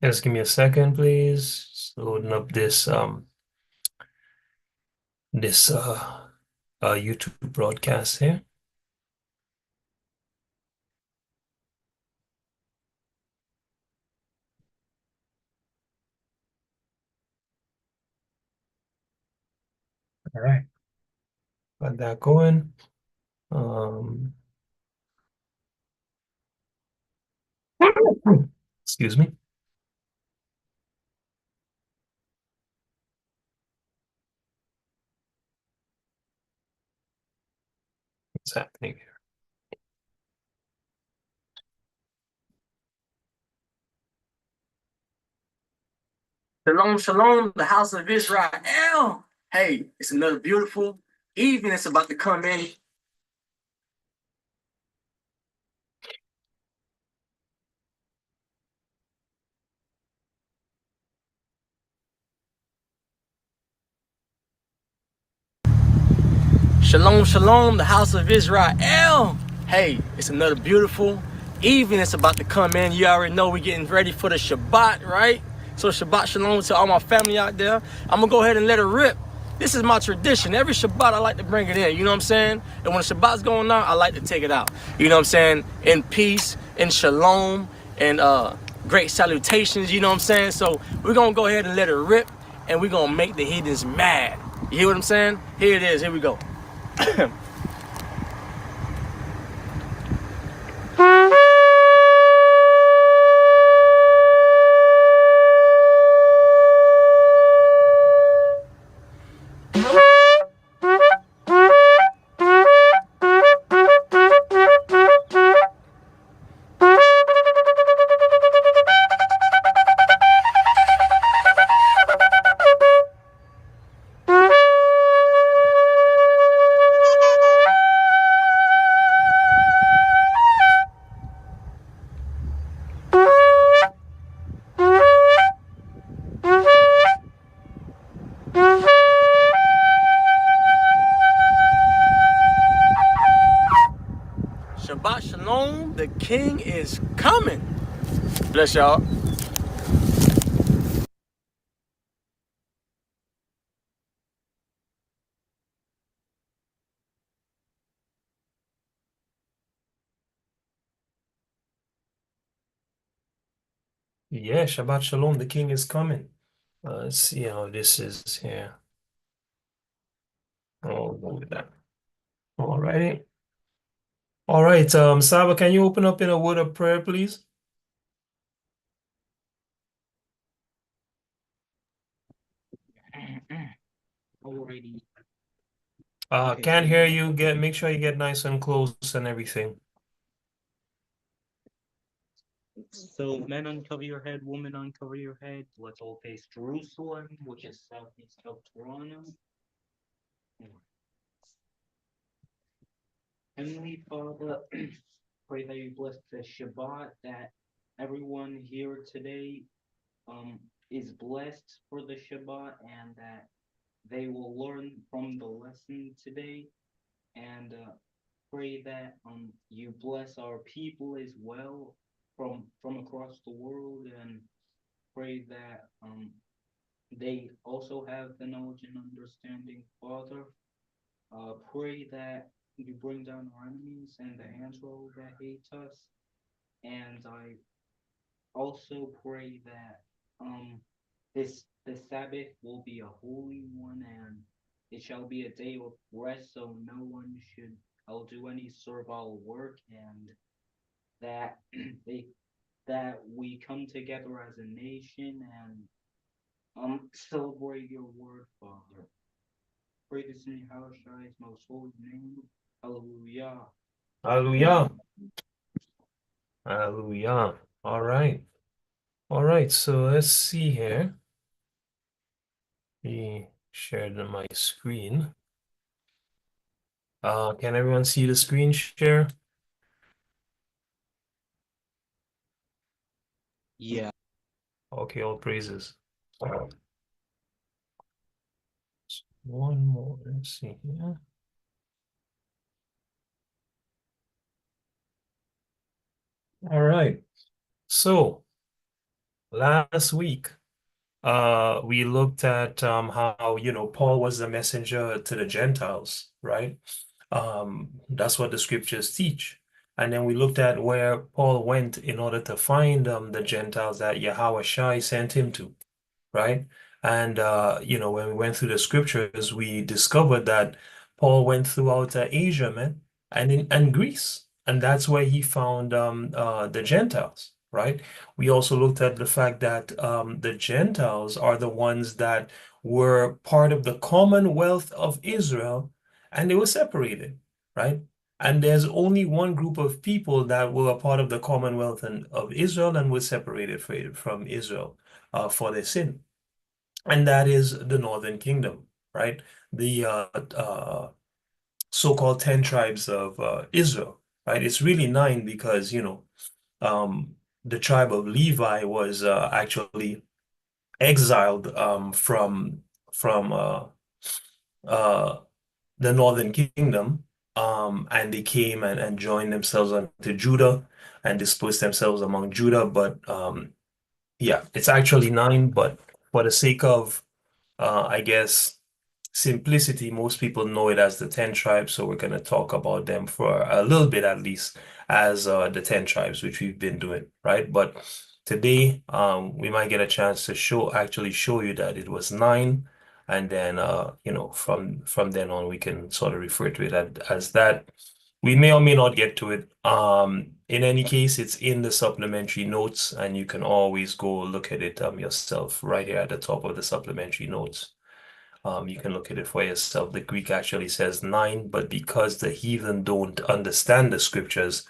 Just give me a second, please. Just loading up this YouTube broadcast here. All right, got that going. Um, excuse me. What's happening here? Shalom, shalom, the house of Israel. Hey, it's another beautiful evening. It's about to come in. Shalom, shalom, the house of Israel. Hey, it's another beautiful evening. It's about to come in. You already know we're getting ready for the Shabbat, right? So Shabbat shalom to all my family out there. I'm going to go ahead and let it rip. This is my tradition. Every Shabbat, I like to bring it in. You know what I'm saying? And when the Shabbat's going on, I like to take it out. You know what I'm saying? In peace, in shalom, and great salutations. You know what I'm saying? So we're going to go ahead and let it rip. And we're going to make the heathens mad. You hear what I'm saying? Here it is. Here we go. Shabbat shalom, the king is coming. Bless y'all. Yeah, Shabbat Shalom. The king is coming. Let's see how this is here. Oh, go with that. All righty. All right. Saba, can you open up in a word of prayer, please? Alrighty. Can't hear you. Make sure you get nice and close and everything. So men uncover your head, women uncover your head. Let's all face Jerusalem, which is southeast of Toronto. Heavenly Father, pray that you bless the Shabbat, that everyone here today um is blessed for the Shabbat, and that they will learn from the lesson today, and pray that you bless our people as well from across the world, and pray that they also have the knowledge and understanding, Father. Pray that you bring down our enemies and the angel that hate us, and I also pray that the Sabbath will be a holy one, and it shall be a day of rest, so no one should do any servile work, and that they that we come together as a nation and celebrate your word, Father. Pray this in Yahushua's most holy name. Hallelujah. Hallelujah. Hallelujah. All right. All right. So let's see here. We shared my screen. Can everyone see the screen share? Yeah. Okay, all praises. One more. Let's see here. All right. So Last week, we looked at how, Paul was the messenger to the Gentiles, right? That's what the scriptures teach. And then we looked at where Paul went in order to find the Gentiles that Yahweh Shai sent him to, right? And when we went through the scriptures, we discovered that Paul went throughout Asia, man, and Greece, and that's where he found the Gentiles, right? We also looked at the fact that the Gentiles are the ones that were part of the commonwealth of Israel, and they were separated, right? And there's only one group of people that were a part of the commonwealth of Israel and were separated from Israel for their sin, and that is the Northern Kingdom, right? The so-called 10 tribes of Israel, right? It's really nine because, um, the tribe of Levi was actually exiled from uh, the Northern Kingdom, and they came and joined themselves unto Judah and dispersed themselves among Judah. But yeah, it's actually nine, but for the sake of I guess simplicity, most people know it as the 10 tribes, so we're going to talk about them for a little bit at least as the 10 tribes, which we've been doing, right? But today, we might get a chance to actually show you that it was nine, and then from then on, we can sort of refer to it as that. We may or may not get to it. In any case, it's in the supplementary notes, and you can always go look at it yourself right here at the top of the supplementary notes. You can look at it for yourself. The Greek actually says nine, but because the heathen don't understand the scriptures,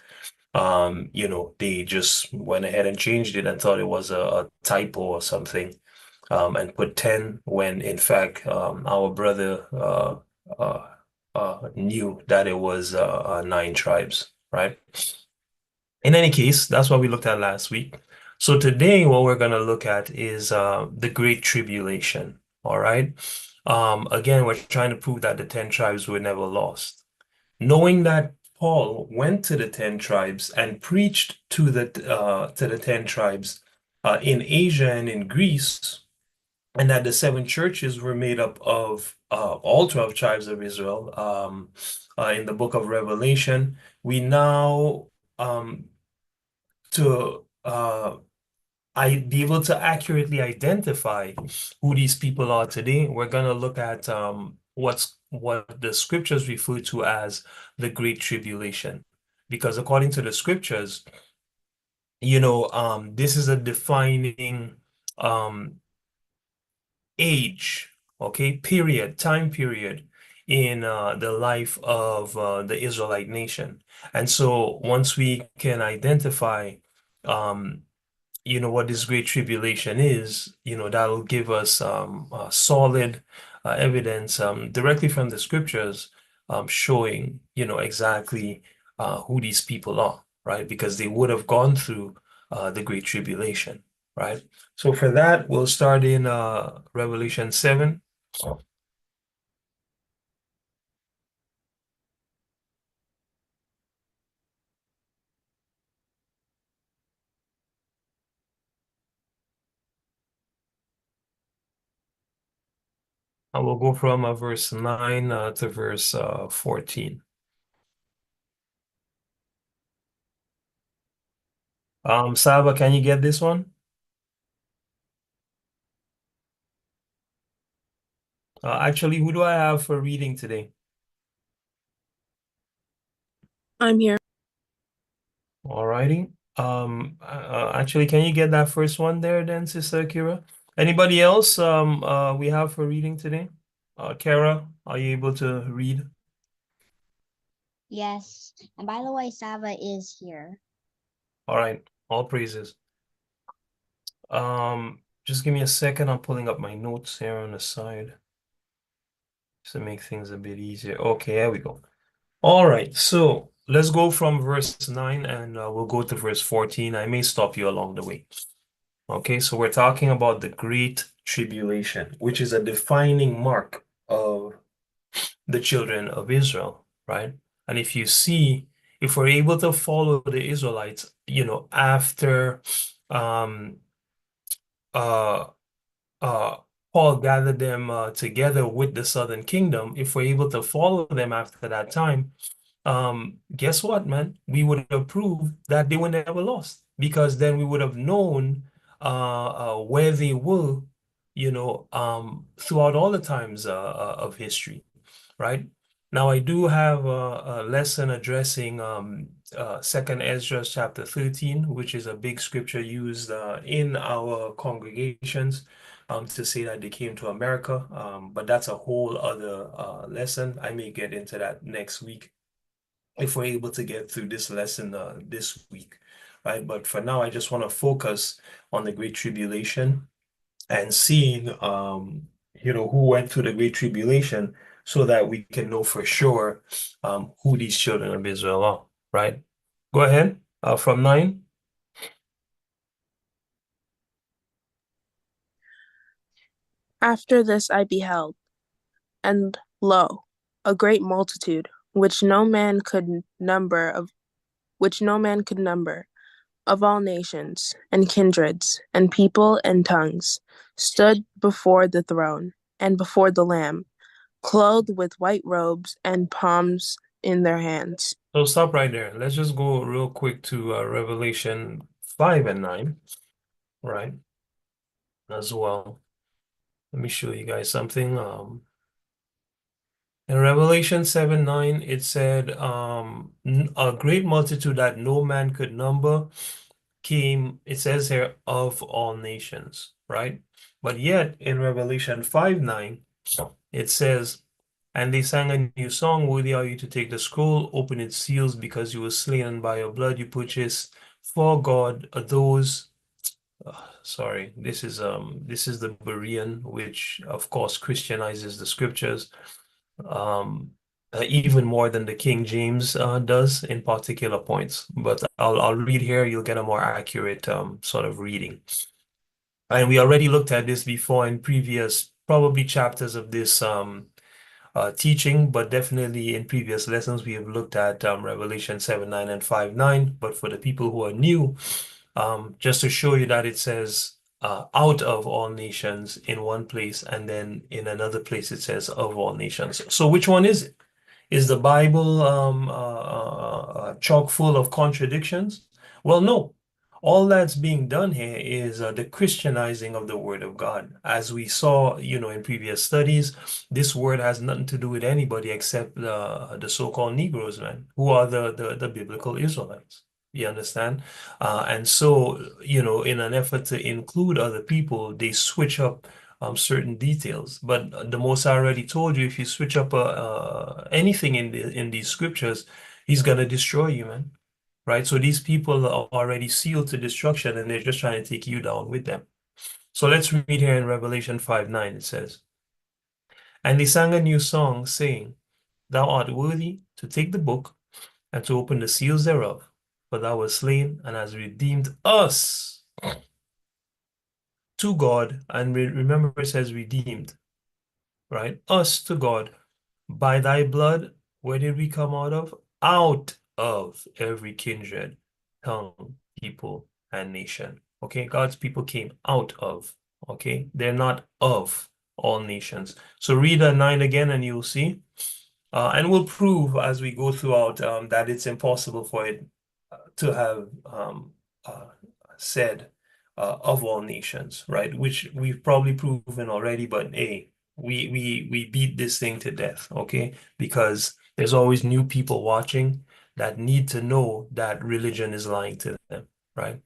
they just went ahead and changed it and thought it was a typo or something, and put 10 when in fact our brother knew that it was nine tribes, right? In any case, that's what we looked at last week. So today, what we're going to look at is the Great Tribulation. All right. Again, we're trying to prove that the 10 tribes were never lost. Knowing that Paul went to the 10 tribes and preached to the 10 tribes in Asia and in Greece, and that the seven churches were made up of all 12 tribes of Israel, in the book of Revelation, we now to I be able to accurately identify who these people are today, we're going to look at what the scriptures refer to as the Great Tribulation. Because according to the scriptures, this is a defining um, age, okay, time period in the life of the Israelite nation. And so once we can identify um, what this great tribulation is, that'll give us solid evidence directly from the scriptures, showing, exactly who these people are, right? Because they would have gone through the great tribulation, right? So for that, we'll start in Revelation 7. I will go from verse 9 to verse 14. Saba, can you get this one? Actually, who do I have for reading today? I'm here. Alrighty. Actually, can you get that first one there then, Sister Kira? Anybody else we have for reading today? Kara, are you able to read? Yes. And by the way, Sava is here. All right, all praises. Just give me a second. I'm pulling up my notes here on the side just to make things a bit easier. Okay, here we go. All right, so let's go from verse 9 and we'll go to verse 14. I may stop you along the way. Okay, so we're talking about the Great Tribulation, which is a defining mark of the children of Israel, right? And if we're able to follow the Israelites, after um, uh, uh, Paul gathered them together with the southern kingdom, if we're able to follow them after that time, guess what, man? We would have proved that they were never lost because then we would have known where they were, throughout all the times of history, right? Now, I do have a lesson addressing Second Ezra chapter 13, which is a big scripture used in our congregations to say that they came to America. But that's a whole other lesson. I may get into that next week if we're able to get through this lesson this week, right? But for now, I just want to focus on the Great Tribulation and seeing, who went through the Great Tribulation so that we can know for sure who these children of Israel are, right? Go ahead, from 9. After this I beheld, and lo, a great multitude, which no man could number, of all nations, and kindreds, and people, and tongues, stood before the throne, and before the Lamb, clothed with white robes, and palms in their hands. So stop right there. Let's just go real quick to Revelation 5 and 9, right? As well. Let me show you guys something. In Revelation 7 9, it said, a great multitude that no man could number came, it says here, of all nations, right? But yet in Revelation 5 9, it says, and they sang a new song, worthy are you to take the scroll, open its seals, because you were slain, and by your blood you purchased for God those. Sorry, this is the Berean, which of course Christianizes the scriptures even more than the King James does in particular points. But I'll read here, you'll get a more accurate sort of reading. And we already looked at this before in previous probably chapters of this teaching, but definitely in previous lessons we have looked at Revelation 7 9 and 5 9. But for the people who are new, just to show you that it says out of all nations in one place, and then in another place it says of all nations. So which one is it? Is the Bible chock full of contradictions? Well, no. All that's being done here is the Christianizing of the Word of God. As we saw, in previous studies, this word has nothing to do with anybody except the so-called Negroes, man, who are the biblical Israelites. You understand? And so, in an effort to include other people, they switch up certain details. But the Most High already told you if you switch up anything in these scriptures, He's gonna destroy you, man. Right? So these people are already sealed to destruction, and they're just trying to take you down with them. So let's read here in Revelation 5 9. It says, and they sang a new song, saying, Thou art worthy to take the book and to open the seals thereof, for thou wast slain and hast redeemed us to God. And remember, it says redeemed, right? Us to God by thy blood. Where did we come out of? Out of every kindred, tongue, people, and nation. Okay, God's people came out of. Okay, they're not of all nations. So read 9 again and you'll see. And we'll prove as we go throughout that it's impossible for it to have uh, said of all nations, right? Which we've probably proven already, but hey, we beat this thing to death, okay? Because there's always new people watching that need to know that religion is lying to them, right?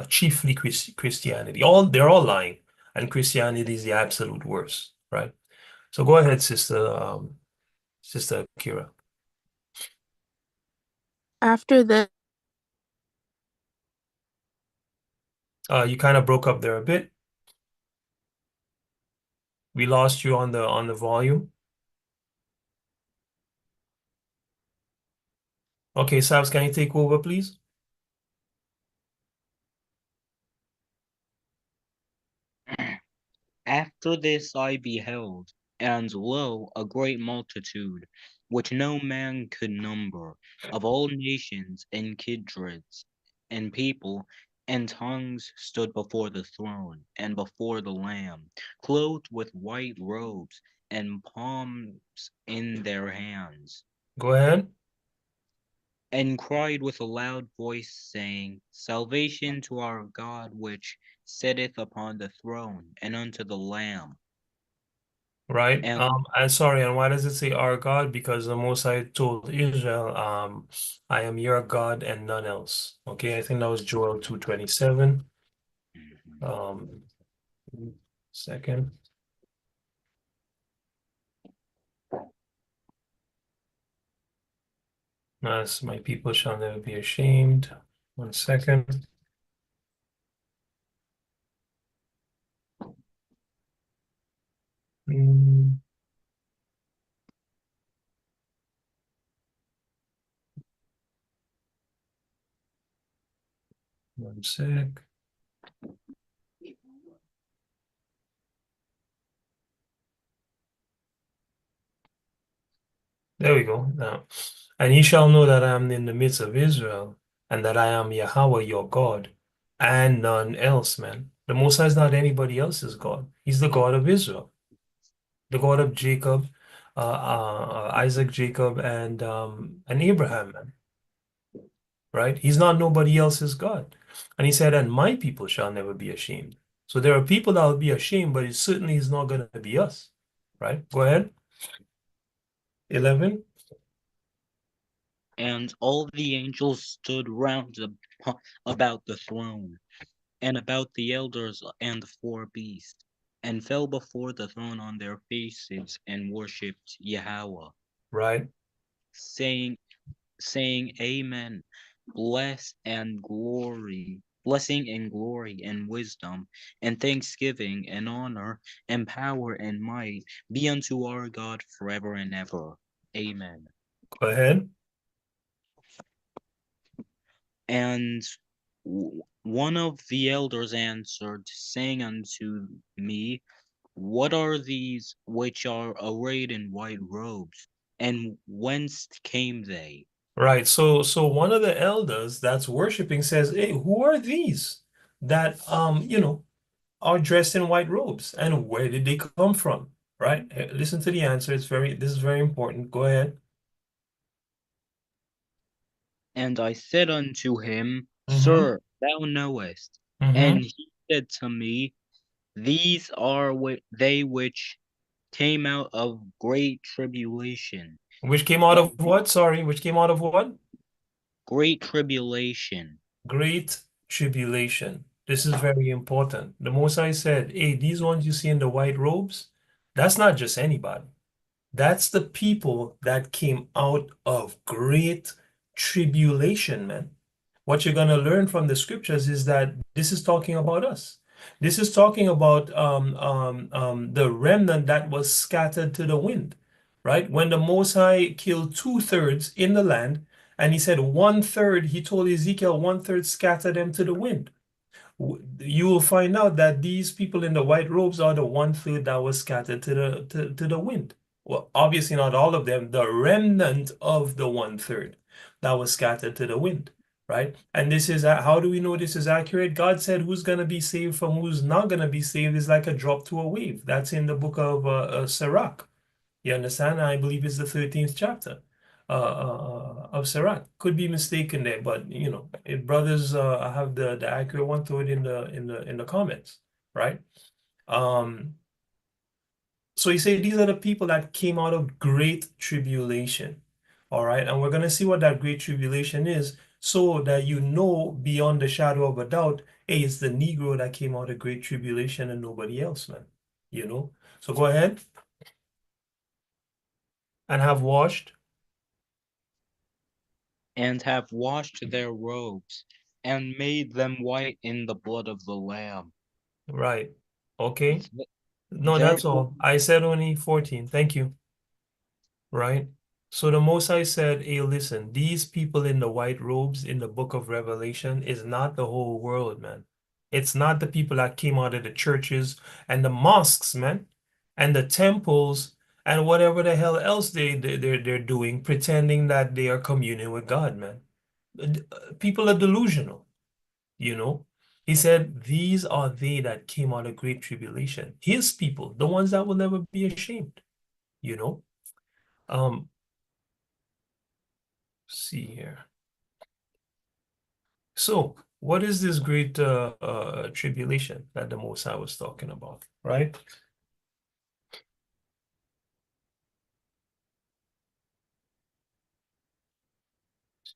Chiefly Christianity. They're all lying, and Christianity is the absolute worst, right? So go ahead, Sister Kira. After this, You kind of broke up there a bit. We lost you on the volume. Okay, Sabs, can you take over, please? After this I beheld, and lo, a great multitude, which no man could number, of all nations and kindreds, and people, And tongues stood before the throne and before the Lamb, clothed with white robes and palms in their hands, Go ahead. and cried with a loud voice, saying, Salvation to our God which sitteth upon the throne, and unto the Lamb. Right. And And sorry, and why does it say our God? Because the Most High told Israel, I am your God and none else. Okay, I think that was Joel 2:27. Um, second. As my people shall never be ashamed. 1 second. Mm, 1 sec. There we go. Now, and ye shall know that I am in the midst of Israel, and that I am Yahweh your God, and none else, man. The Most High is not anybody else's God. He's the God of Israel, the God of Jacob, Isaac, Jacob, and Abraham, man. Right? He's not nobody else's God. And he said, and my people shall never be ashamed. So there are people that will be ashamed, but it certainly is not going to be us. Right? Go ahead. 11. and all the angels stood round about the throne, and about the elders and the four beasts, and fell before the throne on their faces, and worshipped Yahweh, Right? saying, Amen. Blessing and glory and wisdom and thanksgiving and honor and power and might be unto our God forever and ever. Amen. Go ahead. And one of the elders answered, saying unto me, What are these which are arrayed in white robes, and whence came they? Right. So one of the elders that's worshiping says, "Hey, who are these that are dressed in white robes, and where did they come from?" Right? Listen to the answer. This is very important. Go ahead. And I said unto him, Mm-hmm. Sir, thou knowest. Mm-hmm. And he said to me, These are they which came out of great tribulation, Which came out of and what? Sorry, which came out of what? great tribulation, Great tribulation. This is very important. The Most High said, "Hey, these ones you see in the white robes, that's not just anybody. That's the people that came out of great tribulation, man. What you're going to learn from the scriptures is that this is talking about us. This is talking about the remnant that was scattered to the wind, right? When the Most High killed 2/3 in the land, and he said 1/3, he told Ezekiel 1/3 scatter them to the wind. You will find out that these people in the white robes are the 1/3 that was scattered to the wind. Well, obviously not all of them, the remnant of the 1/3 that was scattered to the wind, right? And this is how do we know this is accurate? God said who's going to be saved from who's not going to be saved is like a drop to a wave. That's in the book of Sirach. You understand? I believe it's the 13th chapter of Sirach. Could be mistaken there, but if brothers have the accurate one, throw it in the comments, right? Um, so you say these are the people that came out of great tribulation, all right? And we're gonna see what that great tribulation is, so that you know beyond the shadow of a doubt, hey, it's the Negro that came out of great tribulation and nobody else, man. You know? So go ahead and have washed. and have washed their robes, and made them white in the blood of the Lamb. Right. Okay. Th- No, that's Therefore, all. I said only 14. Thank you. Right. So the Most High said, hey, listen, these people in the white robes in the book of Revelation is not the whole world, man. It's not the people that came out of the churches and the mosques, man, and the temples and whatever the hell else they're doing, pretending that they are communing with God, man. People are delusional, you know. He said, these are they that came out of great tribulation. His people, the ones that will never be ashamed, you know? Um, see here. So, what is this great tribulation that the Most High was talking about, right?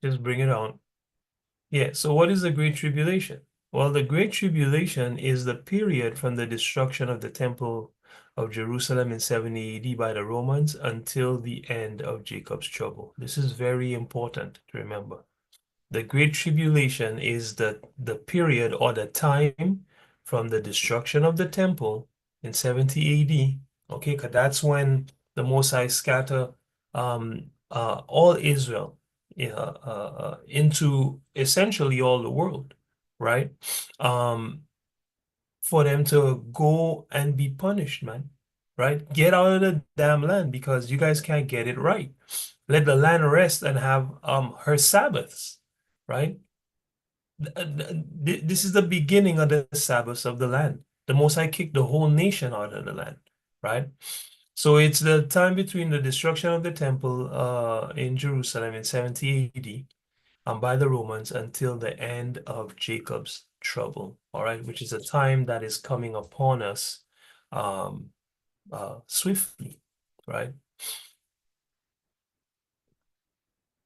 Just bring it on. Yeah, so what is the Great Tribulation? Well, the Great Tribulation is the period from the destruction of the Temple of Jerusalem in 70 AD by the Romans until the end of Jacob's trouble. This is very important to remember. The Great Tribulation is the period or the time from the destruction of the temple in 70 AD. Okay, because that's when the Most High scatter all Israel into essentially all the world, right? Um, for them to go and be punished, man, right? Get out of the damn land because you guys can't get it right. Let the land rest and have her Sabbaths, right? This is the beginning of the Sabbaths of the land. The Most High kicked the whole nation out of the land, right? So it's the time between the destruction of the temple in Jerusalem in 70 AD by the Romans until the end of Jacob's trouble, all right, which is a time that is coming upon us um, swiftly, right?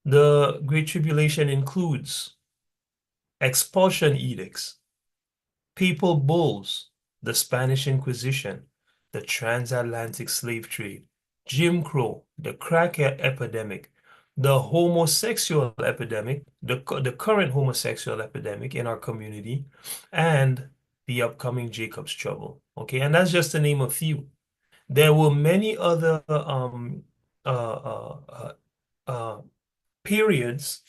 The Great Tribulation includes expulsion edicts, papal bulls, the Spanish Inquisition, the transatlantic slave trade, Jim Crow, the crack epidemic, the homosexual epidemic, the current homosexual epidemic in our community, and the upcoming Jacob's trouble. Okay, and that's just to name a few. There were many other uh, uh, uh, periods,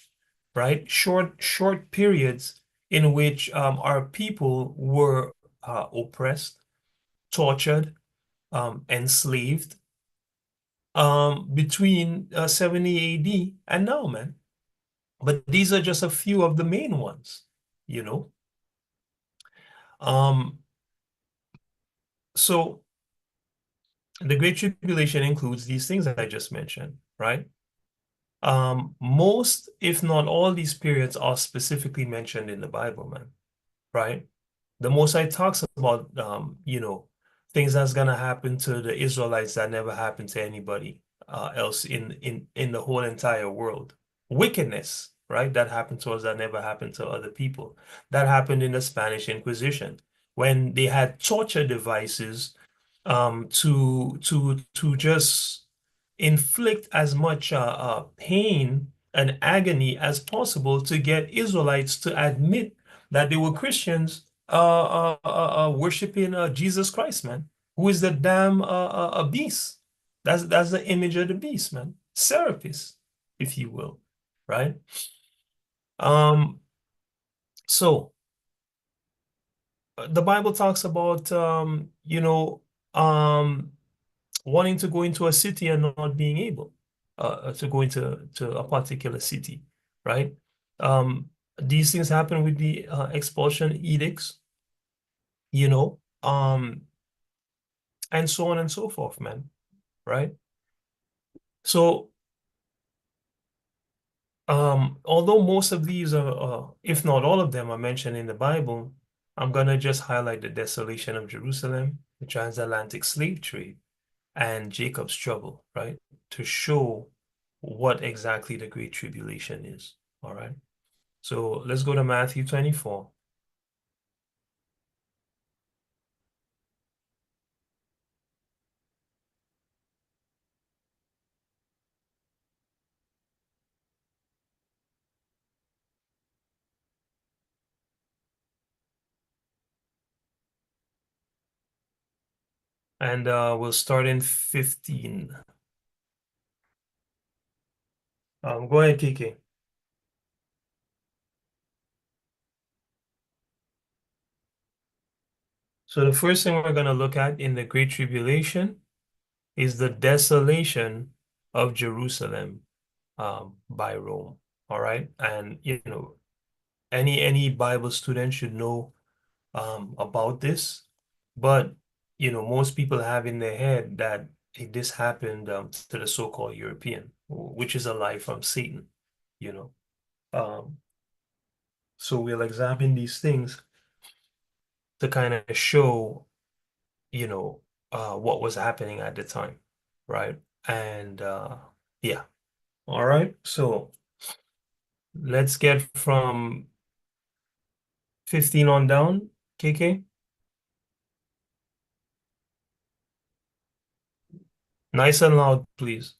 right? Short periods in which our people were oppressed, tortured, enslaved between 70 AD and now, man. But these are just a few of the main ones, you know. Um, so the Great Tribulation includes these things that I just mentioned, right? Most, if not all, these periods are specifically mentioned in the Bible, man, right? The Most High talks about, things that's gonna happen to the Israelites that never happened to anybody else in the whole entire world. Wickedness, right? That happened to us that never happened to other people. That happened in the Spanish Inquisition when they had torture devices to just inflict as much pain and agony as possible to get Israelites to admit that they were Christians worshiping Jesus Christ, man, who is the damn beast. That's the image of the beast, man. Serapis, if you will, right? Um, so the Bible talks about um wanting to go into a city and not being able to go into a particular city, right? Um, these things happen with the expulsion edicts, you know, and so on and so forth, man, right? So, although most of these are, if not all of them, are mentioned in the Bible, I'm gonna just highlight the desolation of Jerusalem, the transatlantic slave trade, and Jacob's trouble, right? To show what exactly the Great Tribulation is. All right. So let's go to Matthew 24. And we'll start in 15. Go ahead, Kiki. So the first thing we're going to look at in the Great Tribulation is the desolation of Jerusalem by Rome. All right. And, any Bible student should know about this, but most people have in their head that this happened to the so-called European, which is a lie from Satan, you know. Um, so we'll examine these things to kind of show, you know, what was happening at the time, right? And yeah, all right. So let's get from 15 on down, KK. Nice and loud, please.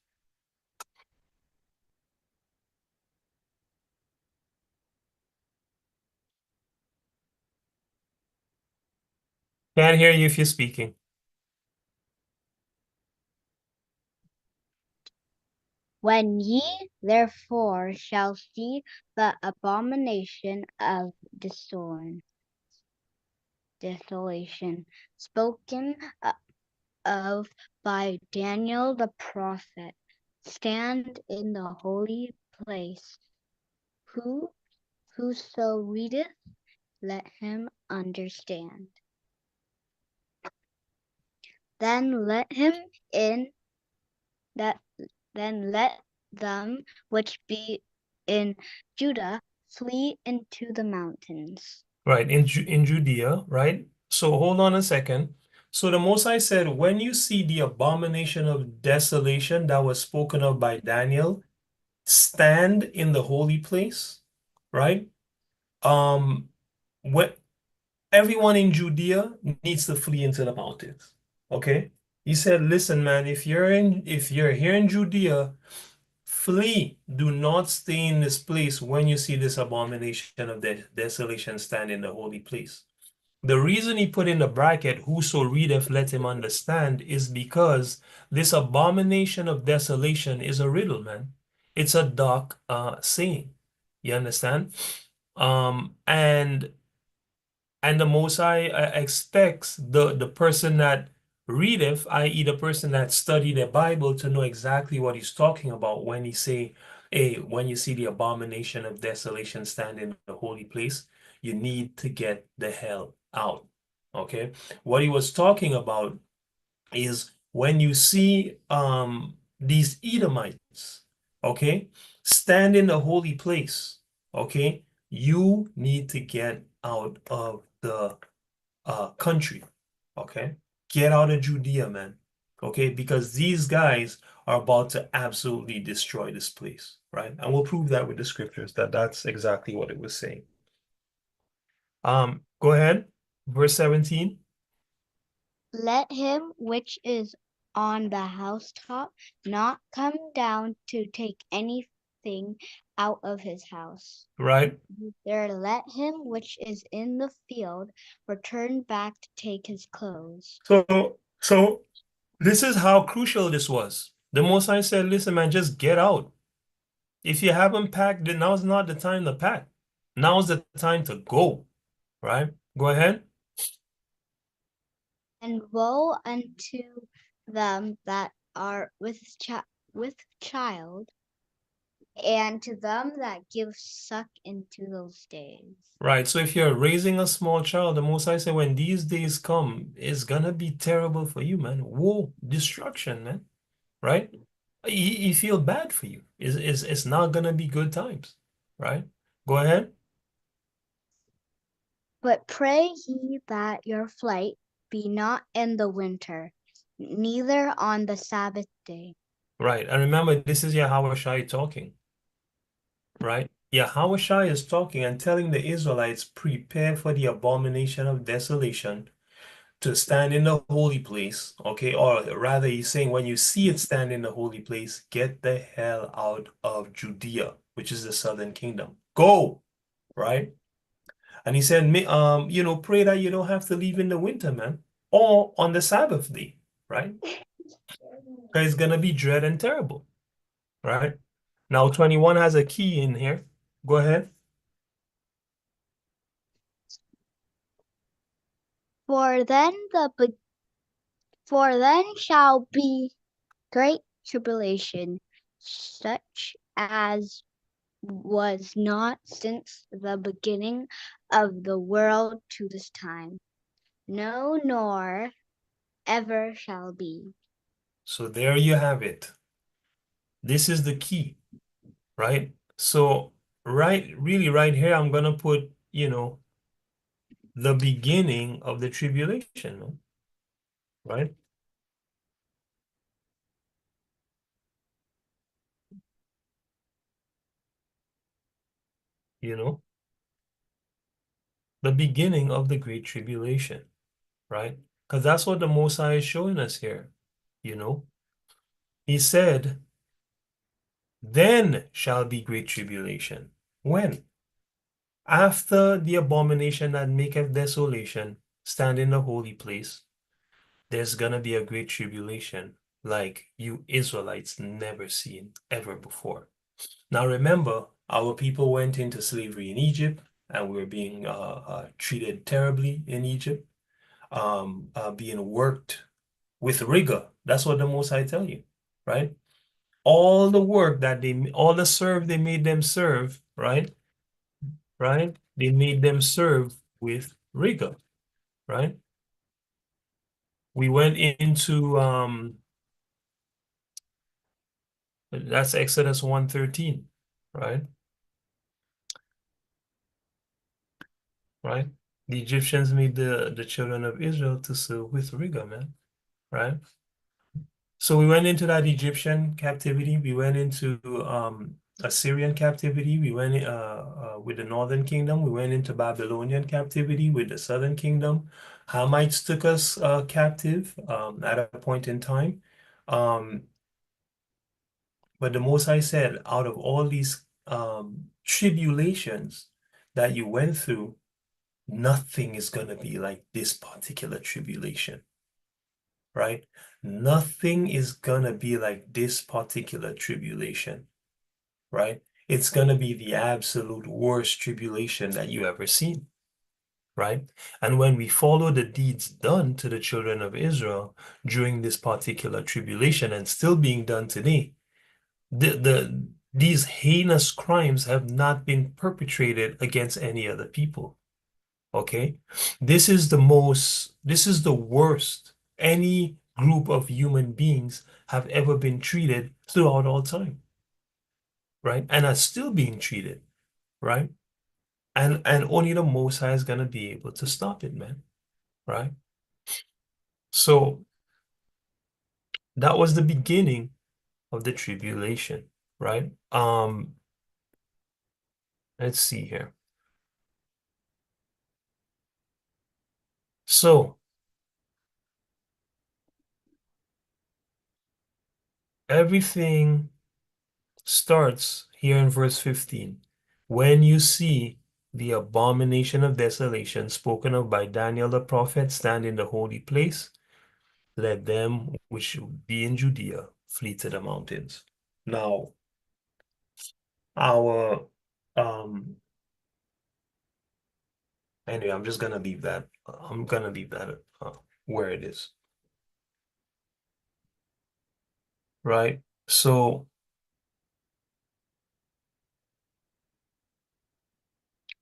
Can't hear you if you're speaking. When ye therefore shall see the abomination of desolation spoken of by Daniel the prophet, stand in the holy place. Whoso readeth, let him understand. Then let him in that then let them which be in Judah flee into the mountains. Right, in Judea, right? So hold on a second. So the Most High said, when you see the abomination of desolation that was spoken of by Daniel, stand in the holy place, right? Um, what everyone in Judea needs to flee into the mountains. Okay? He said, listen, man, if you're here in Judea, flee. Do not stay in this place when you see this abomination of desolation stand in the holy place. The reason he put in the bracket, whoso readeth, let him understand, is because this abomination of desolation is a riddle, man. It's a dark saying. You understand? And the Most High expects the person that readeth, i.e., the person that study the Bible, to know exactly what he's talking about when he say, "Hey, when you see the abomination of desolation stand in the holy place, you need to get the hell out." Okay, what he was talking about is when you see these Edomites, okay, stand in the holy place, okay, you need to get out of the country, okay? Get out of Judea, man, okay? Because these guys are about to absolutely destroy this place, right? And we'll prove that with the scriptures that that's exactly what it was saying. Go ahead, verse 17. Let him which is on the housetop not come down to take anything out of his house. Right? Neither let him which is in the field return back to take his clothes. So this is how crucial this was. The Most High said, listen, man, just get out. If you haven't packed, then now's not the time to pack. Now's the time to go, right? Go ahead. And woe unto them that are with child, and to them that give suck into those days. Right. So if you're raising a small child, the Most High said, when these days come, it's gonna be terrible for you, man. Woe, destruction, man. Right? He feel bad for you. It's not gonna be good times, right? Go ahead. But pray ye that your flight be not in the winter, neither on the Sabbath day. Right. And remember, this is Yahweh Shai talking, right? Yahweh Shai is talking and telling the Israelites, prepare for the abomination of desolation to stand in the holy place, okay? Or rather, he's saying when you see it stand in the holy place, get the hell out of Judea, which is the southern kingdom. Go, right? And he said, pray that you don't have to leave in the winter, man, or on the Sabbath day, right? Because it's gonna be dread and terrible, right? Now, 21 has a key in here. Go ahead. For then for then shall be great tribulation, such as was not since the beginning of the world to this time. No, nor ever shall be. So there you have it. This is the key, right? So really right here, I'm gonna put, the beginning of the tribulation, man, right? You know, the beginning of the great tribulation, right? Because that's what the Most High is showing us here, you know. He said, then shall be great tribulation. When? After the abomination that maketh desolation stand in the holy place, there's gonna be a great tribulation like you Israelites never seen ever before. Now remember, our people went into slavery in Egypt and we were being treated terribly in Egypt, being worked with rigor. That's what the Most High tell you, right? All the work that all the serve they made them serve, right? Right? They made them serve with rigor, right? We went into that's Exodus 1:13, right? Right? The Egyptians made the children of Israel to serve with rigor, man, right? So we went into that Egyptian captivity. We went into Assyrian captivity. We went with the northern kingdom. We went into Babylonian captivity with the southern kingdom. Hamites took us captive at a point in time. Um, but the Most High said, out of all these tribulations that you went through, nothing is going to be like this particular tribulation, right? Nothing is going to be like this particular tribulation, right? It's going to be the absolute worst tribulation that you ever seen, right? And when we follow the deeds done to the children of Israel during this particular tribulation and still being done today, these heinous crimes have not been perpetrated against any other people. Okay, this is the worst any group of human beings have ever been treated throughout all time, right? And are still being treated, right? And only the Most High is gonna be able to stop it, man, right? So that was the beginning of the tribulation, right? Let's see here. So everything starts here in verse 15. When you see the abomination of desolation spoken of by Daniel the prophet stand in the holy place, let them which be in Judea flee to the mountains. Now, our anyway, I'm just gonna leave that. I'm gonna leave that where it is, right? So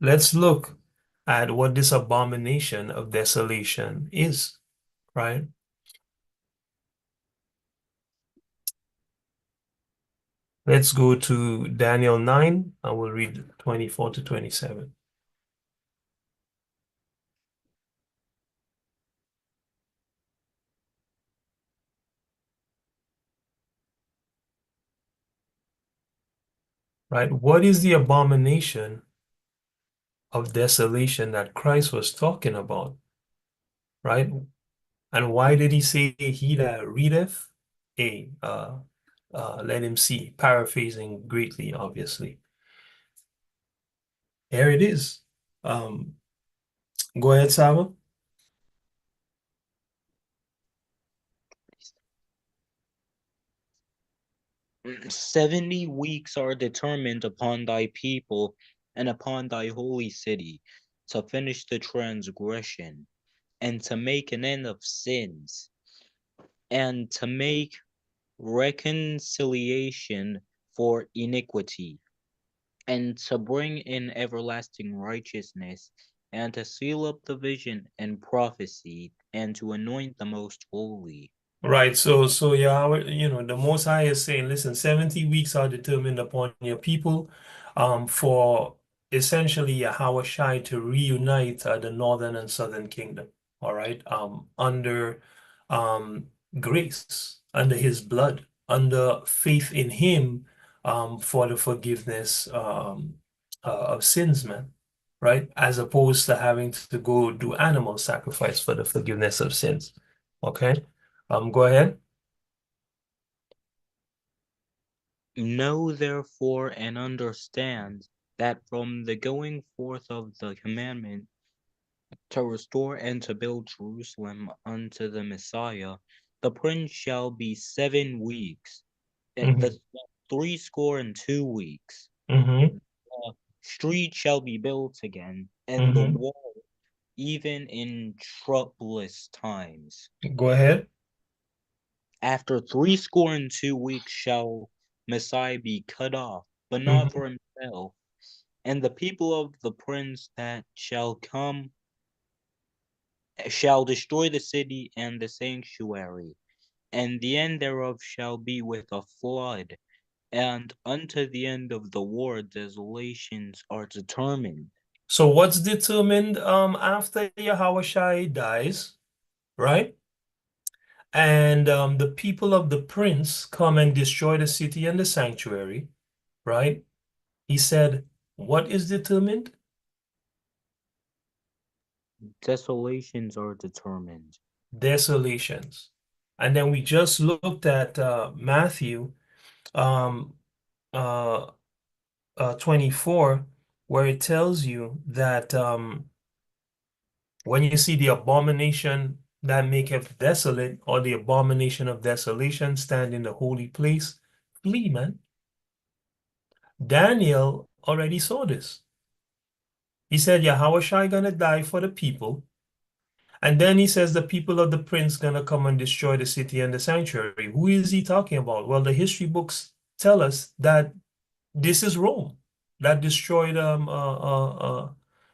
let's look at what this abomination of desolation is, right? Let's go to Daniel 9. I will read 24 to 27. Right? What is the abomination of desolation that Christ was talking about? Right? And why did he say, he that readeth, let him see, paraphrasing greatly, obviously. Here it is. Um, Go ahead, Saba. 70 weeks are determined upon thy people and upon thy holy city to finish the transgression and to make an end of sins and to make reconciliation for iniquity and to bring in everlasting righteousness, and to seal up the vision and prophecy, and to anoint the most holy. Right. So Yahweh, the Most High is saying, listen, 70 weeks are determined upon your people, for essentially Yahweh Shai to reunite the northern and southern kingdom. All right. Under um grace, under his blood, under faith in him, for the forgiveness of sins, man. Right? As opposed to having to go do animal sacrifice for the forgiveness of sins. Okay. Go ahead. Know therefore and understand that from the going forth of the commandment to restore and to build Jerusalem unto the Messiah, the prince shall be 7 weeks, Mm-hmm. the 62 weeks. Mm-hmm. The street shall be built again, and the Mm-hmm. wall even in troublous times. Go ahead. After 62 weeks shall Messiah be cut off, but not Mm-hmm. for himself. And the people of the prince that shall come shall destroy the city and the sanctuary, and the end thereof shall be with a flood. And unto the end of the war desolations are determined. So what's determined after Yahushua dies, right? And the people of the prince come and destroy the city and the sanctuary, right? He said, what is determined? Desolations are determined. Desolations. And then we just looked at Matthew um, uh, 24, where it tells you that when you see the abomination that maketh desolate, or the abomination of desolation stand in the holy place, flee, man. Daniel already saw this. He said, Yahushua gonna die for the people. And then he says the people of the prince gonna come and destroy the city and the sanctuary. Who is he talking about? Well, the history books tell us that this is Rome that destroyed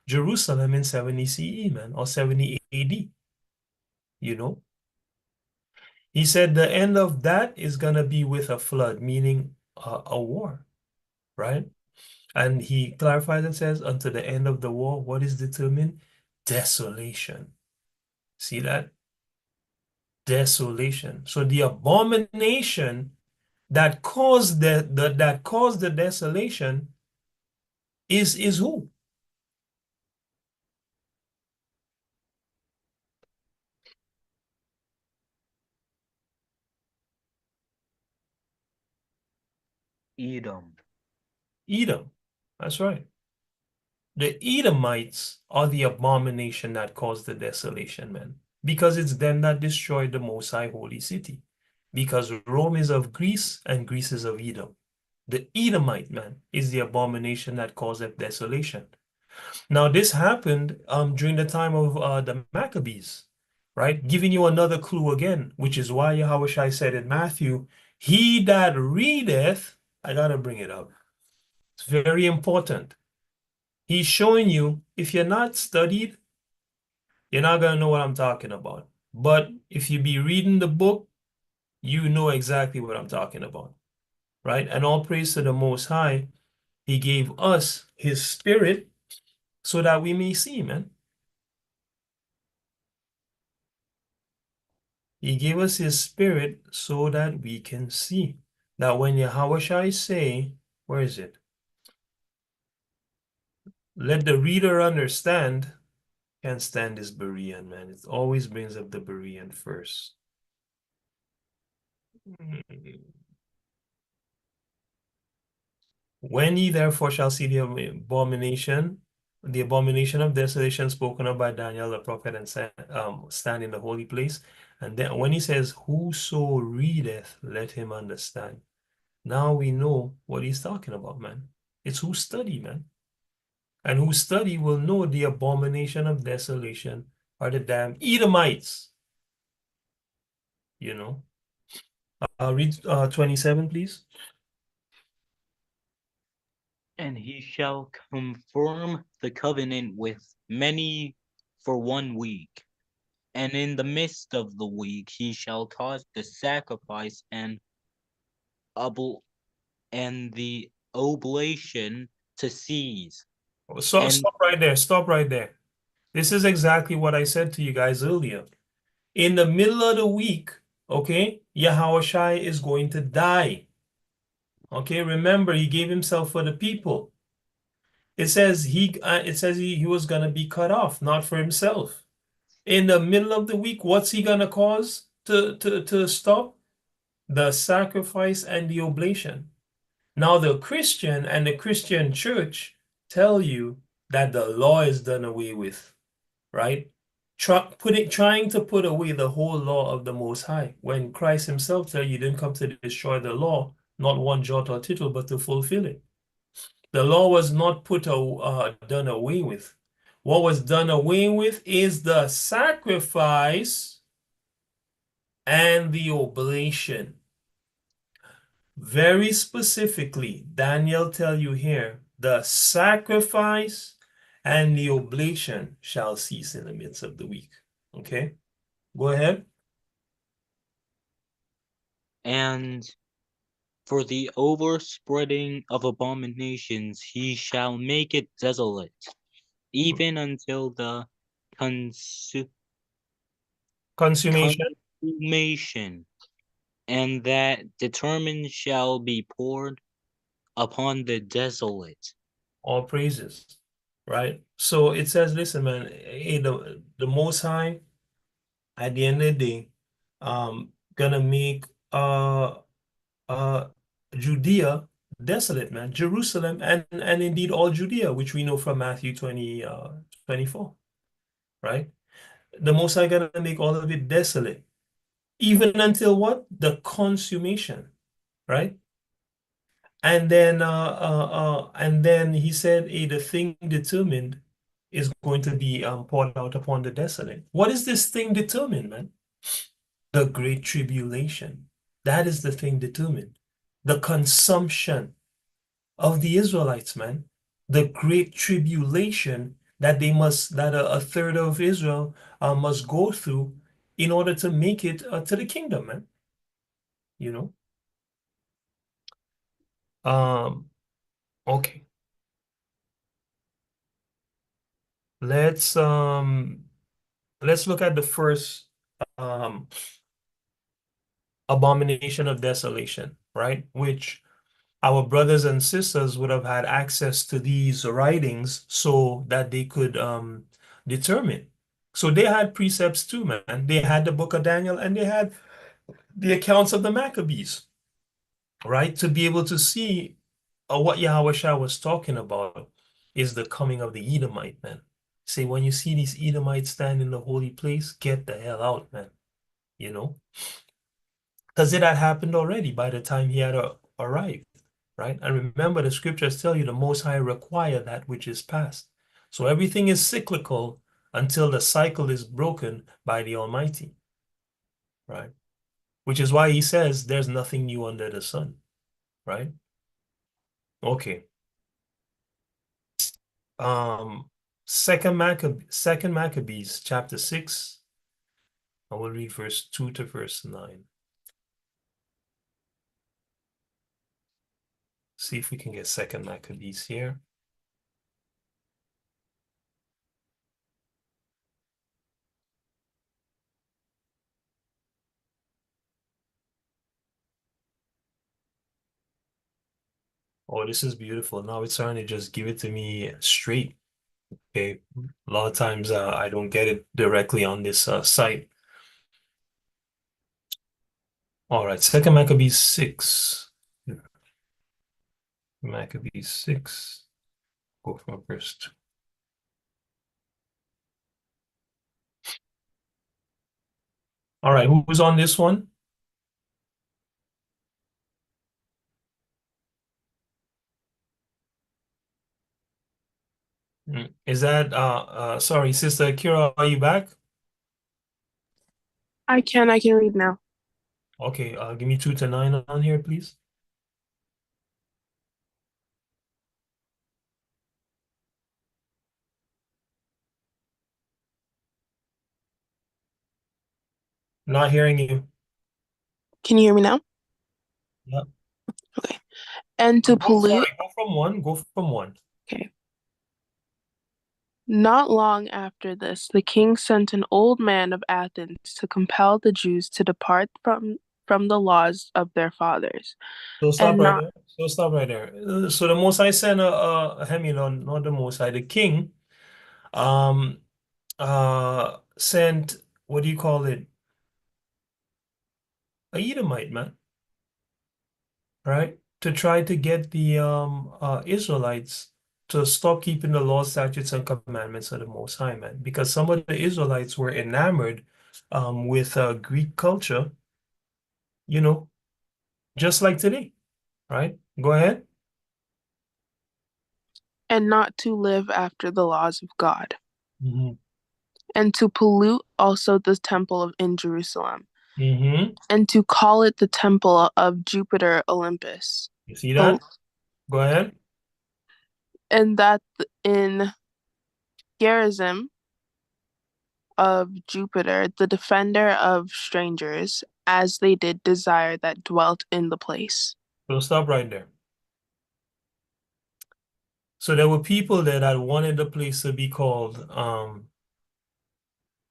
Jerusalem in 70 CE, man, or 70 AD, you know. He said the end of that is going to be with a flood, meaning a war, right? And he clarifies and says, until the end of the war, what is determined? Desolation. See that? Desolation. So the abomination that caused the desolation is who? Edom. Edom. That's right. The Edomites are the abomination that caused the desolation, man. Because it's them that destroyed the Most High Holy City. Because Rome is of Greece and Greece is of Edom. The Edomite, man, is the abomination that caused that desolation. Now, this happened during the time of the Maccabees, right? Giving you another clue again, which is why Yahushua said in Matthew, he that readeth, I gotta bring it up. It's very important. He's showing you if you're not studied, you're not gonna know what I'm talking about. But if you be reading the book, you know exactly what I'm talking about, right? And all praise to the Most High, He gave us His Spirit so that we may see, man. He gave us His Spirit so that we can see. That when Yahweh say, where is it? Let the reader understand. Can't stand this Berean, man. It always brings up the Berean first. When ye therefore shall see the abomination of desolation spoken of by Daniel the prophet, and stand in the holy place. And then when he says, whoso readeth, let him understand. Now we know what he's talking about, man. It's who study, man. And who study will know the abomination of desolation are the damn Edomites, you know. Read 27, please. And he shall confirm the covenant with many for 1 week. And in the midst of the week he shall cause the sacrifice obl- and the oblation to cease. So And stop right there. Stop right there. This is exactly what I said to you guys earlier. In the middle of the week, okay, Yahushua is going to die. Okay, remember he gave himself for the people. It says he was gonna be cut off, not for himself. In the middle of the week, what's he gonna cause to stop? The sacrifice and the oblation. Now the Christian and the Christian church tell you that the law is done away with, right? Trying to put away the whole law of the Most High, when Christ himself said you didn't come to destroy the law, not one jot or tittle, but to fulfill it. The law was not done away with. What was done away with is the sacrifice and the oblation. Very specifically, Daniel tell you here, the sacrifice and the oblation shall cease in the midst of the week. Okay, go ahead. and for the overspreading of abominations he shall make it desolate, even until the consu- Consummation, consummation, and that determined shall be poured upon the desolate. all praises, right? So it says, listen, man, the Most High at the end of the day, gonna make uh Judea desolate, man. Jerusalem and indeed all Judea, which we know from Matthew 24, right? The Most High gonna make all of it desolate, even until what? The consummation, right? And then he said, the thing determined is going to be poured out upon the desolate. What is this thing determined, man? The great tribulation. That is the thing determined. The consumption of the Israelites, man. The great tribulation that a third of Israel must go through in order to make it to the kingdom, man. You know. Um. Okay. Let's um. Let's look at the first um abomination of desolation, right? Which our brothers and sisters would have had access to these writings so that they could determine. So they had precepts too, man. They had the book of Daniel and they had the accounts of the Maccabees, right? To be able to see what Yahweh was talking about is the coming of the Edomite, man. Say, when you see these Edomites stand in the holy place, get the hell out, man. You know? Because it had happened already by the time he had arrived, right? And remember, the scriptures tell you the Most High require that which is past. So everything is cyclical until the cycle is broken by the Almighty, right? Which is why he says there's nothing new under the sun, right? Okay. Um, Second Maccabees, chapter 6. I will read verse 2 to verse 9. See if we can get Second Maccabees here. Oh, this is beautiful. Now it's trying to just give it to me straight. Okay. A lot of times I don't get it directly on this site. All right. Second Maccabees 6. Maccabees 6. Go from verse 2. All right. Who's on this one? Is that sorry, Sister Kira, are you back? I can read now. Okay, give me 2 to 9 on here, please. Not hearing you. Can you hear me now? Yeah. Okay. And to pollute. Sorry, go from one. Go from one. Okay. Not long after this, the king sent an old man of Athens to compel the Jews to depart from the laws of their fathers, So stop and right not there. So stop right there. So the Most High sent not the Most High, the king, um, sent, what do you call it? A Edomite, man, right? To try to get the Israelites to stop keeping the laws, statutes, and commandments of the Most High, man, because some of the Israelites were enamored with Greek culture, you know, just like today, right? Go ahead. and not to live after the laws of God, Hmm. and to pollute also the temple in Jerusalem, Hmm. and to call it the temple of Jupiter Olympus. You see Oh, that? Go ahead. and that in Gerizim of Jupiter, the defender of strangers, as they did desire that dwelt in the place. So stop right there. So there were people there that wanted the place to be called,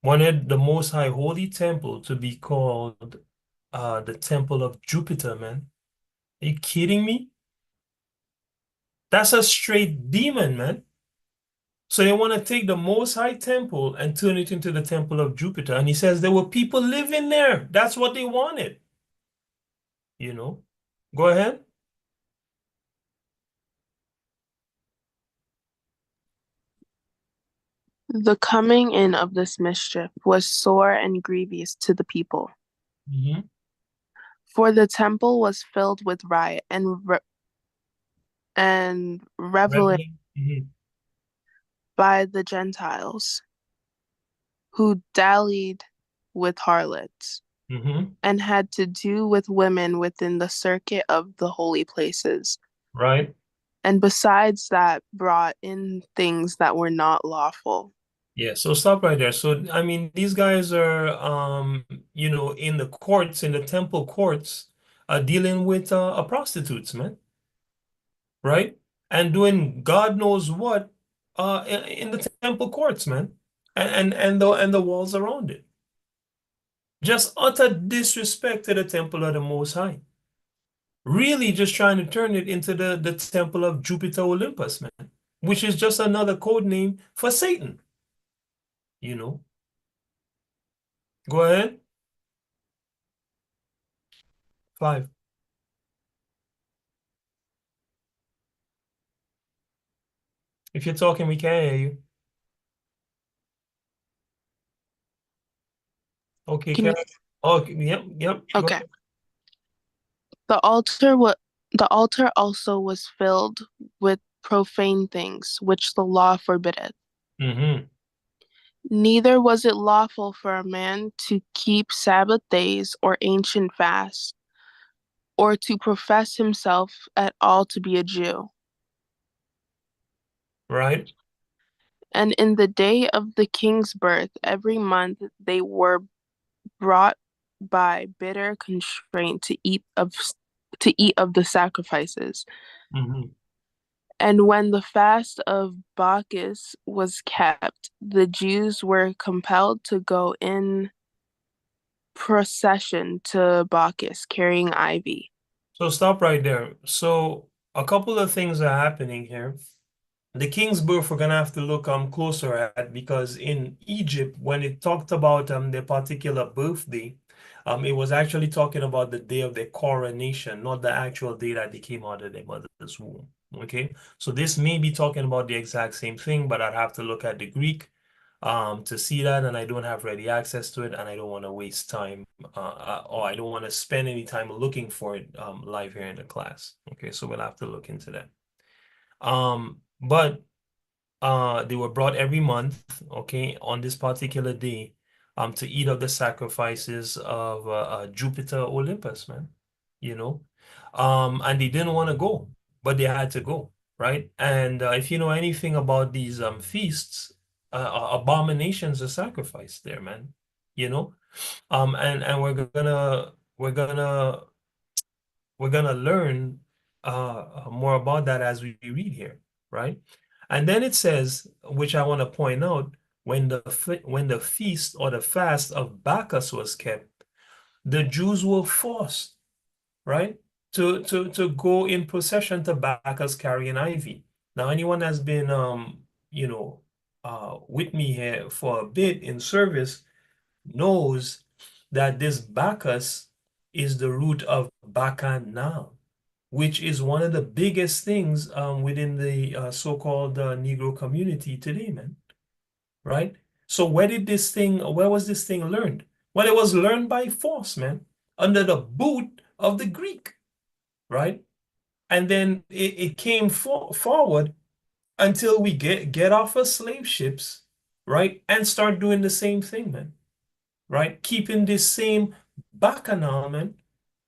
wanted the Most High Holy Temple to be called the Temple of Jupiter, man. Are you kidding me? That's a straight demon, man. So they want to take the Most High Temple and turn it into the Temple of Jupiter. And he says there were people living there. That's what they wanted, you know. Go ahead. The coming in of this mischief was sore and grievous to the people, Hmm. for the temple was filled with riot and reveling Reveling. Hmm. by the Gentiles, who dallied with harlots, Hmm. and had to do with women within the circuit of the holy places, Right. and besides that brought in things that were not lawful. Yeah, so stop right there. So, I mean, these guys are, in the courts, in the temple courts, dealing with prostitutes, man, right? And doing God knows what in the temple courts, man, and the walls around it. Just utter disrespect to the temple of the Most High. Really just trying to turn it into the temple of Jupiter Olympus, man, which is just another code name for Satan, you know. Go ahead. Five. If you're talking, we can't hear you. Okay, Can you? Karen. Oh, yep, yep. Go Okay. ahead. The altar what the altar also was filled with profane things, which the law forbiddeth. Mm-hmm. Neither was it lawful for a man to keep Sabbath days or ancient fasts, or to profess himself at all to be a Jew. Right. And in the day of the king's birth, every month they were brought by bitter constraint to eat of the sacrifices. Mm-hmm. And when the fast of Bacchus was kept, the Jews were compelled to go in procession to Bacchus carrying ivy. So stop right there. So a couple of things are happening here. The king's birth we're gonna have to look closer at because in Egypt, when it talked about their particular birthday, it was actually talking about the day of their coronation, not the actual day that they came out of their mother's womb. Okay, so this may be talking about the exact same thing, but I'd have to look at the Greek to see that, and I don't have ready access to it, and I don't want to waste time, or I don't want to spend any time looking for it live here in the class. Okay, so we'll have to look into that. But they were brought every month, okay, on this particular day, to eat of the sacrifices of Jupiter Olympus, man, you know. And they didn't want to go, but they had to go, right? And if you know anything about these feasts, abominations are sacrificed there, man. you know. And we're gonna learn more about that as we read here, right? And then it says, which I want to point out, when the feast or the fast of Bacchus was kept, the Jews were forced, right, to go in procession to Bacchus carrying ivy. Now, anyone that's been with me here for a bit in service knows that this Bacchus is the root of Bacchanal, which is one of the biggest things within the so-called Negro community today, man. Right? So where was this thing learned? Well, it was learned by force, man, under the boot of the Greek, right? And then it came forward until we get off of slave ships, right? And start doing the same thing, man, right? Keeping this same bacchanal, man,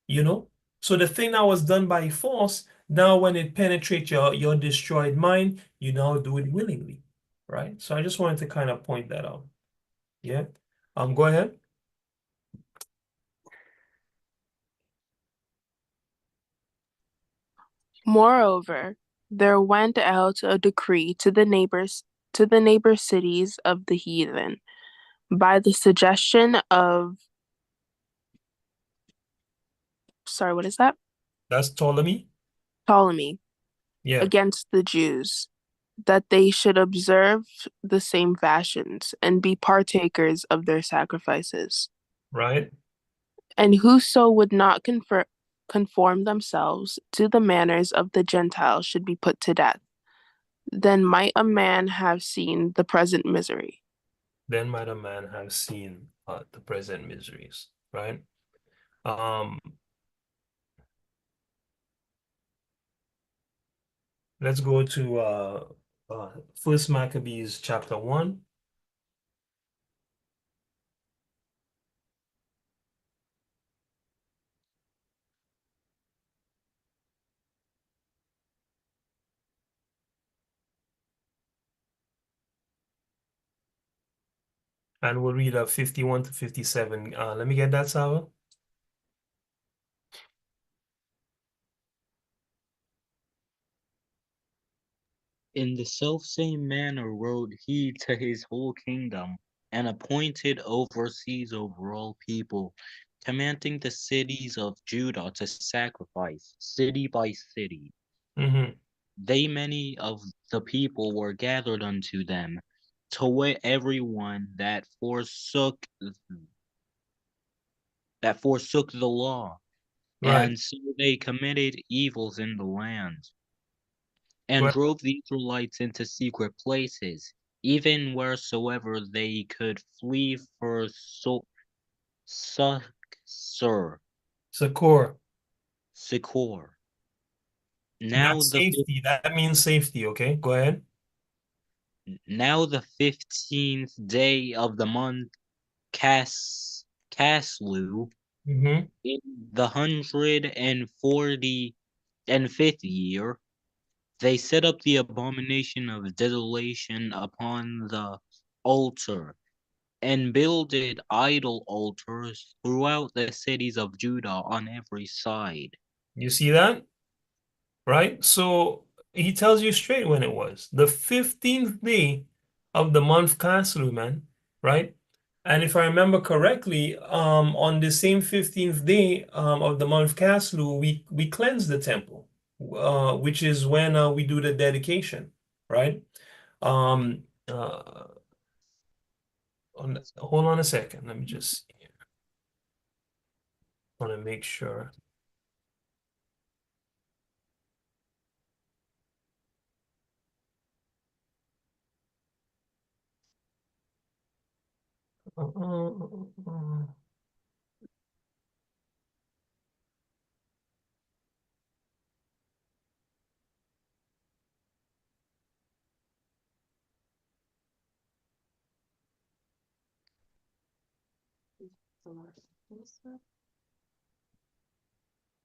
you know? So the thing that was done by force, now when it penetrates your destroyed mind, you now do it willingly, right? So I just wanted to kind of point that out. Yeah. Go ahead. Moreover, there went out a decree to the neighbor cities of the heathen by the suggestion of, sorry, what is that? That's Ptolemy. Ptolemy, Yeah, against the Jews, that they should observe the same fashions and be partakers of their sacrifices. right. And whoso would not conform themselves to the manners of the Gentiles should be put to death. Then might a man have seen the present misery. Then might a man have seen the present miseries, right? Um, let's go to First Maccabees chapter 1. And we'll read 51 to 57. Let me get that, Sava. In the selfsame manner wrote he to his whole kingdom, and appointed overseers over all people, commanding the cities of Judah to sacrifice, city by city. Mm-hmm. They many of the people were gathered unto them, to wit everyone that forsook the law, Right. and so they committed evils in the land, and Right. drove the Israelites into secret places, even wheresoever they could flee for succor. Succor. Succor. Now That's the safety. That means safety. Okay, go ahead. now the 15th day of the month Caslu, Mm-hmm. in the 145th year, they set up the abomination of desolation upon the altar, and builded idol altars throughout the cities of Judah on every side. You see that? Right? So he tells you straight when it was. The 15th day of the month Kaslu, man. Right? And if I remember correctly, on the same 15th day of the month Kaslu, we cleanse the temple, which is when we do the dedication, right? Um, hold on a second. Let me just want to make sure.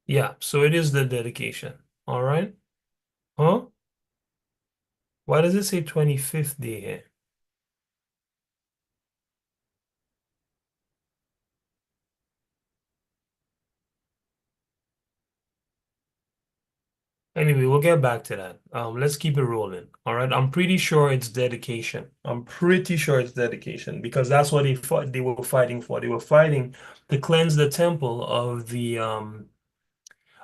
Yeah, so it is the dedication. All right. Huh? Why does it say 25th day here? Anyway, we'll get back to that. Let's keep it rolling. All right. I'm pretty sure it's dedication. I'm pretty sure it's dedication because that's what they were fighting for. They were fighting to cleanse the temple of the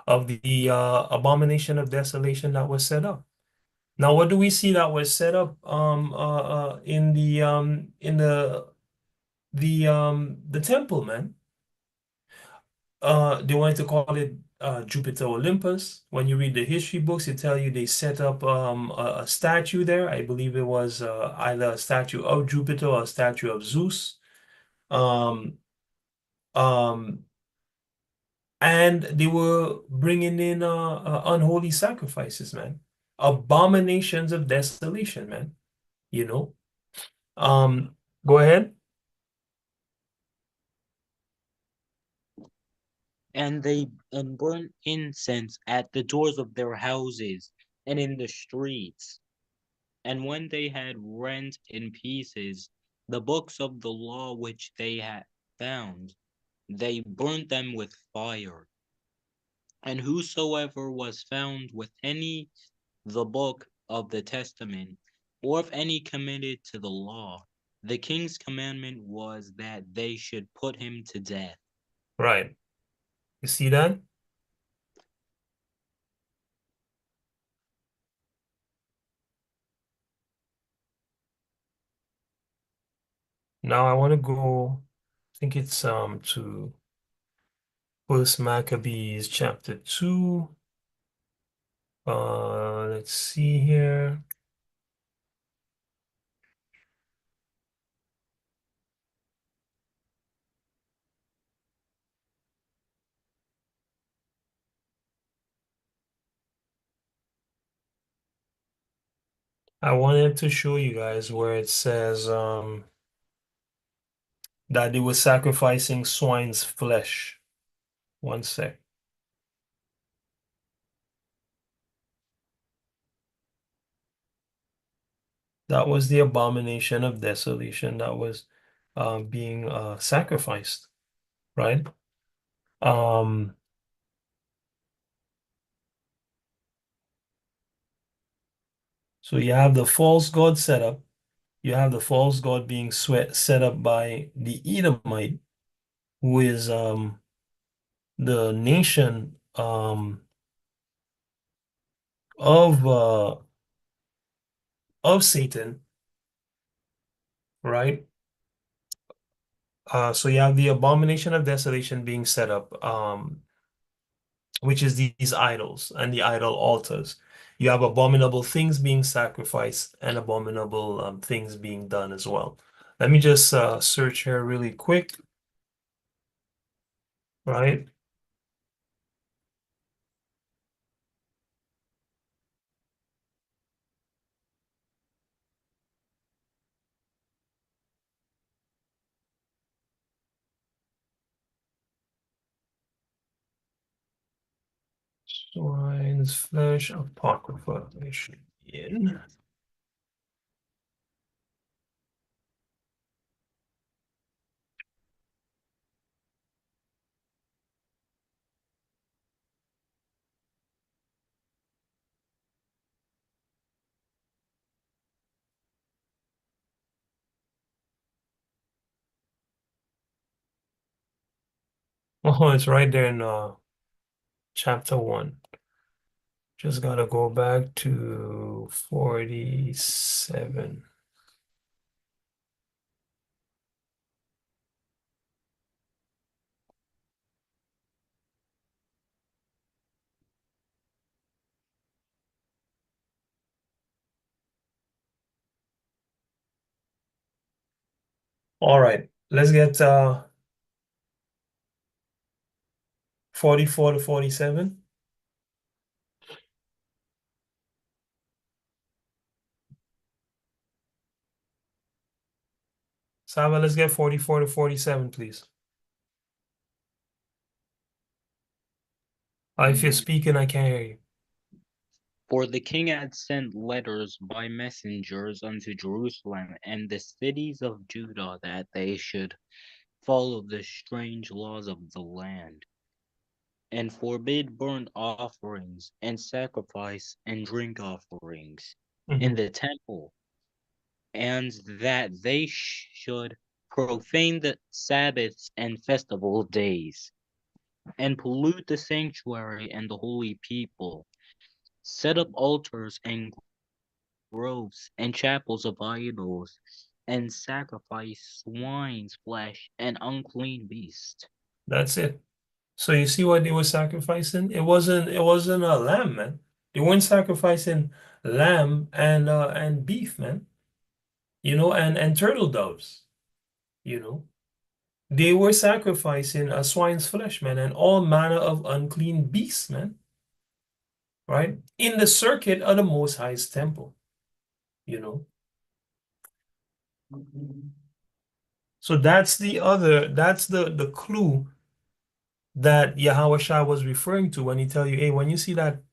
abomination of desolation that was set up. Now, what do we see that was set up in the temple, man? They wanted to call it Jupiter Olympus. When you read the history books, it tell you they set up a statue there. I believe it was either a statue of Jupiter or a statue of Zeus. Um, um, and they were bringing in unholy sacrifices, man. Abominations of desolation, man. You know. Um, Go ahead. And they burnt incense at the doors of their houses and in the streets. And when they had rent in pieces the books of the law which they had found, they burnt them with fire. And whosoever was found with any the book of the testament, or if any committed to the law, the king's commandment was that they should put him to death. Right. You see that? Now I want to go, I think it's to First Maccabees chapter 2. Let's see here. I wanted to show you guys where it says that they were sacrificing swine's flesh. One sec. That was the abomination of desolation that was being sacrificed, right? Um, so you have the false god set up. You have the false god being set up by the Edomite, who is the nation of Satan, right? So you have the abomination of desolation being set up, which is these idols and the idol altars. You have abominable things being sacrificed and abominable things being done as well. Let me just search here really quick, right? Swine's flesh apocrypha. It should be in. Oh, it's right there in chapter 1. Just gotta go back to 47. All right, let's get 44 to 47. Saba, let's get 44 to 47, please. If you're speaking, I can't hear you. For the king had sent letters by messengers unto Jerusalem and the cities of Judah that they should follow the strange laws of the land. and forbid burnt offerings and sacrifice and drink offerings in Mhm. the temple, and that they should profane the Sabbaths and festival days, and pollute the sanctuary and the holy people, set up altars and groves and chapels of idols, and sacrifice swine's flesh and unclean beast. That's it. So you see what they were sacrificing? It wasn't a lamb, man. They weren't sacrificing lamb and beef, man. And turtle doves, you know. They were sacrificing a swine's flesh, man, and all manner of unclean beasts, man, right? In the circuit of the Most High's temple, you know. So that's the clue that Yahweh Shah was referring to when he tell you, hey, when you see that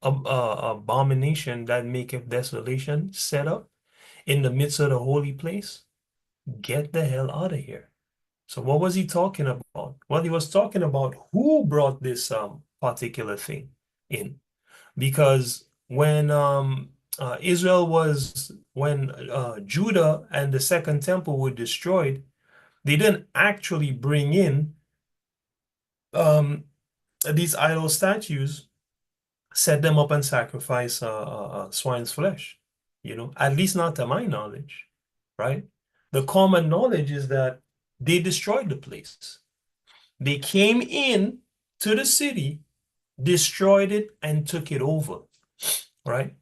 abomination that maketh desolation set up in the midst of the holy place, get the hell out of here. So what was he talking about? Well, he was talking about who brought this particular thing in. Because when Judah and the second temple were destroyed, they didn't actually bring in um, these idol statues, set them up and sacrifice swine's flesh. At least not to my knowledge, right? The common knowledge is that they destroyed the place. They came in to the city, destroyed it, and took it over, right?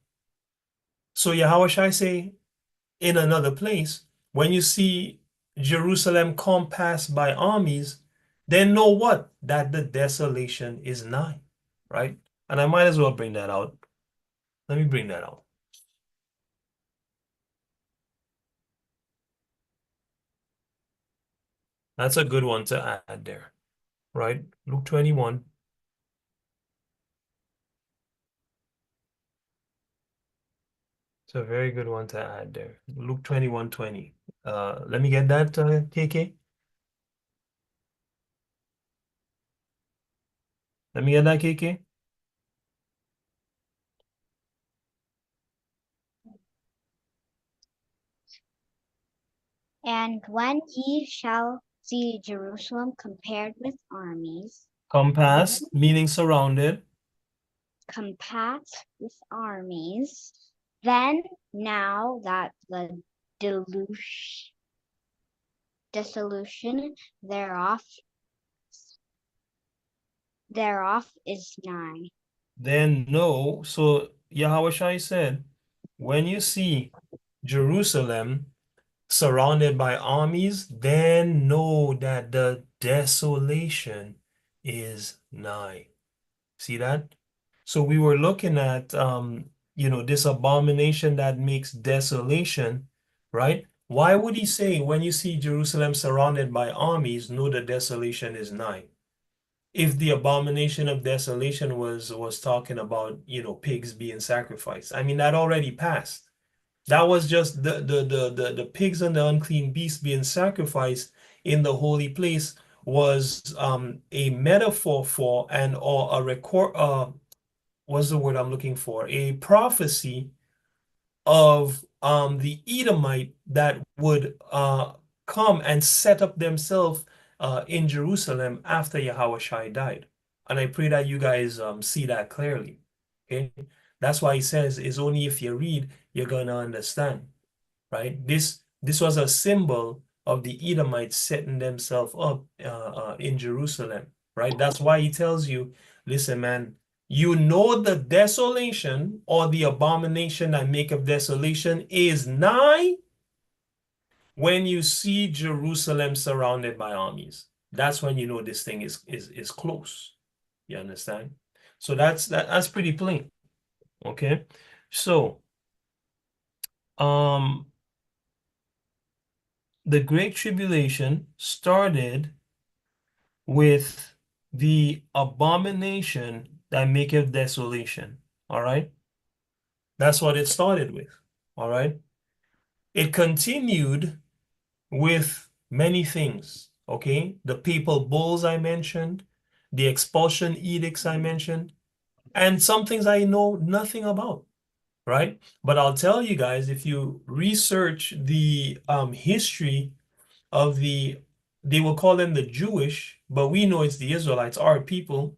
So Yahweh Shai say in another place, when you see Jerusalem compassed by armies, then know what? That the desolation is nigh, right? And I might as well bring that out. Let me bring that out. That's a good one to add there, right? Luke 21. It's a very good one to add there. Luke 21:20. Let me get that, KK. Let me get that, KK. And when ye shall see Jerusalem compared with armies, Compassed, meaning surrounded. compassed with armies, then now that the dissolution thereof is nigh. Then know, so Yahweh Shai said, when you see Jerusalem surrounded by armies, then know that the desolation is nigh. See that? So we were looking at this abomination that makes desolation, right? Why would he say when you see Jerusalem surrounded by armies, know the desolation is nigh? If the abomination of desolation was talking about, pigs being sacrificed. I mean, that already passed. That was just the pigs and the unclean beasts being sacrificed in the holy place was a metaphor for and or a record what's the word I'm looking for? A prophecy of the Edomite that would come and set up themselves in Jerusalem after Yahweh Shai died. And I pray that you guys see that clearly. Okay. That's why he says it's only if you read you're gonna understand, right? This was a symbol of the Edomites setting themselves up in Jerusalem, right? That's why he tells you, listen, man, you know the desolation or the abomination that make of desolation is nigh when you see Jerusalem surrounded by armies. That's when you know this thing is close. You understand? So that's pretty plain. Okay. So um the Great Tribulation started with the abomination that maketh desolation. All right. That's what it started with. All right. It continued with many things. Okay. The papal bulls I mentioned, the expulsion edicts I mentioned, and some things I know nothing about, right? But I'll tell you guys, if you research the history of they will call them the Jewish, but we know it's the Israelites, our people.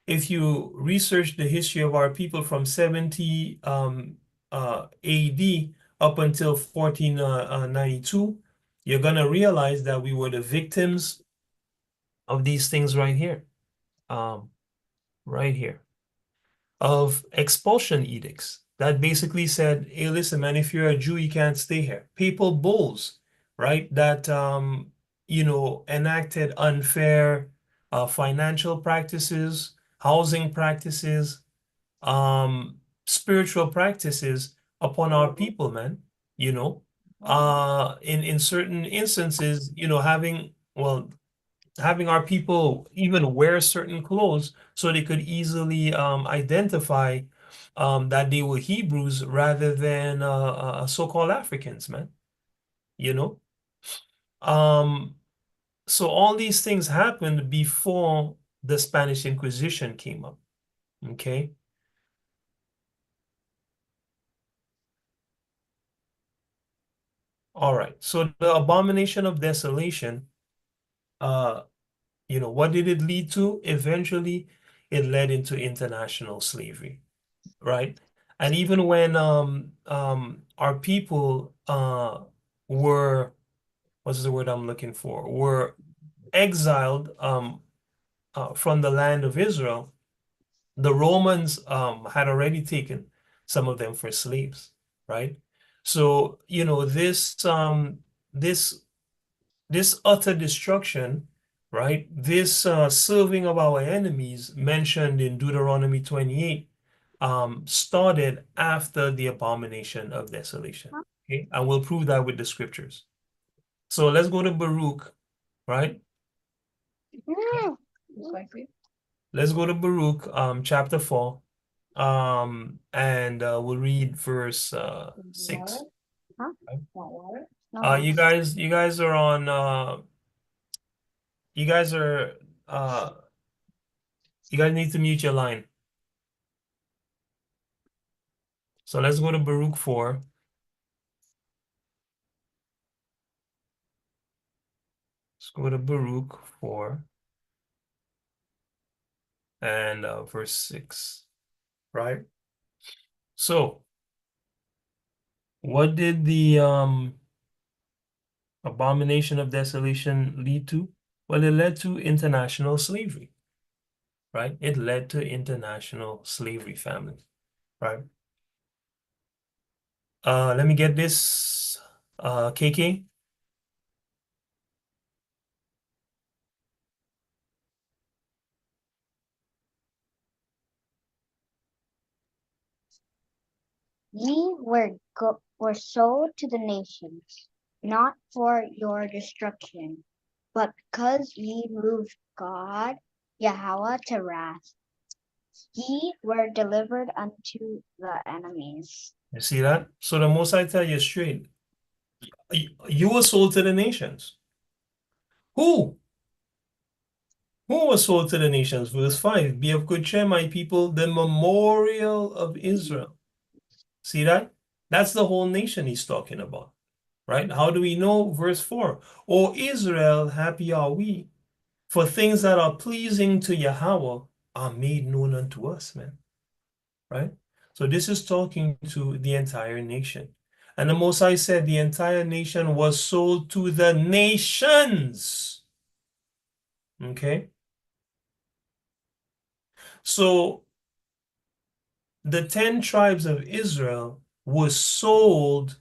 If you research the history of our people from 70 AD up until 1492, you're gonna realize that we were the victims of these things right here, um, right here, of expulsion edicts that basically said, hey, listen, man, if you're a Jew, you can't stay here. Papal bulls, right, that enacted unfair financial practices, housing practices, um, spiritual practices upon our people, man. You know, in certain instances, having our people even wear certain clothes so they could easily identify that they were Hebrews rather than so-called Africans, man. You know, um, so all these things happened before the Spanish Inquisition came up. Okay. All right. So the abomination of desolation, uh, what did it lead to? Eventually, it led into international slavery, right? And even when our people were, what's the word I'm looking for? Were exiled from the land of Israel, the Romans had already taken some of them for slaves, right? So, this this utter destruction, right? This serving of our enemies mentioned in Deuteronomy 28 started after the abomination of desolation. Okay, and we'll prove that with the scriptures. So let's go to Baruch, right? Let's go to Baruch, chapter 4, and we'll read verse 6. Huh? Right? No. You guys are on. You guys are. You guys need to mute your line. So let's go to Baruch 4. Let's go to Baruch 4 and verse 6, right? So, what did the abomination of desolation lead to? Well, it led to international slavery, right? It led to international slavery, family, right? Let me get this, KK. Ye were sold to the nations, not for your destruction, but because ye moved God, Yahweh, to wrath. Ye were delivered unto the enemies. You see that? So the Most I tell you straight, you were sold to the nations. Who? Who was sold to the nations? Verse 5, be of good cheer, my people, the memorial of Israel. See that? That's the whole nation he's talking about, right? How do we know? Verse 4, O Israel, happy are we, for things that are pleasing to Yahweh are made known unto us, man, right? So this is talking to the entire nation. And the Most High said the entire nation was sold to the nations. Okay? So the 10 tribes of Israel were sold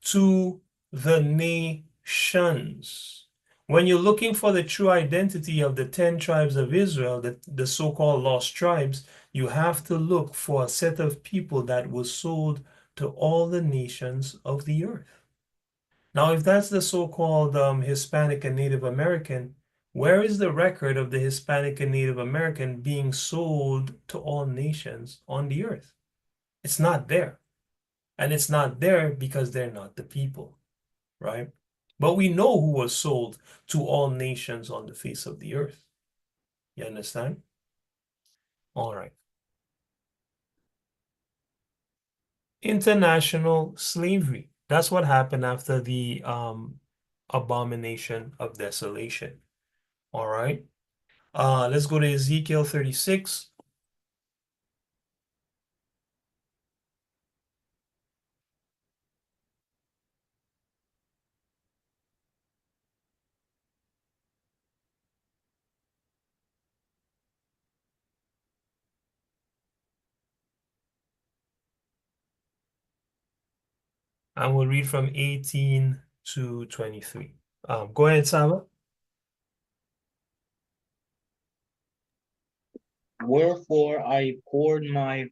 to the nations. When you're looking for the true identity of the 10 tribes of Israel, the so-called lost tribes, you have to look for a set of people that was sold to all the nations of the earth. Now, if that's the so-called Hispanic and Native American, where is the record of the Hispanic and Native American being sold to all nations on the earth? It's not there. And it's not there because they're not the people, right? But we know who was sold to all nations on the face of the earth. You understand? All right. International slavery. That's what happened after the abomination of desolation. All right. Let's go to Ezekiel 36. And we'll read from 18 to 23. Go ahead, Saba. Wherefore I poured my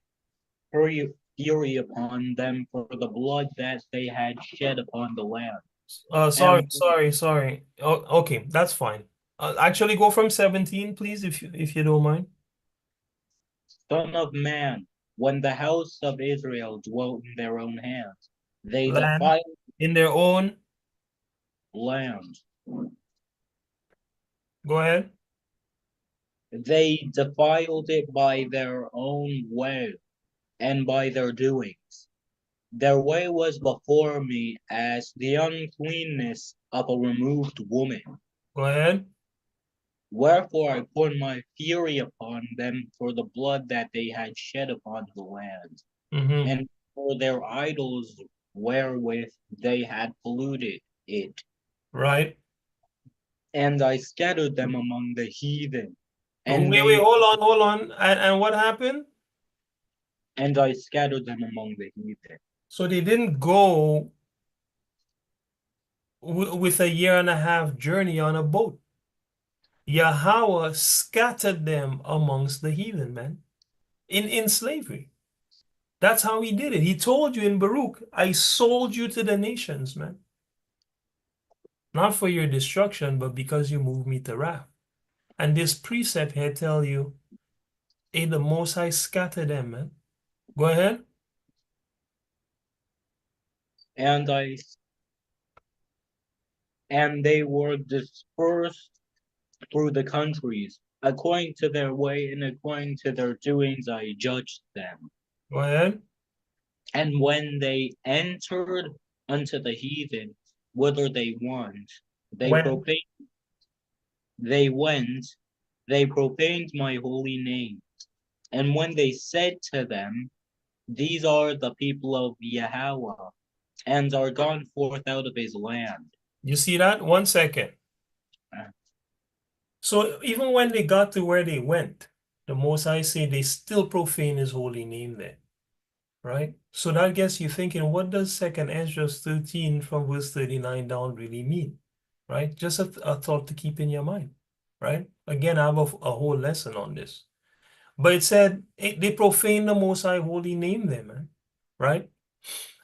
fury upon them for the blood that they had shed upon the land. Sorry, And sorry, sorry. Oh, okay, that's fine. Actually, go from 17, please, if you don't mind. Son of man, when the house of Israel dwelt in their own hands, they Land defiled in their own. land. Go ahead. They defiled it by their own way and by their doings. Their way was before me as the uncleanness of a removed woman. Go ahead. Wherefore I poured my fury upon them for the blood that they had shed upon the land, Mm-hmm. and for their idols wherewith they had polluted it. Right. And I scattered them among the heathen, Wait, and wait, gave hold on. And what happened? and I scattered them among the heathen. So they didn't go with a year and a half journey on a boat. Yahweh scattered them amongst the heathen, man, in slavery. That's how he did it. He told you in Baruch, I sold you to the nations, man. Not for your destruction, but because you moved me to wrath. And this precept here tell you, hey, the Most High scattered them, man. Go ahead. And I and they were dispersed through the countries. According to their way and according to their doings, I judged them. Go ahead. And when they entered unto the heathen, whither they went, they When profaned, they went, they profaned my holy name. And when they said to them, these are the people of Yahweh, and are gone forth out of his land. you see that? 1 second. So even when they got to where they went, the Most High say they still profane his holy name there, right? So that gets you thinking, what does Second Ezra 13 from verse 39 down really mean, right? Just a thought to keep in your mind, right? Again, I have a whole lesson on this. But it said they profane the Most High holy name there, man, right?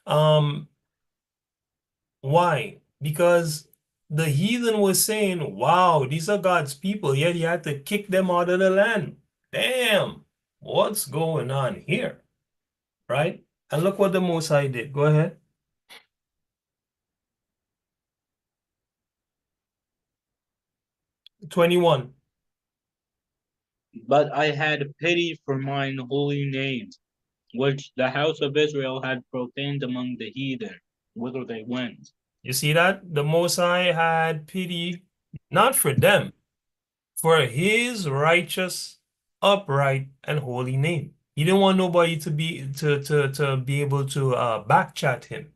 Um, why? Because the heathen was saying, wow, these are God's people, yet he had to kick them out of the land. Damn, what's going on here? Right? And look what the Most High did. Go ahead. 21. But I had pity for mine holy name, which the house of Israel had profaned among the heathen, whither they went. You see that? The Most High had pity, not for them, for his righteous, upright, and holy name. He didn't want nobody to be able to backchat him.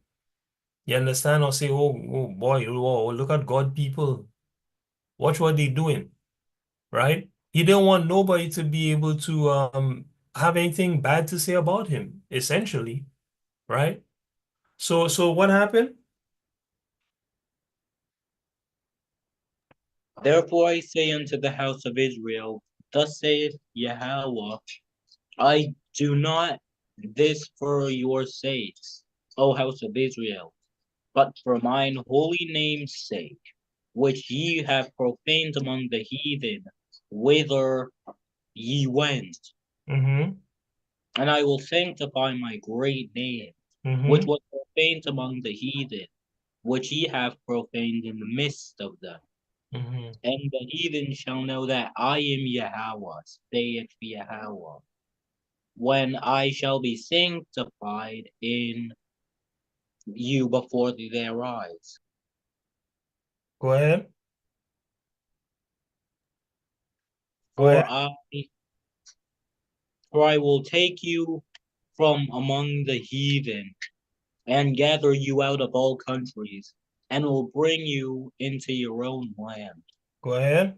You understand? Or say, oh boy, oh, look at God people. Watch what they doing, right? He didn't want nobody to be able to have anything bad to say about him, essentially, right? So what happened? Therefore I say unto the house of Israel, thus saith Yahweh, I do not this for your sakes, O house of Israel, but for mine holy name's sake, which ye have profaned among the heathen, whither ye went. Mm-hmm. And I will sanctify my great name, which Mm-hmm. was profaned among the heathen, which ye have profaned in the midst of them. Mm-hmm. And the heathen shall know that I am Yahweh, saith Yahweh, when I shall be sanctified in you before their eyes. Go ahead. Go ahead. For I will take you from among the heathen, and gather you out of all countries, and will bring you into your own land. Go ahead.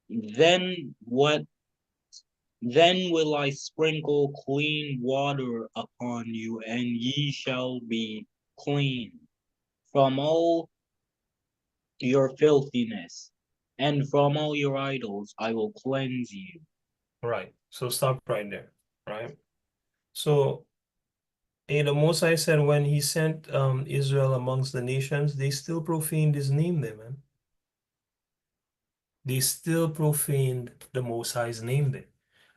Then what Then will I sprinkle clean water upon you, and ye shall be clean from all your filthiness, and from all your idols I will cleanse you. Right. So stop right there. Right. So the Most High said when he sent Israel amongst the nations, they still profaned his name there, man. They still profaned the Most High's name there.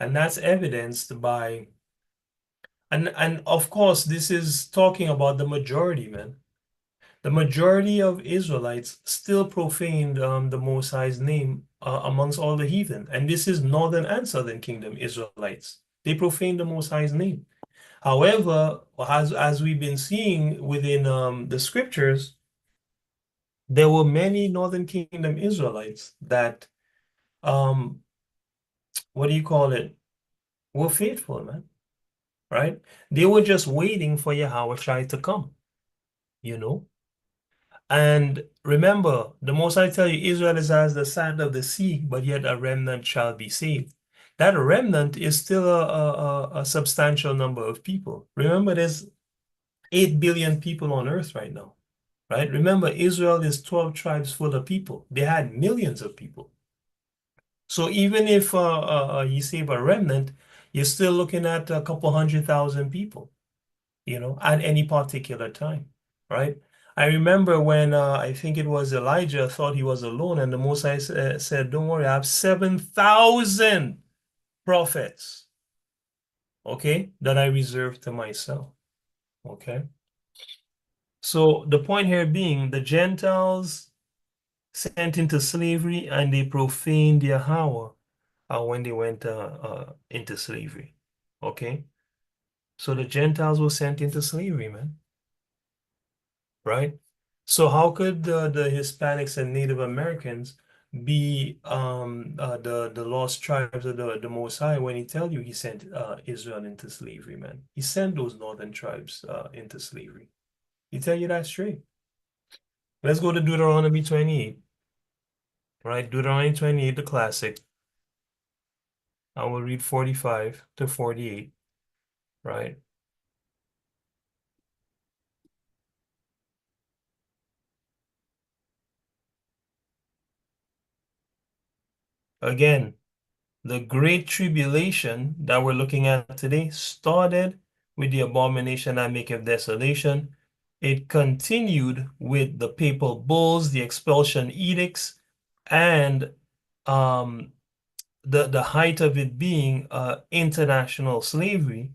And that's evidenced by, and of course, this is talking about the majority, man. The majority of Israelites still profaned the Most High's name amongst all the heathen. And this is northern and southern kingdom Israelites. They profaned the Most High's name. However, as we've been seeing within the scriptures, there were many northern kingdom Israelites that, um, what do you call it, were faithful, man, right? They were just waiting for Yahweh Shai to come, you know? And remember, the Most I tell you, Israel is as the sand of the sea, but yet a remnant shall be saved. That remnant is still a substantial number of people. Remember, there's 8 billion people on earth right now, right? Remember, Israel is 12 tribes full of people. They had millions of people. So even if you save a remnant, you're still looking at a couple 100,000 people, at any particular time, right? I remember when I think it was Elijah thought he was alone, and the Most High said, "Don't worry, I have 7,000 prophets, okay, that I reserved to myself." Okay. So the point here being the Gentiles sent into slavery and they profaned Yahweh when they went into slavery. Okay. So the Gentiles were sent into slavery, man. Right? So how could the Hispanics and Native Americans be the lost tribes of the Most High when he tell you he sent Israel into slavery, man? He sent those northern tribes into slavery. He tell you that straight. Let's go to Deuteronomy 28, right? Deuteronomy 28, the classic. I will read 45 to 48, right? Again, the great tribulation that we're looking at today started with the abomination that maketh desolation. It continued with the papal bulls, the expulsion edicts, and um, the height of it being international slavery,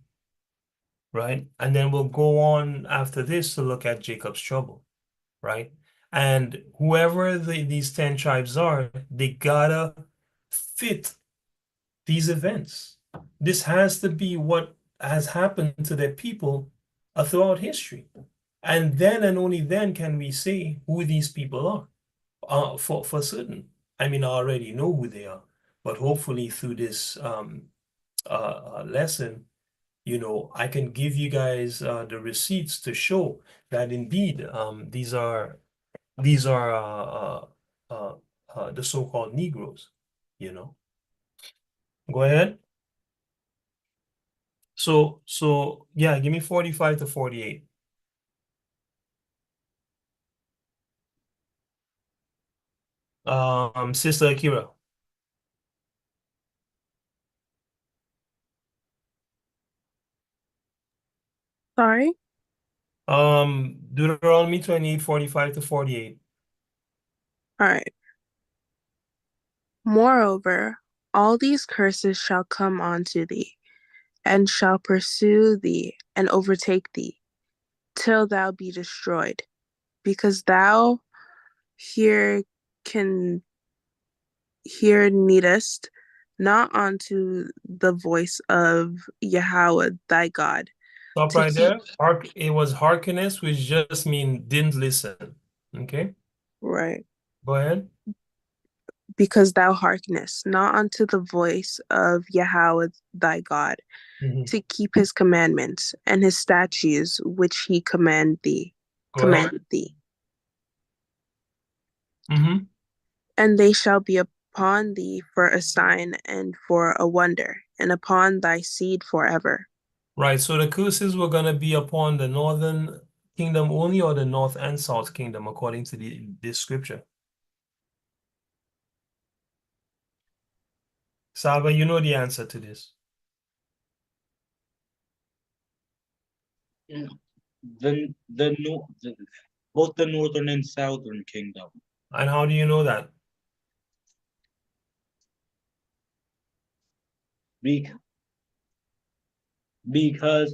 right? And then we'll go on after this to look at Jacob's trouble, right? And whoever these 10 tribes are, they gotta fit these events. This has to be what has happened to their people throughout history. And then and only then can we say who these people are for certain. I mean, I already know who they are, but hopefully through this lesson, I can give you guys the receipts to show that indeed these are the so-called Negroes, you know. Go ahead. So yeah, give me 45 to 48. Sister Akira. Sorry? Deuteronomy 28, 45 to 48. All right. Moreover, all these curses shall come onto thee, and shall pursue thee, and overtake thee, till thou be destroyed, because thou can hear needest, not unto the voice of Yahweh thy God, Stop to right keep there. It was hearkeneth, which just mean didn't listen. Okay, right, go ahead. because thou hearkenest not unto the voice of Yahweh thy God, Mhm. to keep his commandments and his statutes which he Go ahead. commanded thee. Hmm. And they shall be upon thee for a sign and for a wonder, and upon thy seed forever. Right. So the curses were going to be upon the northern kingdom only, or the north and south kingdom, according to this scripture. Saba, you know the answer to this. The both the northern and southern kingdom. And how do you know that? Be, because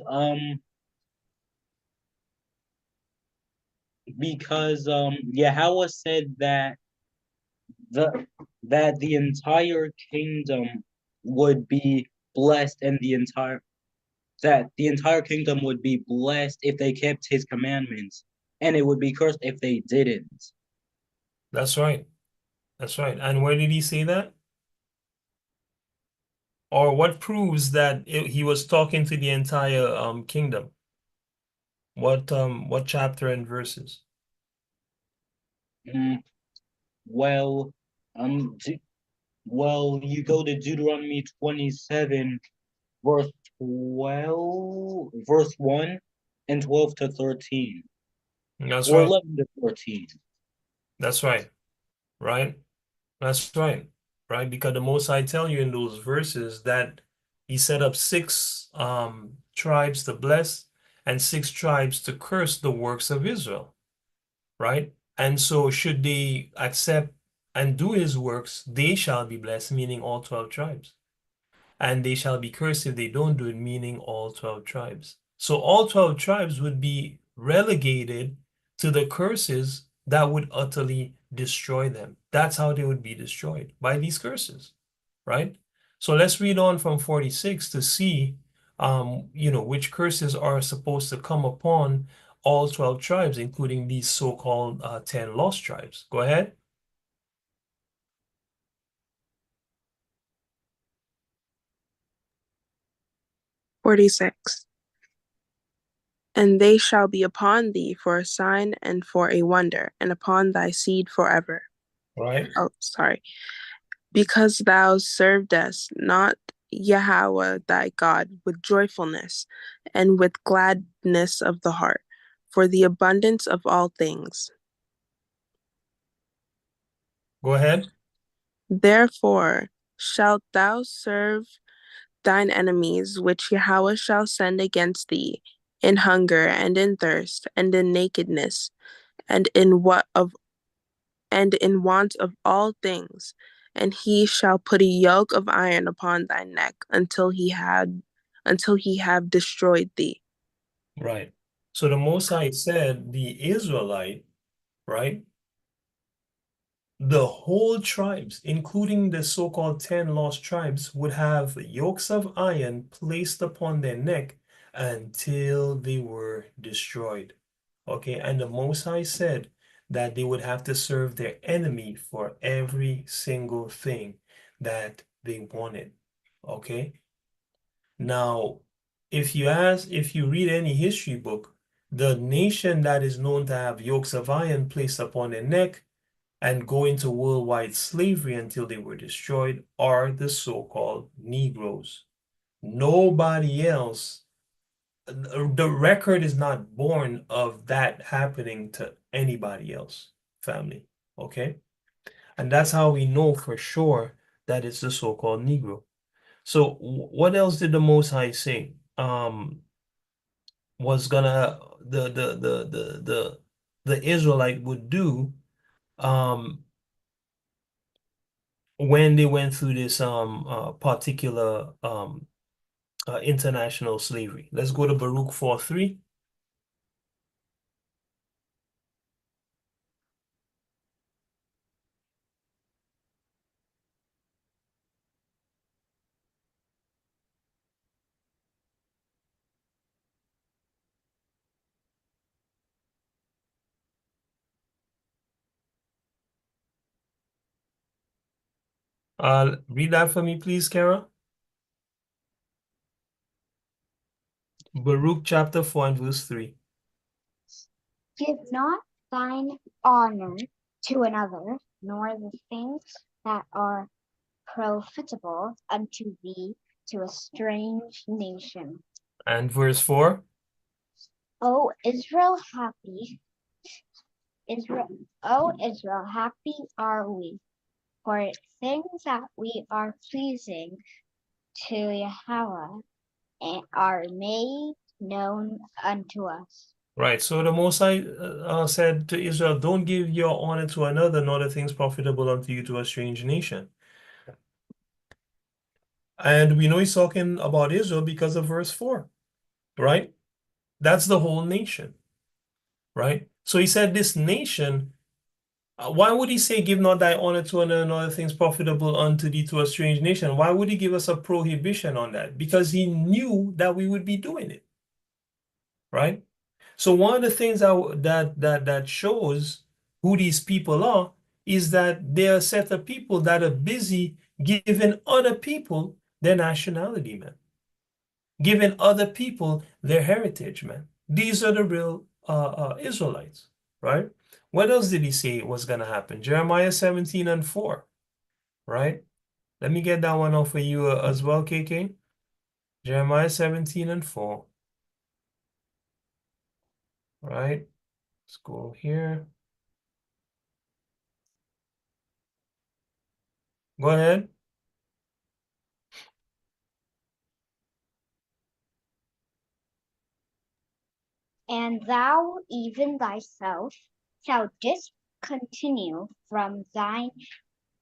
Yahweh said the the entire kingdom would be blessed, and the entire kingdom would be blessed if they kept his commandments, and it would be cursed if they didn't. That's right. That's right. And where did he say that? Or what proves that he was talking to the entire kingdom? What chapter and verses? Mm, well, De- you go to Deuteronomy 27, verse 1 and 12 to 13, That's or right. 11 to 14. That's right. Right? That's right. Right? Because the Most High tell you in those verses that he set up six tribes to bless and six tribes to curse the works of Israel. Right? And so should they accept and do his works, they shall be blessed, meaning all 12 tribes. And they shall be cursed if they don't do it, meaning all 12 tribes. So all 12 tribes would be relegated to the curses that would utterly destroy them. That's how they would be destroyed, by these curses, right? So let's read on from 46 to see, which curses are supposed to come upon all 12 tribes, including these so-called 10 lost tribes. Go ahead. 46. And they shall be upon thee for a sign and for a wonder, and upon thy seed forever. Right. Oh, sorry. Because thou servedest not Yahweh thy God with joyfulness and with gladness of the heart, for the abundance of all things. Go ahead. Therefore shalt thou serve thine enemies, which Yahweh shall send against thee, in hunger and in thirst and in nakedness and in want of all things, and he shall put a yoke of iron upon thy neck until he have destroyed thee. Right. So the Most High said the Israelite, right? The whole tribes, including the so-called 10 lost tribes, would have yokes of iron placed upon their neck until they were destroyed. Okay, and the Most High said that they would have to serve their enemy for every single thing that they wanted. Okay, now if you read any history book, the nation that is known to have yokes of iron placed upon their neck and go into worldwide slavery until they were destroyed are the so-called Negroes. Nobody else, the record is not born of that happening to anybody else, family. Okay? And that's how we know for sure that it's the so-called Negro. So what else did the Most High say? Was gonna the Israelite would do um when they went through this particular international slavery. Let's go to Baruch 4:3. Read that for me, please, Kara. Baruch chapter 4 and verse 3. Give not thine honor to another, nor the things that are profitable unto thee to a strange nation. And verse 4. O Israel, happy are we, for things that we are pleasing to Yahweh and are made known unto us. Right. So the Most High said to Israel, don't give your honor to another, nor the things profitable unto you to a strange nation. And we know he's talking about Israel because of verse 4, right? That's the whole nation, right? So he said, this nation, why would he say, give not thy honor to another, nor the things profitable unto thee to a strange nation? Why would he give us a prohibition on that? Because he knew that we would be doing it, right? So one of the things that shows who these people are is that they are a set of people that are busy giving other people their nationality, man. Giving other people their heritage, man. These are the real Israelites, right? What else did he say was going to happen? Jeremiah 17 and 4, right? Let me get that one off for you as well, KK. Jeremiah 17 and 4, right? Let's go here. Go ahead. And thou even thyself shalt discontinue from thine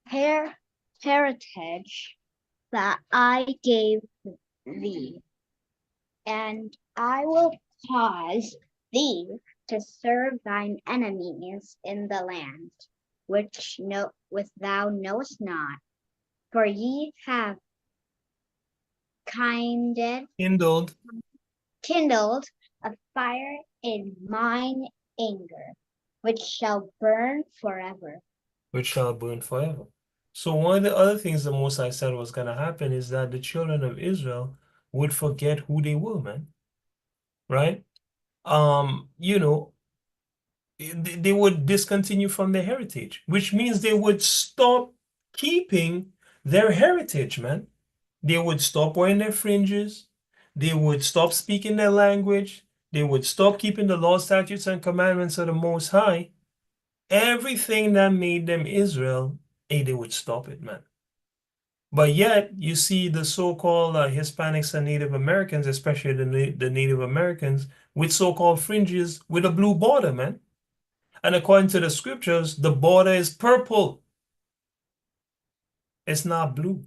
heritage that I gave thee, and I will cause thee to serve thine enemies in the land, which thou knowest not, for ye have Kindled, kindled a fire in mine anger, which shall burn forever. which shall burn forever. So one of the other things the Most High said was going to happen is that the children of Israel would forget who they were, man. Right? You know, they would discontinue from their heritage, which means they would stop keeping their heritage, man. They would stop wearing their fringes. They would stop speaking their language. They would stop keeping the law, statutes, and commandments of the Most High. Everything that made them Israel, hey, they would stop it, man. But yet, you see the so-called Hispanics and Native Americans, especially the Native Americans, with so-called fringes with a blue border, man. And according to the scriptures, the border is purple. It's not blue.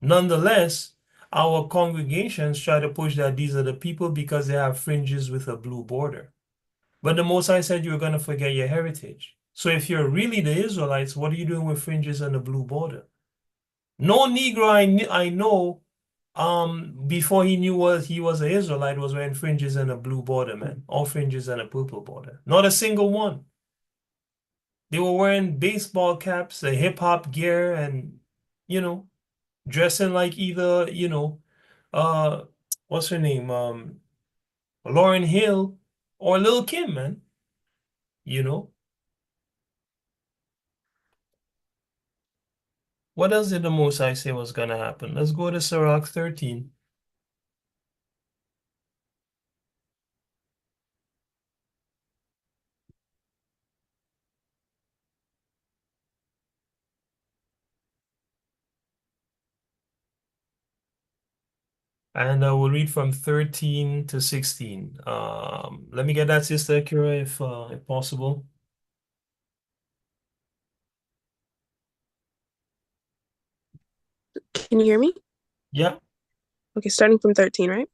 Nonetheless, our congregations try to push that these are the people because they have fringes with a blue border. But the Most High said you were going to forget your heritage. So if you're really the Israelites, what are you doing with fringes and a blue border? No Negro I know before he knew what he was an Israelite was wearing fringes and a blue border, man. All fringes and a purple border. Not a single one. They were wearing baseball caps, a hip hop gear, and you know, dressing like either, uh, what's her name? Lauryn Hill or Lil Kim, man. You know. What else did the Most High say was gonna happen? Let's go to Sirach 13. And I will read from 13 to 16. Let me get that, Sister Akira, if possible. Can you hear me? Yeah, Okay, starting from 13, right?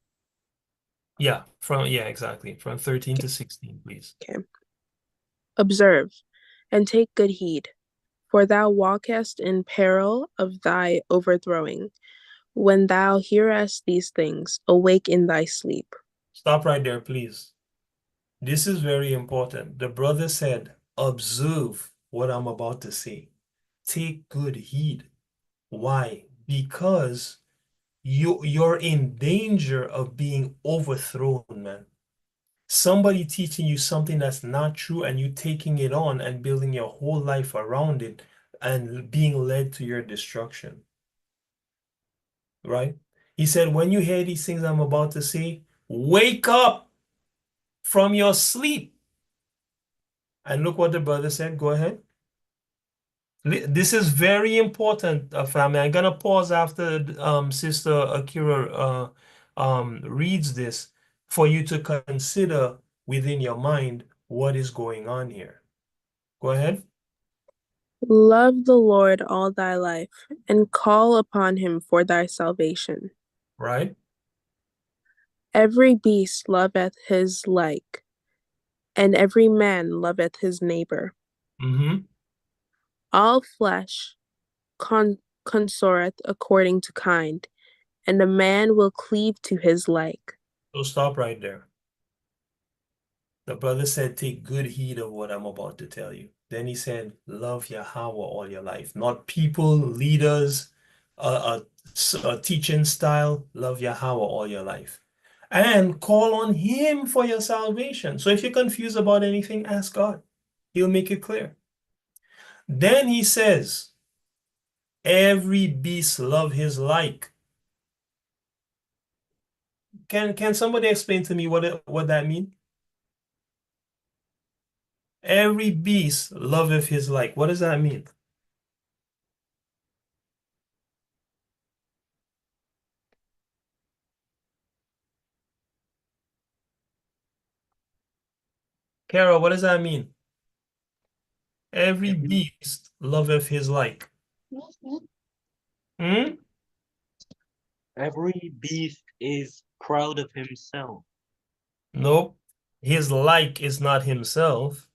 yeah, exactly. From 13 to 16, please. Okay. Observe and take good heed, for thou walkest in peril of thy overthrowing. When thou hearest these things, awake in thy sleep. Stop right there, please. This is very important. The brother said, observe what I'm about to say. take good heed. Why? Because you're in danger of being overthrown, man. Somebody teaching you something that's not true and you taking it on and building your whole life around it and being led to your destruction, right? He said, when you hear these things I'm about to say, wake up from your sleep. And look what the brother said. Go ahead. This is very important, family. I'm gonna pause after Sister Akira reads this for you to consider within your mind what is going on here. Go ahead. Love the Lord all thy life, and call upon him for thy salvation. Right? Every beast loveth his like, and every man loveth his neighbor. Mm-hmm. All flesh consorteth according to kind, and a man will cleave to his like. So stop right there. The brother said, take good heed of what I'm about to tell you. Then he said, love Yahweh all your life, not people, leaders, a teaching style. Love Yahweh all your life. And call on him for your salvation. So if you're confused about anything, ask God. He'll make it clear. Then he says, every beast love his like. Can somebody explain to me what that means? Every beast loveth his like. What does that mean? Carol, what does that mean? Every Every beast loveth his like. Hmm? every beast is proud of himself. Nope. His like is not himself.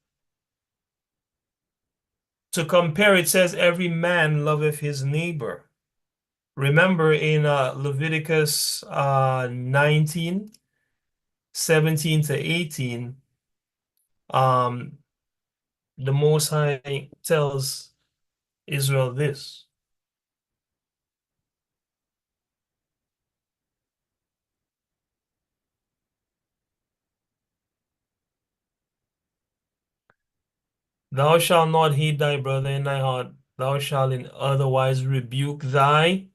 To compare, it says every man loveth his neighbor. Remember in Leviticus 19, 17 to 18, um, the Most High tells Israel this. Thou shalt not hate thy brother in thy heart. Thou shalt in otherwise rebuke thy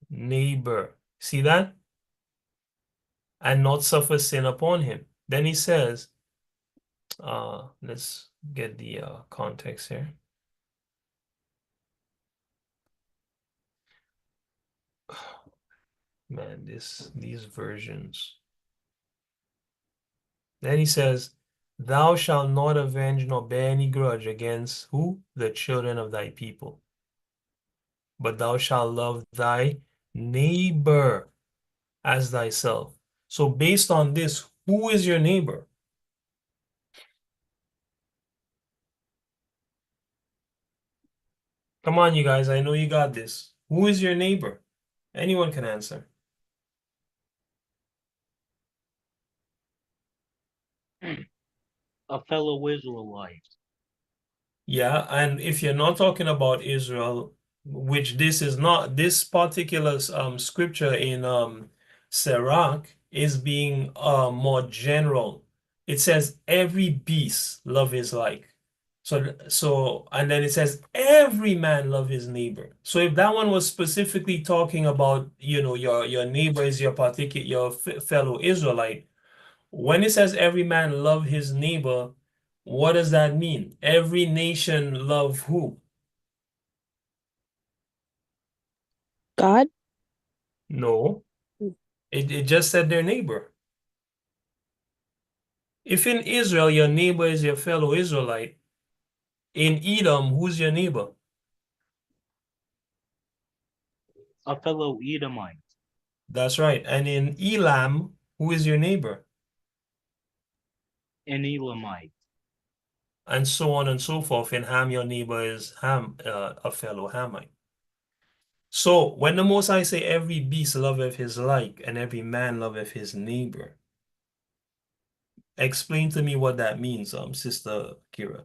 neighbor. See that? And not suffer sin upon him. Then he says, let's get the context here. Man, these versions. Then he says, thou shalt not avenge nor bear any grudge against who? The children of thy people. But thou shalt love thy neighbor as thyself. So based on this, who is your neighbor? Come on, you guys. I know you got this. Who is your neighbor? Anyone can answer. A fellow Israelite. Yeah, and if you're not talking about Israel, which this is not, this particular scripture in Sirach is being more general. It says every beast love his like. So and then it says every man love his neighbor. So if that one was specifically talking about, your neighbor is your particular your fellow Israelite, when it says every man love his neighbor, what does that mean? Every nation love who? God? No, it just said their neighbor. If in Israel your neighbor is your fellow Israelite, in Edom, who's your neighbor? A fellow Edomite. That's right. And in Elam, who is your neighbor? An Elamite. And so on and so forth. In Ham, your neighbor is Ham, a fellow Hamite. So when the Most High say every beast loveth his like, and every man loveth his neighbor, explain to me what that means, Sister Kira.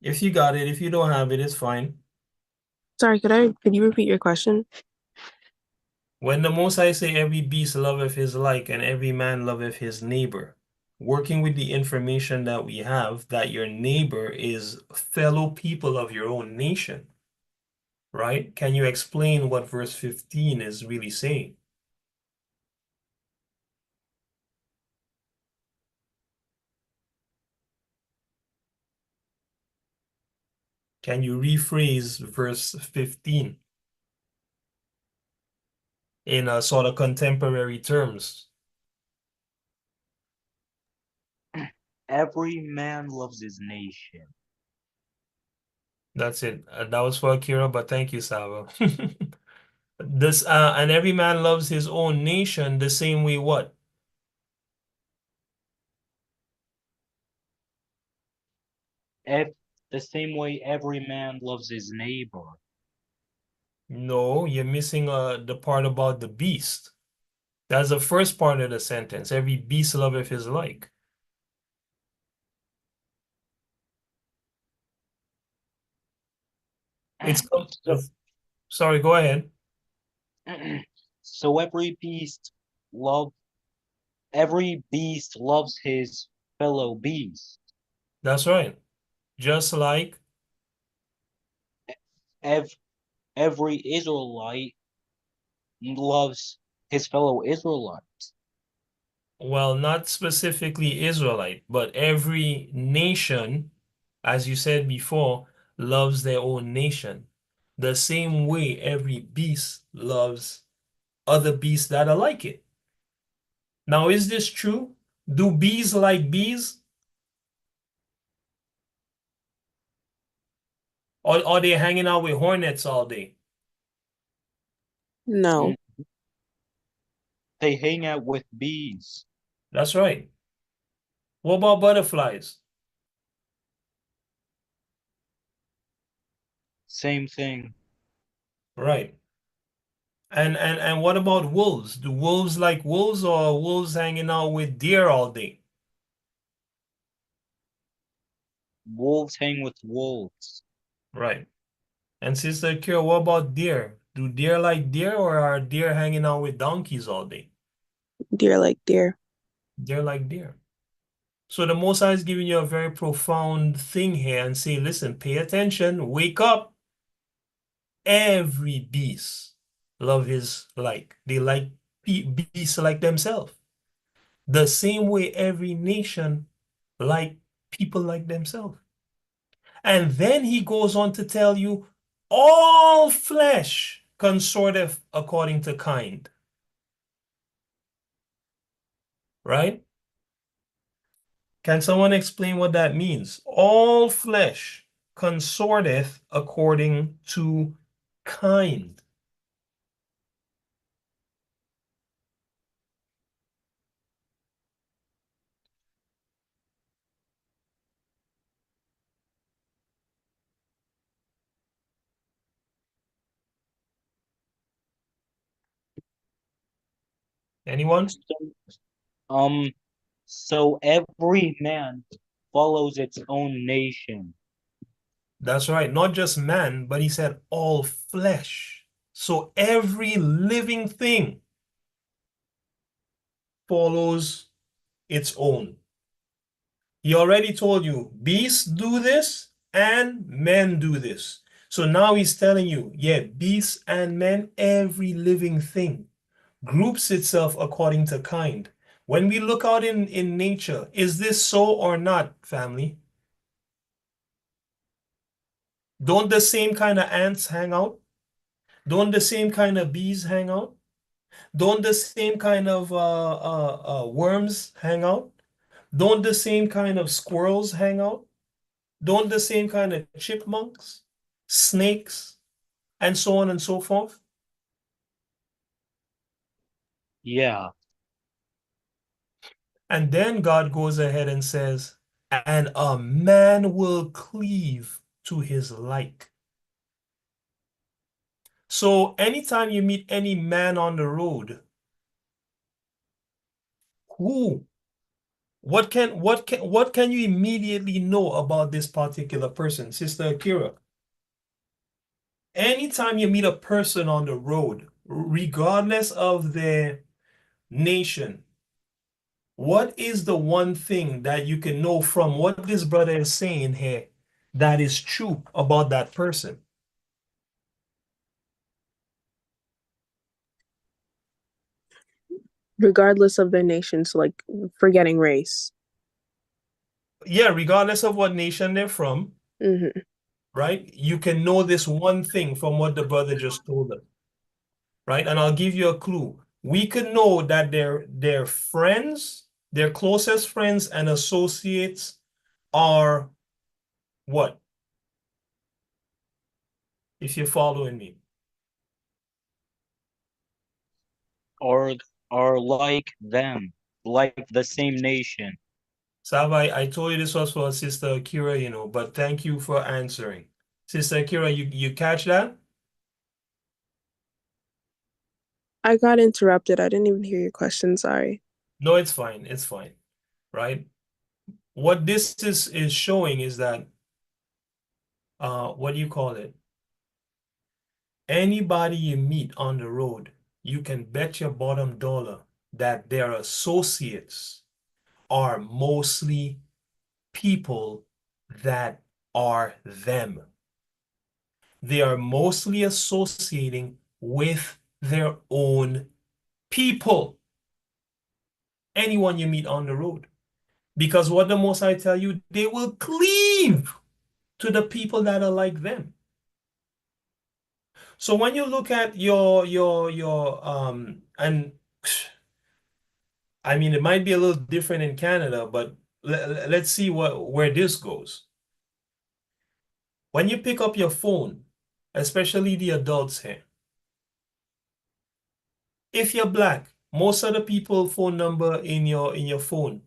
If you got it, if you don't have it, it's fine. Sorry, could you repeat your question? When the Most High say every beast loveth his like, and every man loveth his neighbor, working with the information that we have, that your neighbor is fellow people of your own nation, right? Can you explain what verse 15 is really saying? Can you rephrase verse 15 in a sort of contemporary terms? Every man loves his nation. That's it. That was for Akira, but thank you, Sava. This and every man loves his own nation the same way what? If the same way every man loves his neighbor. No, you're missing the part about the beast. That's the first part of the sentence. Every beast loveth his like. It's, So sorry, go ahead. so love every beast loves his fellow beast. That's right. Just like, Ev- every Israelite loves his fellow Israelite. well, not specifically Israelite, but every nation, as you said before, loves their own nation. The same way every beast loves other beasts that are like it. Now, is this true? Do bees like bees? Or are they hanging out with hornets all day? No. Mm, They hang out with bees. That's right. What about butterflies? Same thing. Right. And what about wolves? Do wolves like wolves or are wolves hanging out with deer all day? Wolves hang with wolves. Right. And Sister Kira, what about deer? Do deer like deer or are deer hanging out with donkeys all day? Dear like dear. Deer like deer. So the Most High is giving you a very profound thing here and say, listen, pay attention, wake up. Every beast love his like. They like beasts like themselves. The same way every nation like people like themselves. And then he goes on to tell you, all flesh consorteth according to kind, right? Can someone explain what that means? All flesh consorteth according to kind. Anyone? So, um, so every man follows its own nation. That's right. Not just man, but he said all flesh. So every living thing follows its own. He already told you beasts do this and men do this. So now he's telling you, yeah, beasts and men, every living thing groups itself according to kind. When we look out in nature, is this so or not, family? Don't the same kind of ants hang out? Don't the same kind of bees hang out? Don't the same kind of worms hang out? Don't the same kind of squirrels hang out? Don't the same kind of chipmunks, snakes, and so on and so forth? Yeah. And then God goes ahead and says, and a man will cleave to his like. So anytime you meet any man on the road, who What can you immediately know about this particular person, Sister Akira? Anytime you meet a person on the road, regardless of their nation, what is the one thing that you can know from what this brother is saying here that is true about that person? Regardless of their nations, like forgetting race. Yeah, regardless of what nation they're from, Hmm. right? You can know this one thing from what the brother just told us, right? And I'll give you a clue. We could know that their friends, their closest friends and associates are what? If you're following me. Or are like them, like the same nation. Sab, I told you this was for Sister Akira, but thank you for answering. Sister Akira, you catch that? I got interrupted. I didn't even hear your question. Sorry. No, it's fine. It's fine, right? What this is showing is that what do you call it? Anybody you meet on the road, you can bet your bottom dollar that their associates are mostly people that are them. They are mostly associating with their own people. Anyone you meet on the road. Because what the Most I tell you, they will cleave to the people that are like them. So when you look at your and I mean it might be a little different in Canada, but let's see where this goes. When you pick up your phone, especially the adults here, if you're black, most of the people phone number in your phone,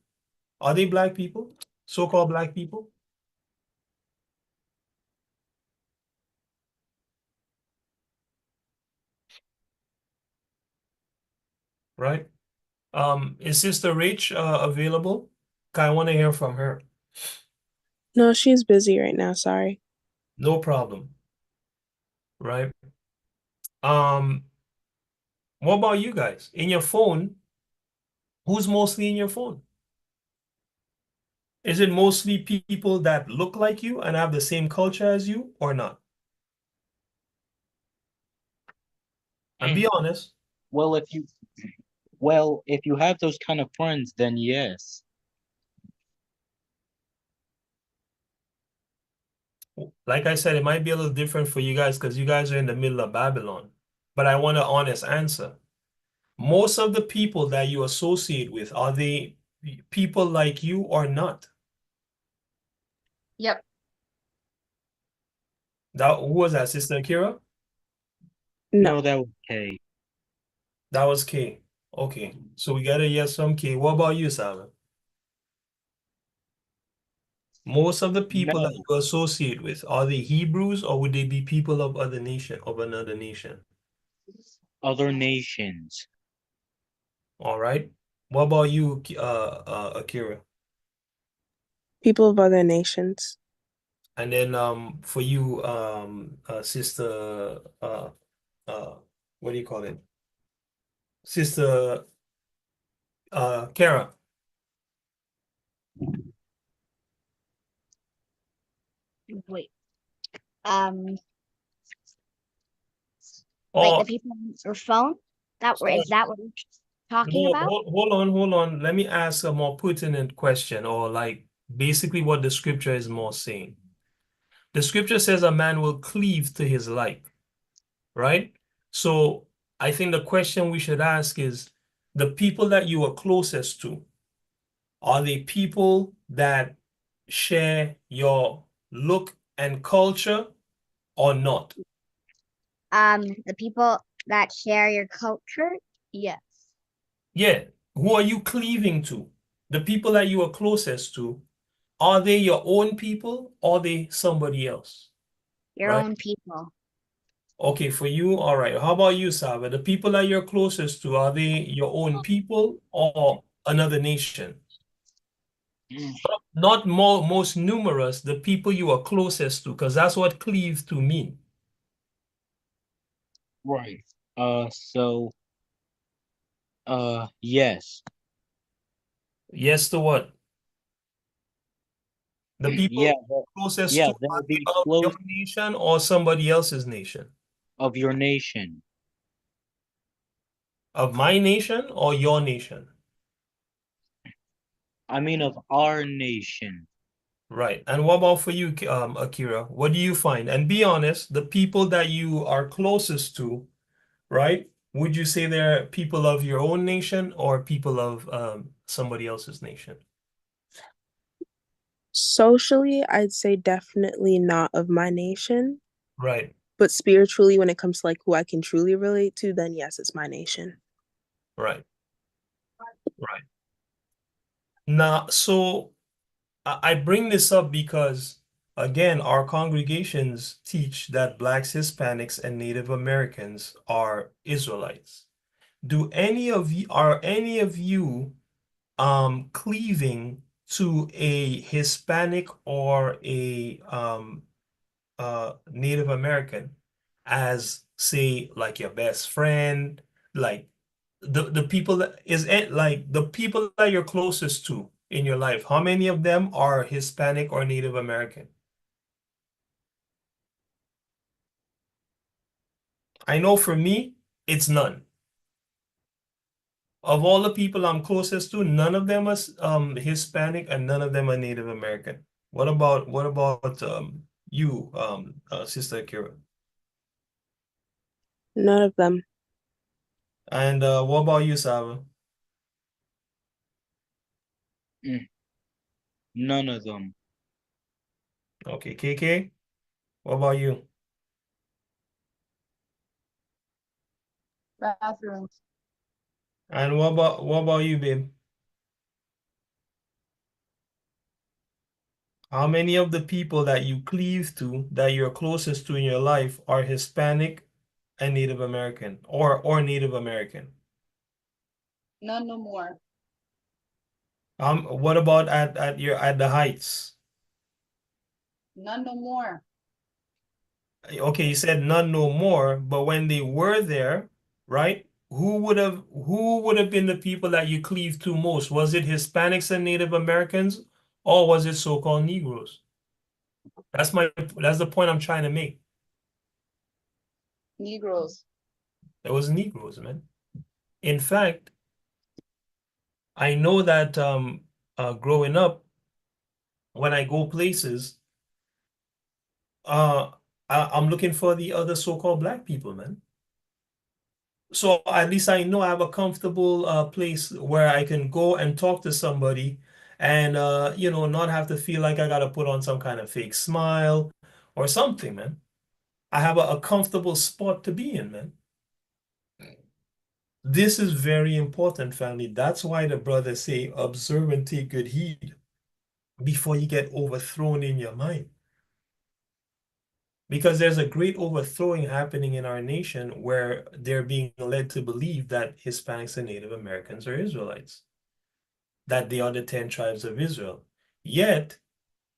are they black people? So-called black people, right? Is Sister Rach available? I want to hear from her. No, she's busy right now. Sorry. No problem, right? Um, what about you guys? In your phone, who's mostly in your phone? Is it mostly people that look like you and have the same culture as you or not? And be honest. Well, if you have those kind of friends, then yes. Like I said, it might be a little different for you guys because you guys are in the middle of Babylon. But I want an honest answer. Most of the people that you associate with, are they people like you or not? Yep. Who was that, Sister Akira? No. No, that was okay. That was K. Okay. So we got a yes from K. What about you, Simon? Most of the people that No, you associate with, are they Hebrews or would they be people of another nation? other nations. All right. What about you, Akira? People of other nations. And then for you, sister, uh, what do you call it? Sister Kara. Wait. Um. Like the Oh, people on your phone. Is sorry. that what you're talking No, about? hold on. Let me ask a more pertinent question, or like basically what the scripture is more saying. The scripture says a man will cleave to his like, right? So I think the question we should ask is the people that you are closest to, are they people that share your look and culture or not? The people that share your culture. Yes. Yeah. Who are you cleaving to? The people that you are closest to, are they your own people or are they somebody else? Your Right? own people. Okay, for you, all right. How about you, Saba? The people that you're closest to, are they your own people or another nation? Mm, Not more most numerous, the people you are closest to, because that's what cleave to mean. right. So, yes. Yes to what? The Yeah, people closest yeah, to they'll are they be of your close nation or somebody else's nation? of your nation. Of my nation or your nation? I mean, of our nation. Right. And what about for you, Akira? What do you find? And be honest, the people that you are closest to, right? Would you say they're people of your own nation or people of somebody else's nation? Socially, I'd say definitely not of my nation, Right. but spiritually, when it comes to like who I can truly relate to, then yes, it's my nation. Right. Right. Now, so I bring this up because, again, our congregations teach that Blacks, Hispanics, and Native Americans are Israelites. Do any of you are any of you cleaving to a Hispanic or a Native American as, say, like your best friend, like the people that is it like the people that you're closest to in your life, how many of them are Hispanic or Native American? I know for me, it's none. Of all the people I'm closest to, none of them are Hispanic and none of them are Native American. What about you, Sister Akira? None of them. And what about you, Sava? Mm, none of them. Okay, KK, what about you? Bathrooms. And what about you, babe? How many of the people that you cleave to, that you're closest to in your life, are Hispanic and Native American or Native American? None no more. What about at the Heights? None no more. Okay, you said none no more, but when they were there, right? Who would have been the people that you cleaved to most? Was it Hispanics and Native Americans, or was it so-called Negroes? That's the point I'm trying to make. Negroes. It was Negroes, man. In fact, I know that growing up, when I go places, uh, I'm looking for the other so-called black people, man. So at least I know I have a comfortable place where I can go and talk to somebody and not have to feel like I gotta put on some kind of fake smile or something, man. I have a comfortable spot to be in, man. This is very important, family. That's why the brothers say, observe and take good heed before you get overthrown in your mind. Because there's a great overthrowing happening in our nation where they're being led to believe that Hispanics and Native Americans are Israelites, that they are the 10 tribes of Israel. Yet,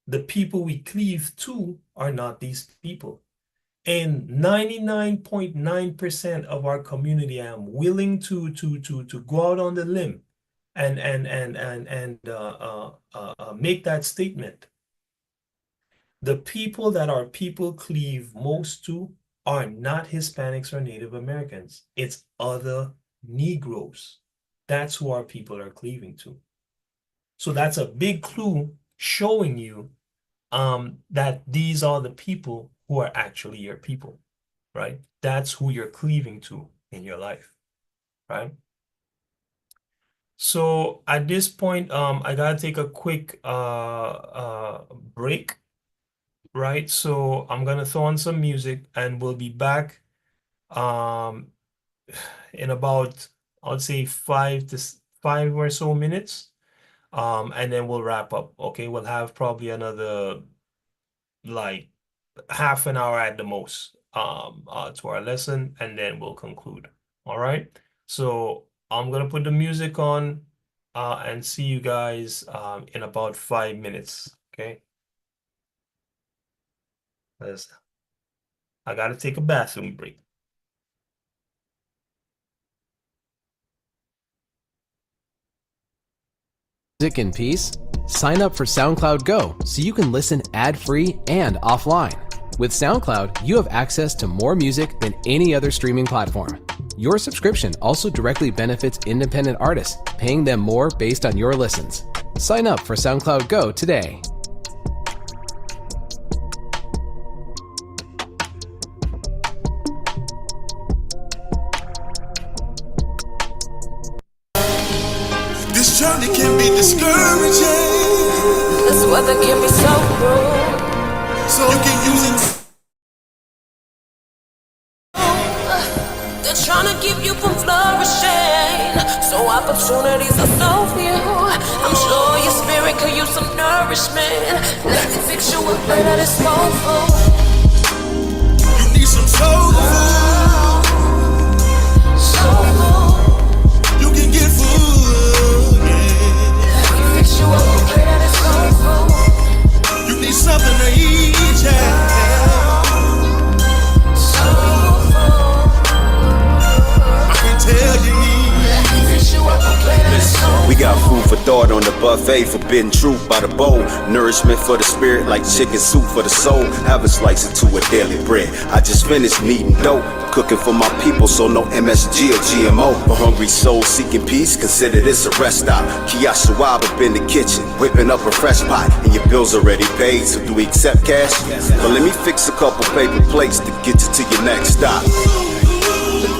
the people we cleave to are not these people. And 99.9% of our community, I'm willing to go out on the limb and make that statement. The people that our people cleave most to are not Hispanics or Native Americans. It's other Negroes. That's who our people are cleaving to. So that's a big clue showing you that these are the people who are actually your people, right? That's who you're cleaving to in your life, right? So at this point, I gotta take a quick break, right? So I'm gonna throw on some music and we'll be back um in about, I'd say 5 or so minutes. And then we'll wrap up. Okay, we'll have probably another like half an hour at the most to our lesson, and then we'll conclude. All right. So I'm gonna put the music on and see you guys in about 5 minutes. Okay. I gotta take a bathroom break. Music in peace? Sign up for SoundCloud Go so you can listen ad-free and offline. With SoundCloud, you have access to more music than any other streaming platform. Your subscription also directly benefits independent artists, paying them more based on your listens. Sign up for SoundCloud Go today. This journey can be discouraging. This weather can be so cruel. So you can use it. They're trying to keep you from flourishing. So opportunities are so few. I'm sure your spirit could use some nourishment. Let me fix you up better than soul food. You need some soul food. Soul food. You can get food. Let me fix you up better than soul food. You need something to eat, yeah. Soul food. I can tell you need. Let me fix you up better than soul food. We got food for thought on the buffet, forbidden truth by the bowl. Nourishment for the spirit like chicken soup for the soul. Have a slice or two of daily bread. I just finished kneading dough, cooking for my people, so no MSG or GMO. For hungry souls seeking peace, consider this a rest stop. Kiyashawab up in the kitchen, whipping up a fresh pot, and your bills already paid, so do we accept cash? But let me fix a couple paper plates to get you to your next stop.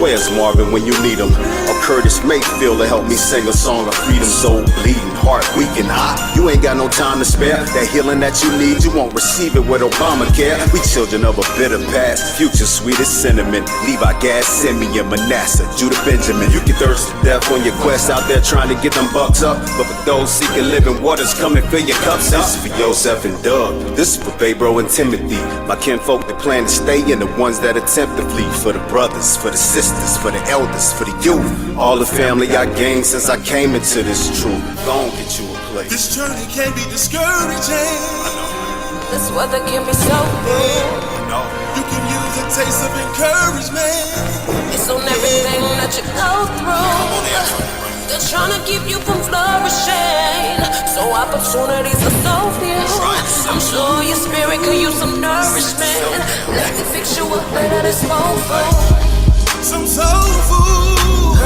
Where's Marvin when you need him? Or Curtis Mayfield to help me sing a song of freedom. Soul bleeding, heart weak and hot. You ain't got no time to spare. That healing that you need, you won't receive it with Obamacare. We children of a bitter past, future sweet as cinnamon. Levi, Gad, Simeon, Manasseh, Judah, Benjamin. You can thirst to death on your quest out there trying to get them bucks up. But for those seeking living waters, come and fill your cups up. This is for Joseph and Doug. This is for Babro and Timothy. My kinfolk that plan to stay and the ones that attempt to flee. For the brothers, for the sisters, for the elders, for the youth. All the family I gained since I came into this truth. Go on, get you a place. This journey can be discouraging. This weather can be so cruel. You can use a taste of encouragement. It's on everything that you go through. They're trying to keep you from flourishing. So opportunities are so few. I'm sure your spirit could use some nourishment. Let me fix you up better than soul food. Some soul food.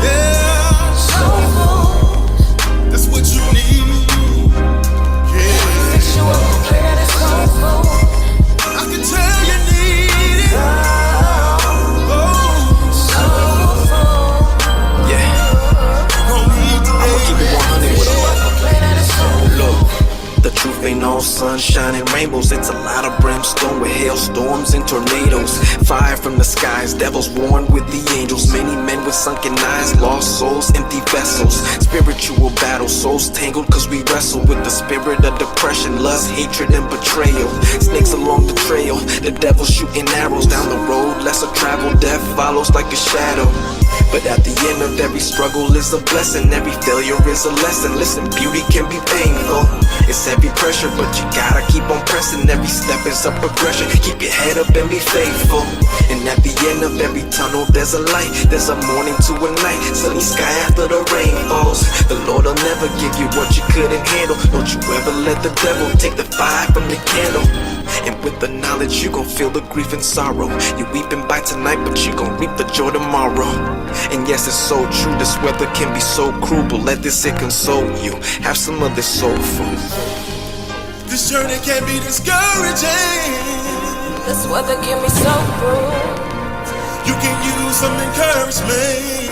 Yeah. Soul food. That's what you need. Yeah. Fix you up better than soul food. I can tell you need it. Soul food. I'ma keep it 100 with her. Better than soul food. Look, the truth ain't all sunshine and rainbows. It's a lot of brimstone with hailstorms and tornadoes. Fire from the skies, devils warned with the angels. Many men with sunken eyes, lost souls, empty vessels. Spiritual battle, souls tangled cause we wrestle with the spirit of depression, lust, hatred, and betrayal. Snakes along the trail, the devil shooting arrows down the road. Lesser travel, death follows like a shadow. But at the end of every struggle is a blessing. Every failure is a lesson. Listen, beauty can be painful. It's heavy pressure, but you gotta keep on pressing. Every step is a progression. Keep your head up and be faithful. And at the end of every tunnel there's a light. There's a morning to a night. Sunny sky after the rain falls. The Lord will never give you what you couldn't handle. Don't you ever let the devil take the fire from the candle. And with the knowledge you gon' feel the grief and sorrow. You weeping by tonight, but you gon' reap the joy tomorrow. And yes, it's so true, this weather can be so cruel, but let this it console you. Have some of this soul food. This journey can be discouraging. This weather can be so cruel. You can use some encouragement.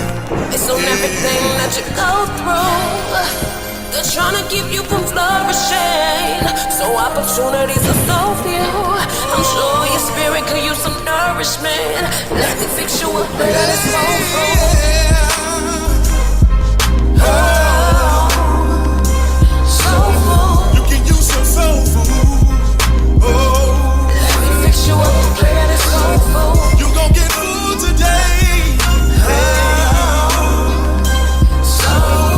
It's on everything that you go through. They're trying to keep you from flourishing. So opportunities are so few. I'm sure your spirit could use some nourishment. Let me fix you up better than soul food. Soul food. You can use some soul food. Oh. Let me fix you up better than soul food. You gon' get food today. Soul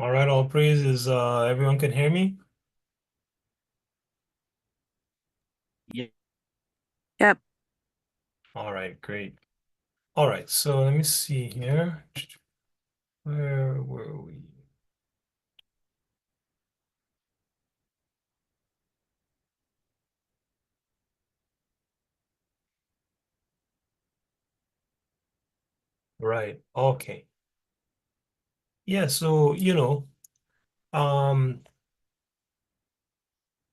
All right, all praises. Everyone can hear me? Yeah. Yep. All right, great. All right, so let me see here. Where were we? Right, okay. Yeah, so, um,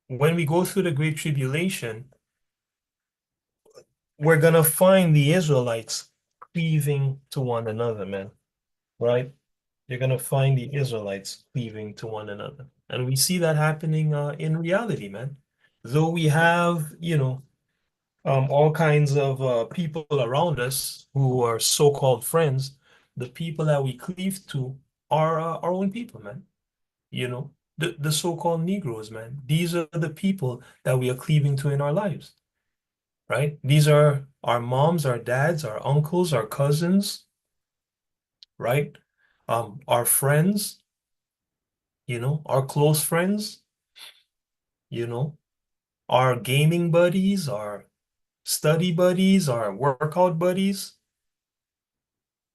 when we go through the Great Tribulation, we're gonna find the Israelites cleaving to one another, man, right? You're gonna find the Israelites cleaving to one another. And we see that happening in reality, man. Though we have, all kinds of people around us who are so-called friends, the people that we cleave to are our own people, man. The so-called Negroes, man. These are the people that we are cleaving to in our lives, right? These are our moms, our dads, our uncles, our cousins, right? Our friends, our close friends, you know, our gaming buddies, our study buddies, our workout buddies.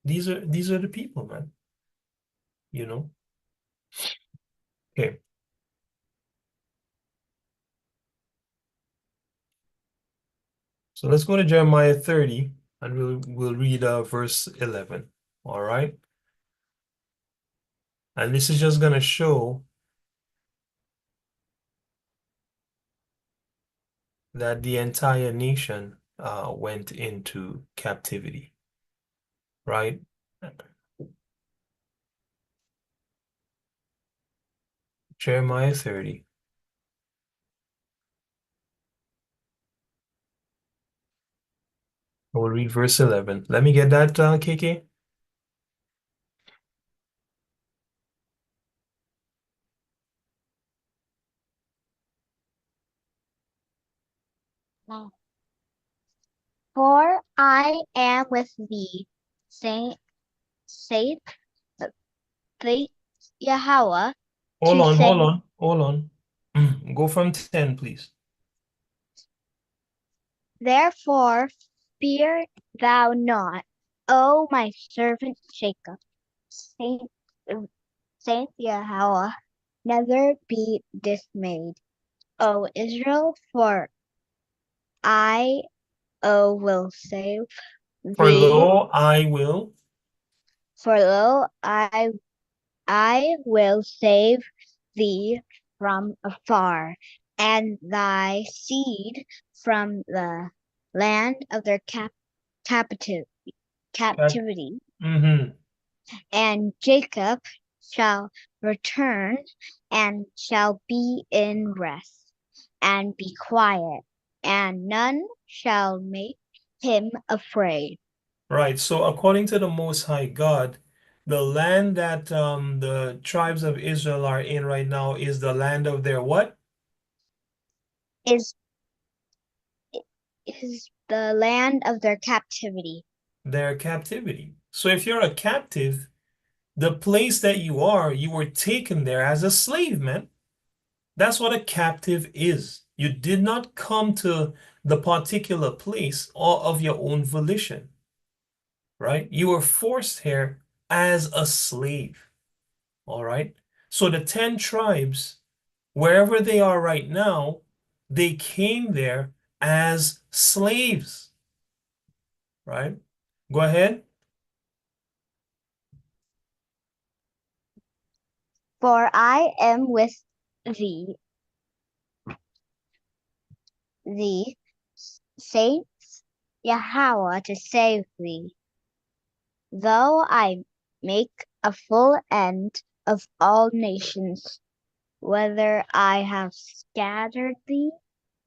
These are the people, man, you know. Okay. So let's go to Jeremiah 30 and we'll read verse 11. All right? And this is just going to show that the entire nation went into captivity, right? Jeremiah 30. We'll read verse 11. Let me get that, KK. For I am with thee, say, saith the Yahweh, Hold to on, hold save. on, hold on. Go from 10, please. Therefore fear thou not, O my servant Jacob, saint, saint Yahweh, never be dismayed, O Israel, for I, O will save For thee, lo, I will. for lo, I will save thee from afar, and thy seed from the land of their captive, captivity, Mm-hmm. and Jacob shall return and shall be in rest and be quiet, and none shall make him afraid. Right. So according to the Most High God, the land that the tribes of Israel are in right now is the land of their what? Is is the land of their captivity. Their captivity. So if you're a captive, the place that you were taken there as a slave, man. That's what a captive is. You did not come to the particular place all of your own volition, right? You were forced here as a slave, all right? So the 10 tribes, wherever they are right now, they came there as slaves, right? Go ahead. For I am with thee, thee, saints Yahweh, to save thee. Though I make a full end of all nations, whether I have scattered thee,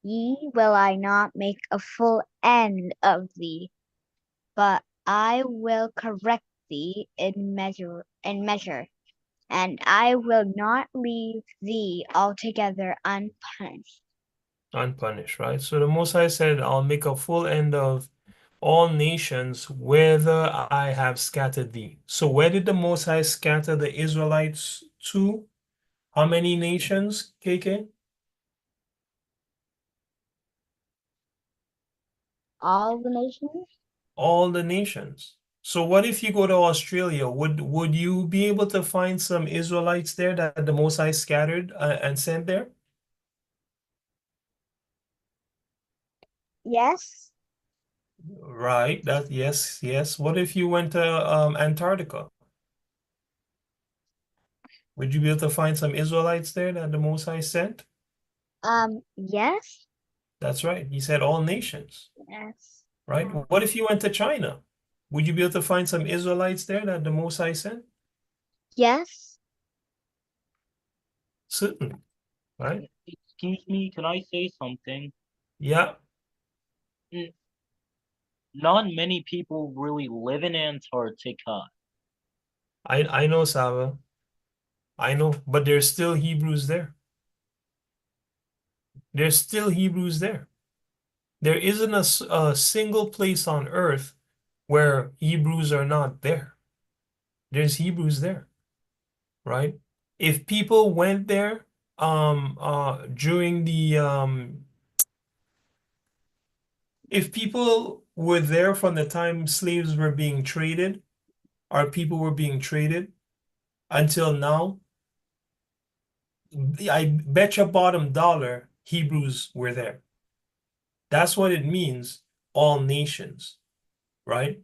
ye will I not make a full end of thee, but I will correct thee in measure, and I will not leave thee altogether unpunished. Unpunished, right? So the Most High said, I'll make a full end of all nations, whether I have scattered thee. So where did the Most High scatter the Israelites to how many nations, KK? All the nations? All the nations. So what if you go to Australia? Would you be able to find some Israelites there that the Most High scattered and sent there? Yes. Right. That yes, yes. What if you went to Antarctica? Would you be able to find some Israelites there that the Most High sent? Yes. That's right. He said all nations. Yes. Right. What if you went to China? Would you be able to find some Israelites there that the Most High sent? Yes. Certainly. Right. Excuse me, can I say something? Yeah. N- Not many people really live in Antarctica. I know, Sava. I know, but there's still Hebrews there. There's still Hebrews there. There isn't a single place on earth where Hebrews are not there. There's Hebrews there, right? If people went there during the if people were there from the time slaves were being traded, or people were being traded until now, I bet your bottom dollar Hebrews were there. That's what it means, all nations, right?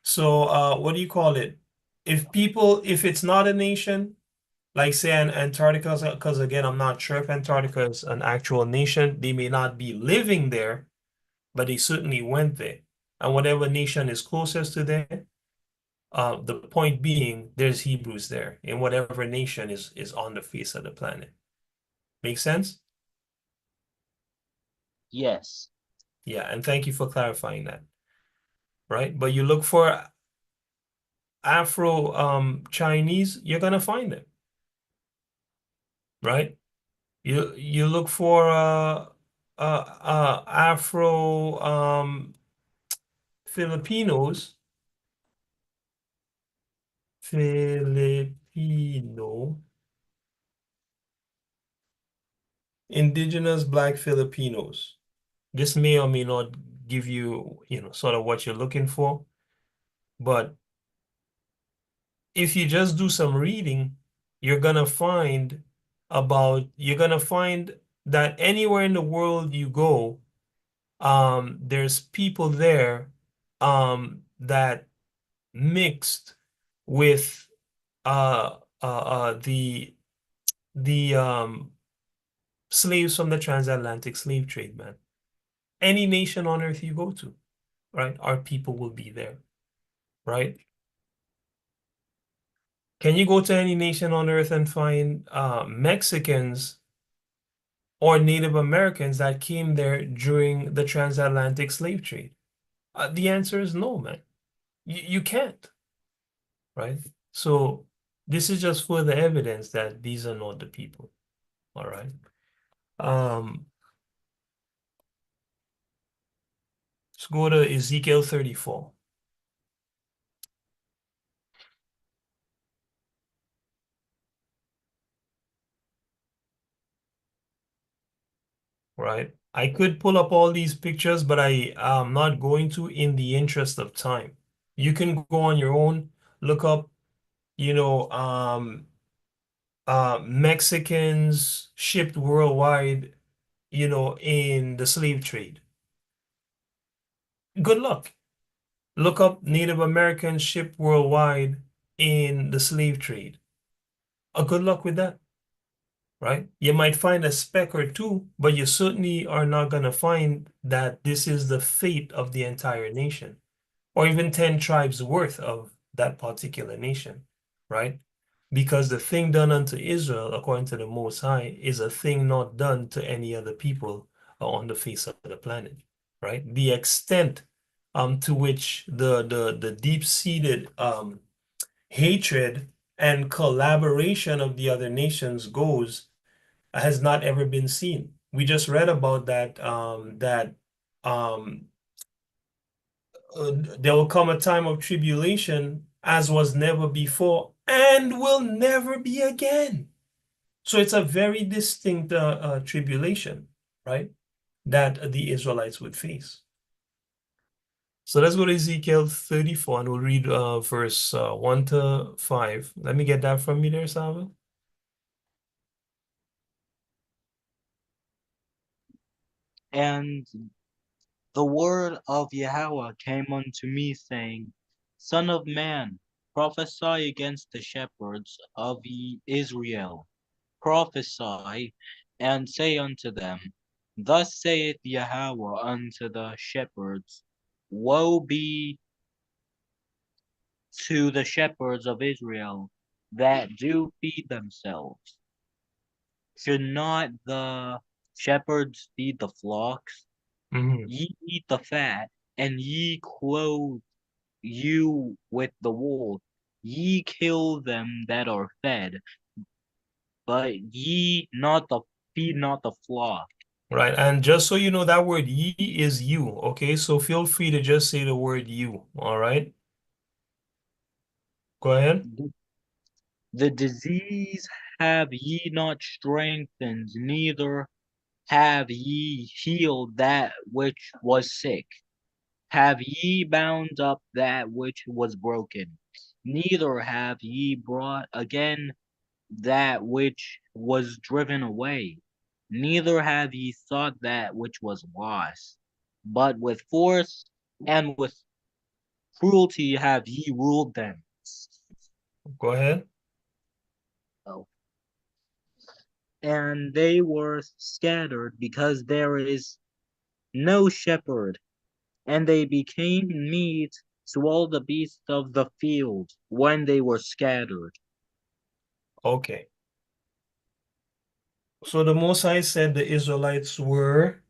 So, what do you call it? If it's not a nation, like say Antarctica, because again, I'm not sure if Antarctica is an actual nation, they may not be living there, but they certainly went there. And whatever nation is closest to there, the point being, there's Hebrews there in whatever nation is on the face of the planet. Make sense? Yes. Yeah, and thank you for clarifying that, right? But you look for Afro Chinese, you're gonna find them, right? You look for Afro Filipinos, Filipino, indigenous Black Filipinos. This may or may not give you, sort of what you're looking for, but if you just do some reading, you're gonna find that anywhere in the world you go, there's people there that mixed with the slaves from the transatlantic slave trade, man. Any nation on earth you go to, right? Our people will be there, right? Can you go to any nation on earth and find Mexicans or Native Americans that came there during the transatlantic slave trade? The answer is no, man. You can't, right? So this is just further evidence that these are not the people, all right? Um, let's go to Ezekiel 34, right? I could pull up all these pictures, but I am not going to in the interest of time. You can go on your own, look up, you know, Mexicans shipped worldwide, in the slave trade. Good luck. Look up Native Americans shipped worldwide in the slave trade. Good luck with that, right? You might find a speck or two, but you certainly are not going to find that this is the fate of the entire nation, or even 10 tribes worth of that particular nation, right? Because the thing done unto Israel, according to the Most High, is a thing not done to any other people on the face of the planet, right? The extent to which the deep-seated hatred and collaboration of the other nations goes has not ever been seen. We just read about that um, there will come a time of tribulation as was never before and will never be again. So it's a very distinct tribulation, right? That the Israelites would face. So let's go to Ezekiel 34 and we'll read verse 1 to 5. Let me get that from you there, Salva. And the word of Yahweh came unto me, saying, Son of man, prophesy against the shepherds of Israel. Prophesy, and say unto them, Thus saith Yahweh unto the shepherds, Woe be to the shepherds of Israel that do feed themselves. Should not the shepherds feed the flocks? Mhm. Ye eat the fat, and ye clothe you with the wool. Ye kill them that are fed, but ye not the feed not the flock. Right. And just so you know, that word ye is you. Okay. So feel free to just say the word you. All right. Go ahead. The disease have ye not strengthened, neither have ye healed that which was sick. Have ye bound up that which was broken, neither have ye brought again that which was driven away, neither have ye sought that which was lost, but with force and with cruelty have ye ruled them. Go ahead. Oh. And they were scattered because there is no shepherd, and they became meat to all the beasts of the field when they were scattered. Okay. So the Most High said the Israelites were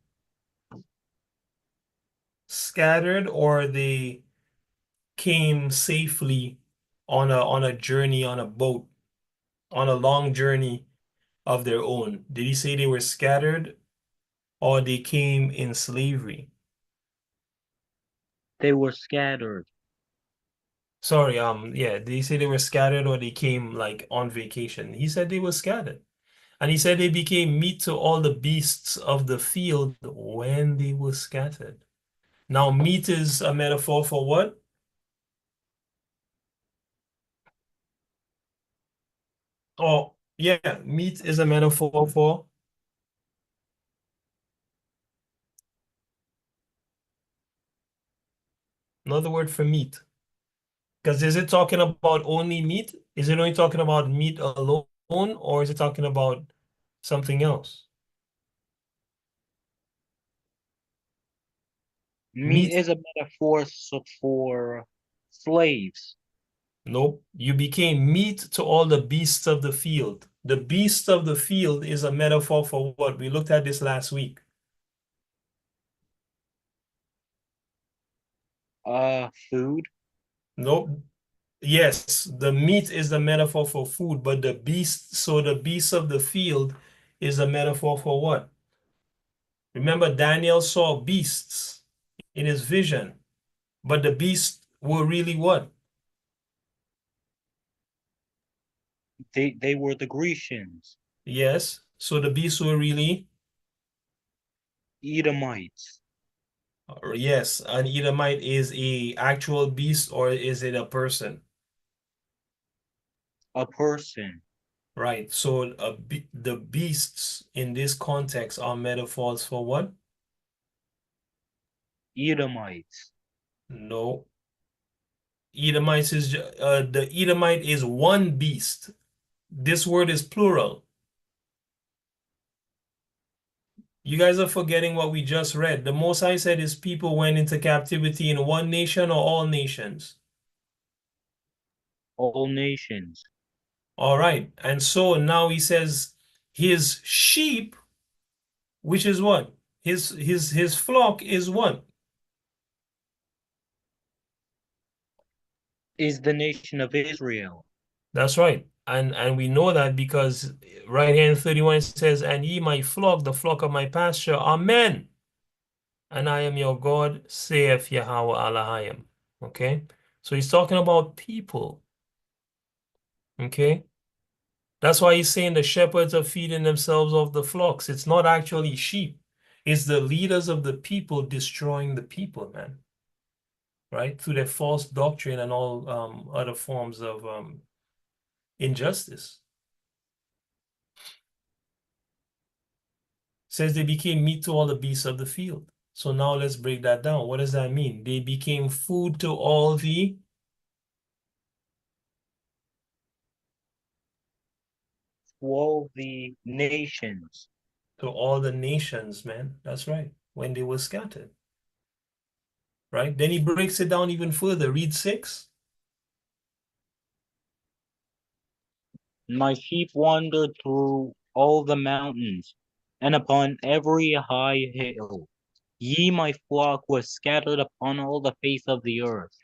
scattered or they came safely on a journey on a boat, on a long journey of their own. Did he say they were scattered or they came in slavery? They were scattered. Sorry, yeah, did he say they were scattered or they came like on vacation? He said they were scattered. And he said they became meat to all the beasts of the field when they were scattered. Now, meat is a metaphor for what? Oh, yeah, meat is a metaphor for another word for meat. Because is it talking about only meat? Is it only talking about meat alone, or is it talking about something else? Meat Meat, is a metaphor for slaves. nope. You became meat to all the beasts of the field. The beasts of the field is a metaphor for what? We looked at this last week. Food. Nope. Yes, the meat is the metaphor for food, but the beast, so the beasts of the field is a metaphor for what? Remember, Daniel saw beasts in his vision, but the beasts were really what? They were the Grecians, Yes, so the beasts were really, Edomites, yes, an Edomite is a actual beast or is it a person? a person, Right, so the beasts in this context are metaphors for what? Edomites, No, Edomites is the Edomite is one beast. This word is plural. You guys are forgetting what we just read. The Most High said his people went into captivity in one nation or all nations. all nations, All right. And so now he says his sheep, which is what? His flock is what? is the nation of Israel. That's right. And we know that because right here in 31 it says, and ye my flock, the flock of my pasture, are men, and I am your God, saith Yahweh Alahayim. Okay? So he's talking about people. Okay? That's why he's saying the shepherds are feeding themselves off the flocks. It's not actually sheep. It's the leaders of the people destroying the people, man. Right? Through their false doctrine and all other forms of injustice. Says they became meat to all the beasts of the field. So now let's break that down. What does that mean? They became food to all the nations. nations, man. That's right. When they were scattered. Right? Then he breaks it down even further. Read 6. My sheep wandered through all the mountains, and upon every high hill. Ye, my flock, was scattered upon all the face of the earth,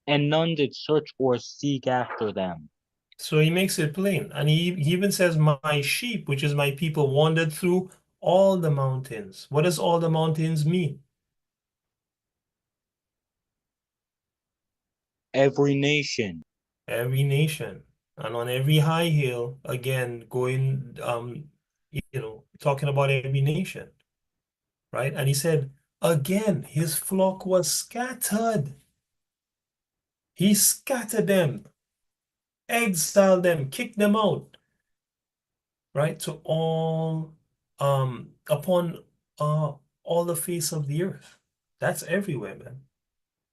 and none did search or seek after them. So he makes it plain. And he even says, my sheep, which is my people, wandered through all the mountains. What does all the mountains mean? Every nation. Every nation. And on every high hill, again, going, talking about every nation. Right? And he said, again, his flock was scattered. He scattered them, exiled them, kicked them out, right? To all upon all the face of the earth. That's everywhere, man.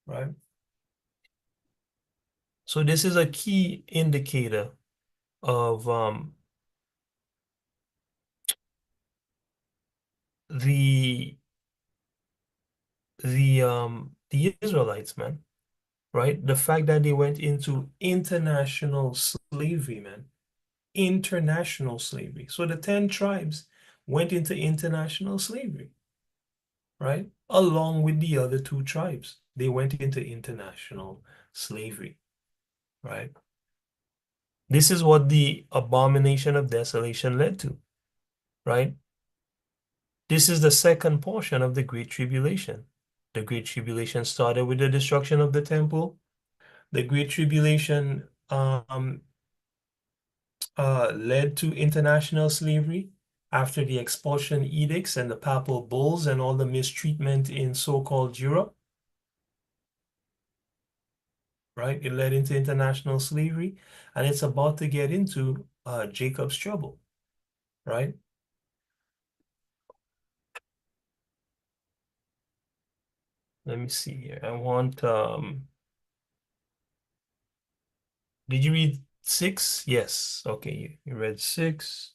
Right? So this is a key indicator of the the Israelites, man. Right? The fact that they went into international slavery, man. International slavery. So the 10 tribes went into international slavery, right? Along with the other 2 tribes. They went into international slavery, right? This is what the abomination of desolation led to, right? This is the second portion of the Great Tribulation. The Great Tribulation started with the destruction of the temple. The Great Tribulation led to international slavery after the expulsion edicts and the papal bulls and all the mistreatment in so-called Europe, right? It led into international slavery, and it's about to get into Jacob's trouble, right? Let me see here. I want, did you read 6? Yes. Okay, you read 6.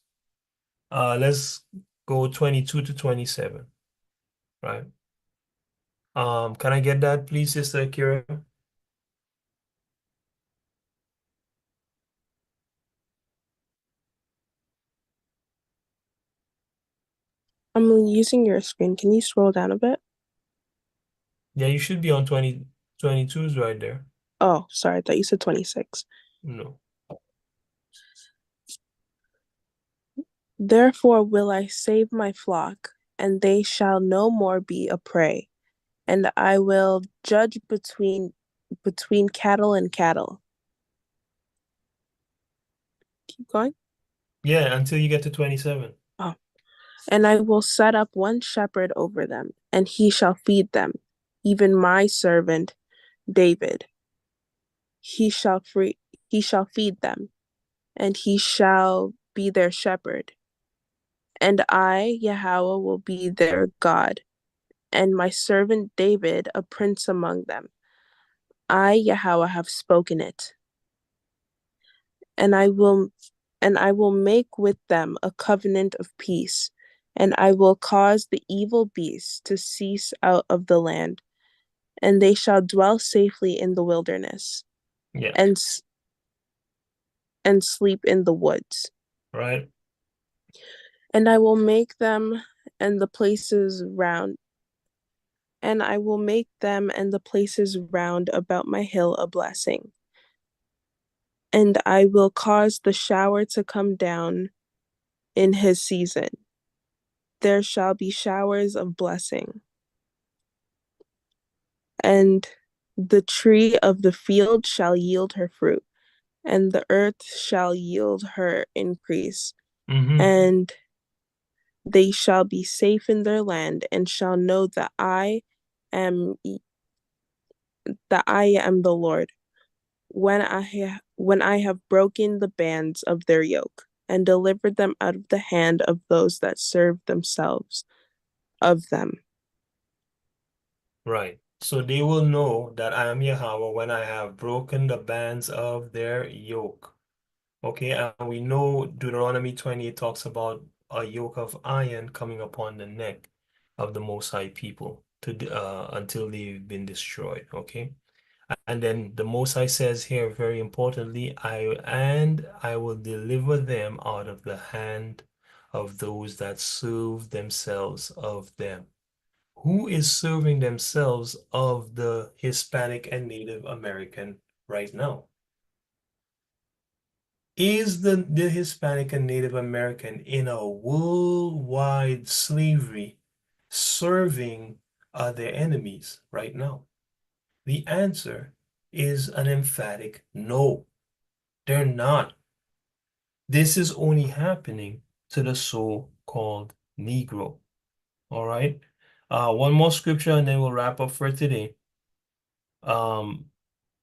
Let's go 22 to 27, right? Can I get that, please, Sister Akira? I'm using your screen. Can you scroll down a bit? Yeah, you should be on 22's right there. Oh, sorry. I thought you said 26. No. Therefore will I save my flock, and they shall no more be a prey, and I will judge between cattle and cattle. Keep going. Yeah, until you get to 27. Oh. And I will set up one shepherd over them, and he shall feed them, even my servant David. He shall feed them, and he shall be their shepherd. And I, Yahweh, will be their God, and my servant David a prince among them. I, Yahweh, have spoken it. And I will make with them a covenant of peace, and I will cause the evil beasts to cease out of the land, and they shall dwell safely in the wilderness, Yeah, and sleep in the woods. right. And I will make them and the places round and I will make them and the places round about my hill a blessing. And I will cause the shower to come down in his season. There shall be showers of blessing. And the tree of the field shall yield her fruit, and the earth shall yield her increase, Mm-hmm. and they shall be safe in their land, and shall know that am I am the Lord, when I have broken the bands of their yoke, and delivered them out of the hand of those that serve themselves of them. Right. So they will know that I am Yahweh when I have broken the bands of their yoke. Okay, and we know Deuteronomy 20 talks about a yoke of iron coming upon the neck of the Most High people until they've been destroyed. Okay, and then the Most High says here, very importantly, I will deliver them out of the hand of those that serve themselves of them. Who is serving themselves of the Hispanic and Native American right now? Is the Hispanic and Native American in a worldwide slavery serving their enemies right now? The answer is an emphatic no. They're not. This is only happening to the so-called Negro. All right. One more scripture and then we'll wrap up for today. Um,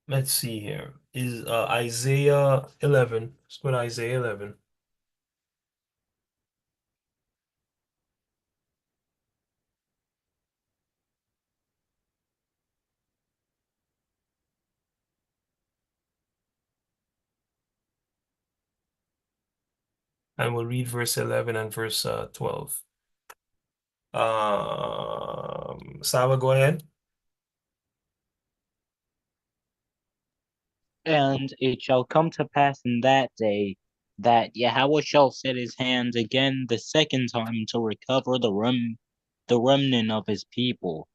let's see here. Is Isaiah 11. Let's go to Isaiah 11. And we'll read verse 11 and verse 12. Saba, go ahead. And it shall come to pass in that day that Yahweh shall set his hand again the second time to recover the remnant of his people,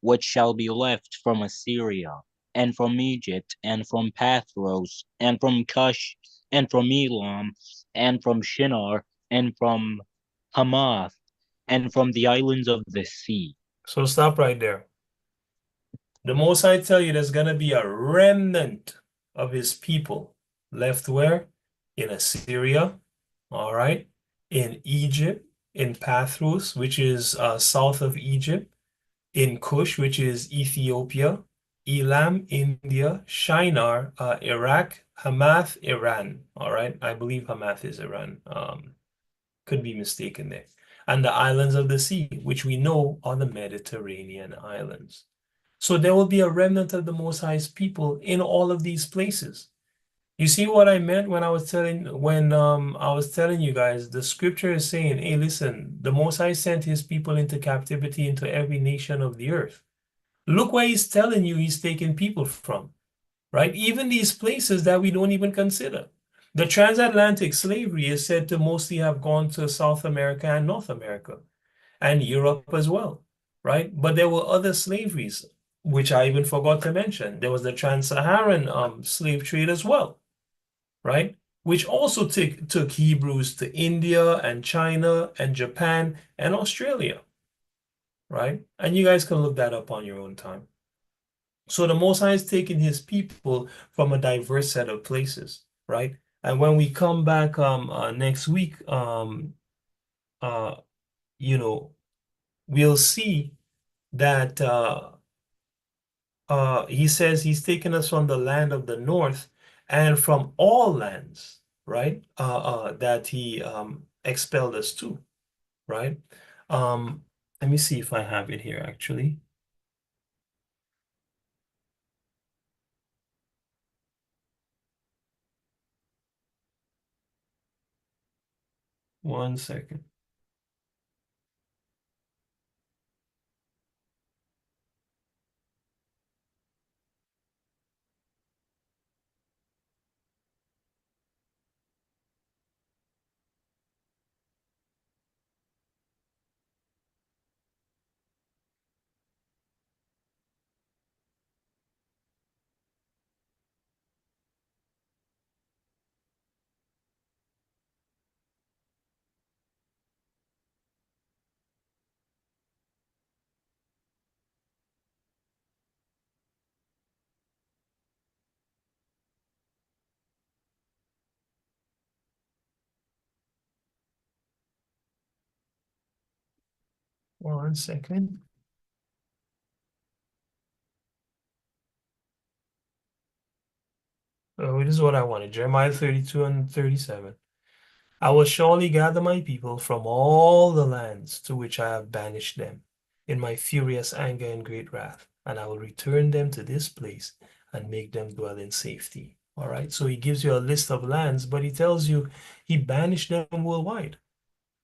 which shall be left from Assyria, and from Egypt, and from Pathros, and from Cush, and from Elam, and from Shinar, and from Hamath, and from the islands of the sea. So stop right there. The Most High tell you there's gonna be a remnant of his people left where? In Assyria, all right, in Egypt, in Pathros, which is south of Egypt, in Cush, which is Ethiopia, Elam, India, Shinar, Iraq, Hamath, Iran. All right, I believe Hamath is Iran. Could be mistaken there. And the islands of the sea, which we know are the Mediterranean islands. So there will be a remnant of the Most High's people in all of these places. You see what I meant when I was telling you guys, the scripture is saying, hey, listen, the Most High sent his people into captivity into every nation of the earth. Look where he's telling you he's taking people from, right? Even these places that we don't even consider. The transatlantic slavery is said to mostly have gone to South America and North America and Europe as well, right? But there were other slaveries, which I even forgot to mention. There was the trans-Saharan slave trade as well, right? Which also took Hebrews to India and China and Japan and Australia, right? And you guys can look that up on your own time. So the Most High is taking his people from a diverse set of places, right? And when we come back next week, uh, you know, we'll see that he says he's taken us from the land of the north and from all lands, right? That he expelled us to, right? Um, Let me see if I have it here actually. One second. 1 second. Oh, this is what I wanted. Jeremiah 32 and 37. I will surely gather my people from all the lands to which I have banished them in my furious anger and great wrath, and I will return them to this place and make them dwell in safety. All right, so he gives you a list of lands, but he tells you he banished them worldwide,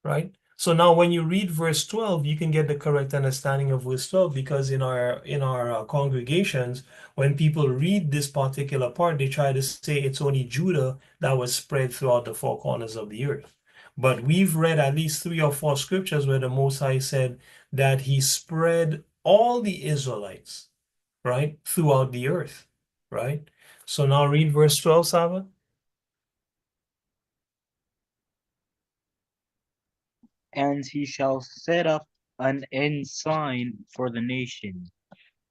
right? So now when you read verse 12, you can get the correct understanding of verse 12 because in our congregations, when people read this particular part, they try to say it's only Judah that was spread throughout the four corners of the earth. But we've read at least 3 or 4 scriptures where the Most High said that he spread all the Israelites, right, throughout the earth, right? So now read verse 12, Saba. And he shall set up an ensign for the nation,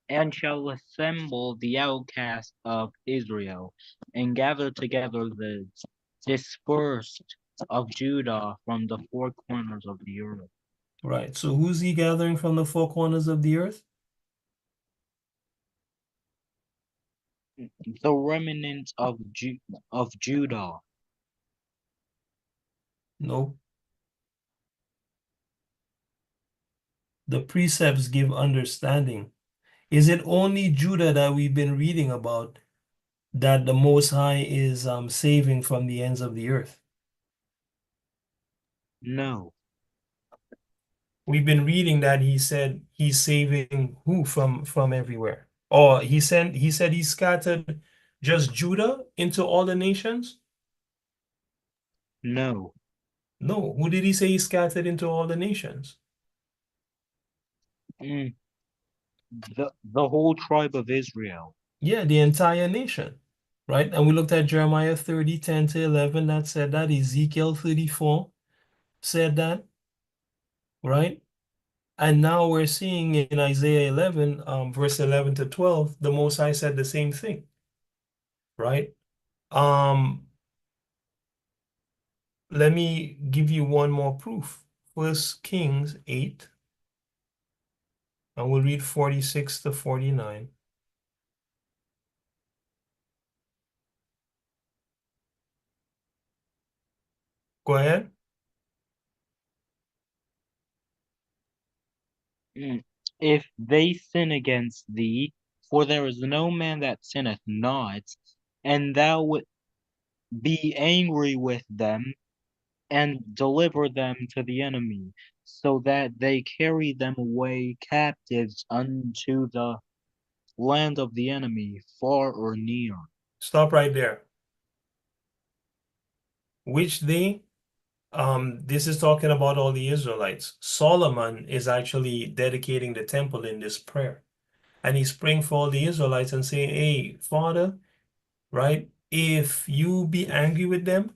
and shall assemble the outcasts of Israel, and gather together the dispersed of Judah from the four corners of the earth. Right. So who's he gathering from the four corners of the earth? The remnant of Judah. No. The precepts give understanding. Is it only Judah that we've been reading about that the Most High is saving from the ends of the earth? No, We've been reading that he said he's saving who from everywhere. Or he said he scattered just Judah into all the nations? no. No. Who did he say he scattered into all the nations? Mm, the whole tribe of Israel. Yeah, the entire nation. Right? And we looked at Jeremiah 30, 10 to 11 that said that. Ezekiel 34 said that, right? And now we're seeing in Isaiah 11, verse 11 to 12, the Most High said the same thing, right? Um, Let me give you one more proof. First Kings 8, and we'll read 46 to 49. Go ahead. Mm. If they sin against thee, for there is no man that sinneth not, and thou would be angry with them, and deliver them to the enemy, so that they carry them away captives unto the land of the enemy, far or near. Stop right there. Which they, this is talking about all the Israelites. Solomon is actually dedicating the temple in this prayer. And he's praying for all the Israelites and saying, hey, Father, right, if you be angry with them,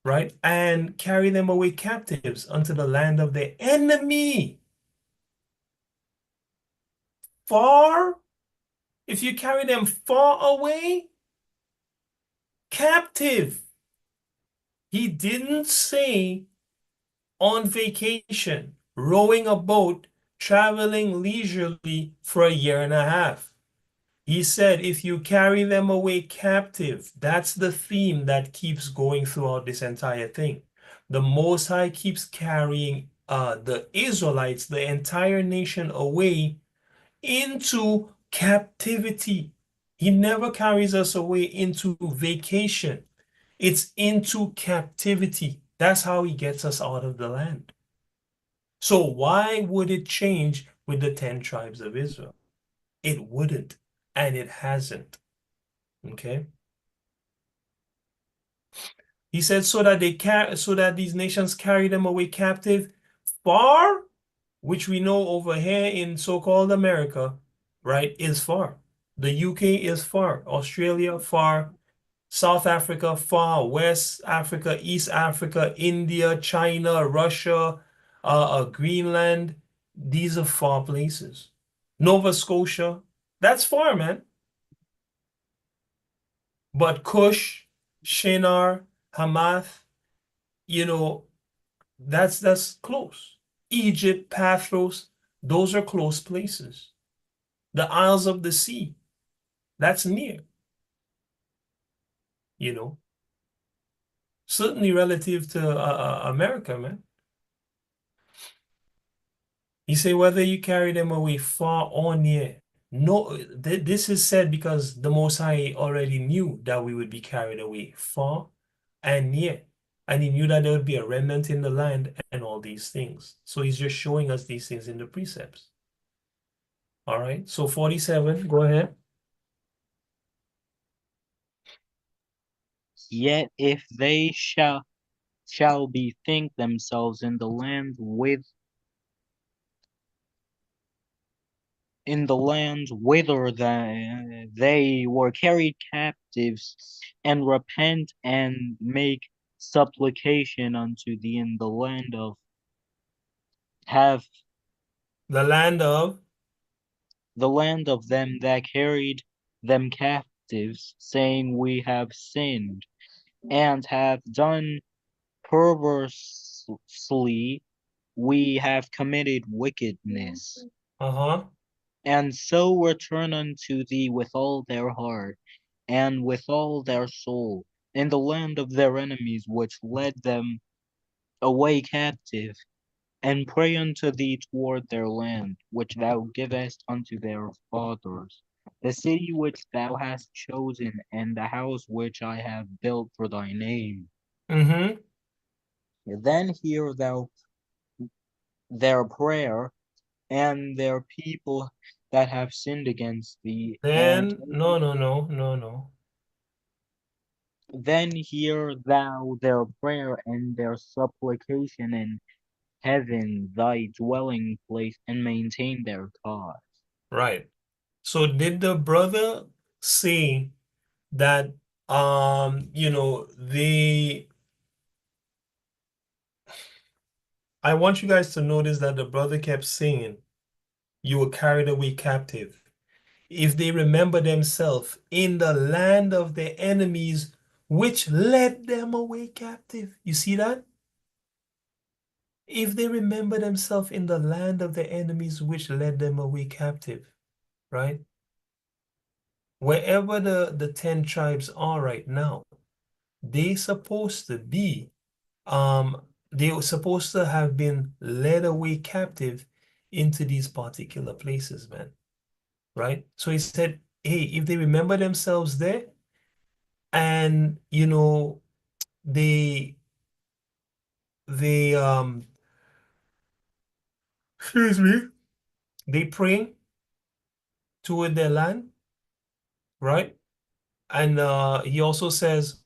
right, and carry them away captives unto the land of their enemy, far, if you carry them far away, captive. He didn't say on vacation, rowing a boat, traveling leisurely for a year and a half. He said, if you carry them away captive, that's the theme that keeps going throughout this entire thing. The Most High keeps carrying the Israelites, the entire nation, away into captivity. He never carries us away into vacation. It's into captivity. That's how he gets us out of the land. So why would it change with the 10 tribes of Israel? It wouldn't, and it hasn't. Okay? He said so that these nations carry them away captive far, which we know over here in so-called America, right, is far. The UK is far, Australia far, South Africa far, West Africa, East Africa, India, China, Russia, Greenland. These are far places. Nova Scotia, that's far, man. But Kush, Shinar, Hamath, you know, that's close. Egypt, Pathros, those are close places. The Isles of the Sea, that's near, you know, certainly relative to America, man. He say whether you carry them away far or near. No, this is said because the Most High already knew that we would be carried away far and near. And he knew that there would be a remnant in the land and all these things. So he's just showing us these things in the precepts. All right. So 47, go ahead. Yet if they shall bethink themselves in the land whither they were carried captives, and repent and make supplication unto thee in the land of have The land of, the land of them that carried them captives, saying, we have sinned and have done perversely, we have committed wickedness, uh-huh, and so return unto thee with all their heart and with all their soul, in the land of their enemies which led them away captive, and pray unto thee toward their land, which thou givest unto their fathers, the city which thou hast chosen, and the house which I have built for thy name. mm-hmm. Then hear thou their prayer, and their people that have sinned against thee, and Then, no, no, no, no, no. then hear thou their prayer and their supplication in heaven, thy dwelling place, and maintain their cause. Right. So did the brother say that, I want you guys to notice that the brother kept saying, you were carried away captive. If they remember themselves in the land of their enemies, which led them away captive. You see that? If they remember themselves in the land of their enemies, which led them away captive, right? Wherever the 10 tribes are right now, they supposed to be, they were supposed to have been led away captive into these particular places, man. Right? So he said, hey, if they remember themselves there and they they excuse me, they praying toward their land, right? And he also says,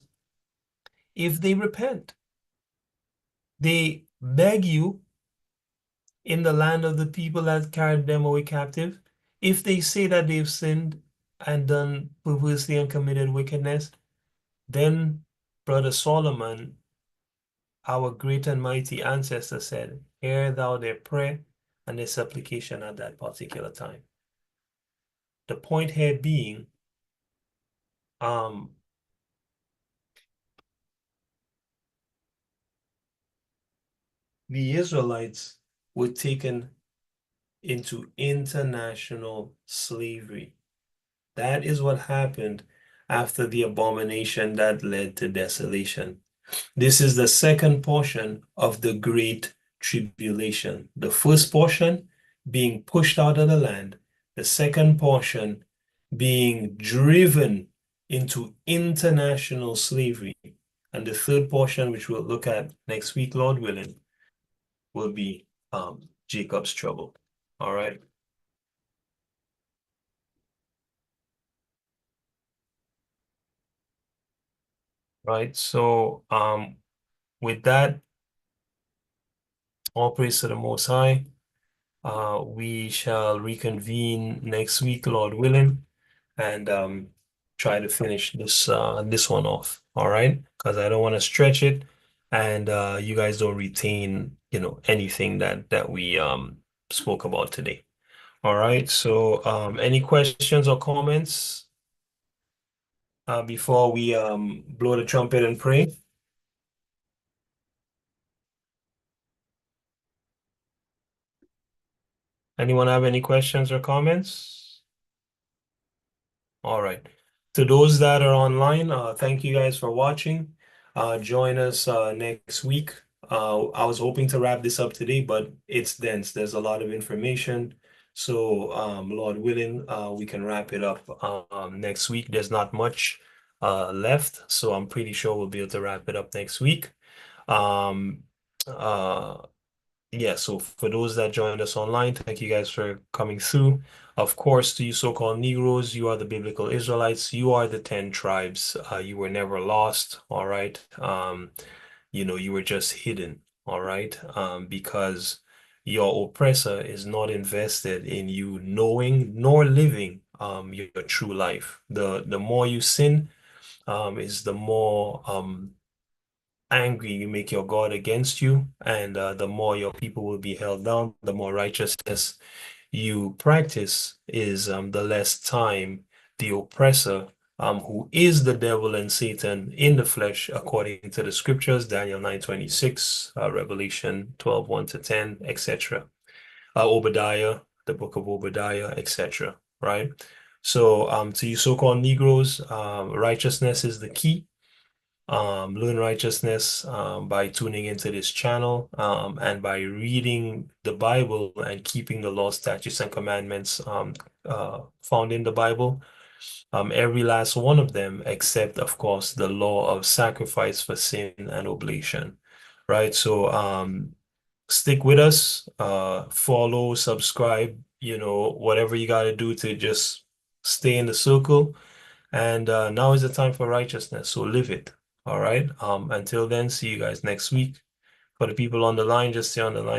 if they repent, they beg you in the land of the people that carried them away captive. If they say that they've sinned and done perversely and committed wickedness, then Brother Solomon, our great and mighty ancestor, said, hear thou their prayer and their supplication at that particular time. The point here being, um, the Israelites were taken into international slavery. That is what happened after the abomination that led to desolation. This is the second portion of the Great Tribulation. The first portion being pushed out of the land, the second portion being driven into international slavery, and the third portion, which we'll look at next week, Lord willing, will be Jacob's trouble. All right. Right. So with that, all praise to the Most High. We shall reconvene next week, Lord willing, and try to finish this one off. All right, because I don't want to stretch it, and you guys don't retain, anything that we spoke about today. All right. So any questions or comments before we blow the trumpet and pray? Anyone have any questions or comments? All right. To those that are online, thank you guys for watching. Join us next week. I was hoping to wrap this up today, but it's dense. There's a lot of information. So, Lord willing, we can wrap it up next week. There's not much left, so I'm pretty sure we'll be able to wrap it up next week. Um, uh, yeah, so for those that joined us online, thank you guys for coming through. Of course, to you so-called Negroes, you are the biblical Israelites. You are the 10 tribes. You were never lost, all right? You were just hidden, all right? Because your oppressor is not invested in you knowing nor living your true life. The more you sin, is the more angry you make your God against you, and the more your people will be held down, the more righteousness you practice is the less time the oppressor, who is the devil and Satan in the flesh, according to the scriptures, Daniel 9:26, Revelation 12:1-10, etc. Obadiah, the book of Obadiah, etc. Right? So to you so-called Negroes, righteousness is the key. Learn righteousness by tuning into this channel and by reading the Bible and keeping the law, statutes, and commandments found in the Bible. Every last one of them, except, of course, the law of sacrifice for sin and oblation. Right? So stick with us, follow, subscribe, whatever you got to do to just stay in the circle. And now is the time for righteousness, so live it. All right. Until then, see you guys next week. For the people on the line, just stay on the line.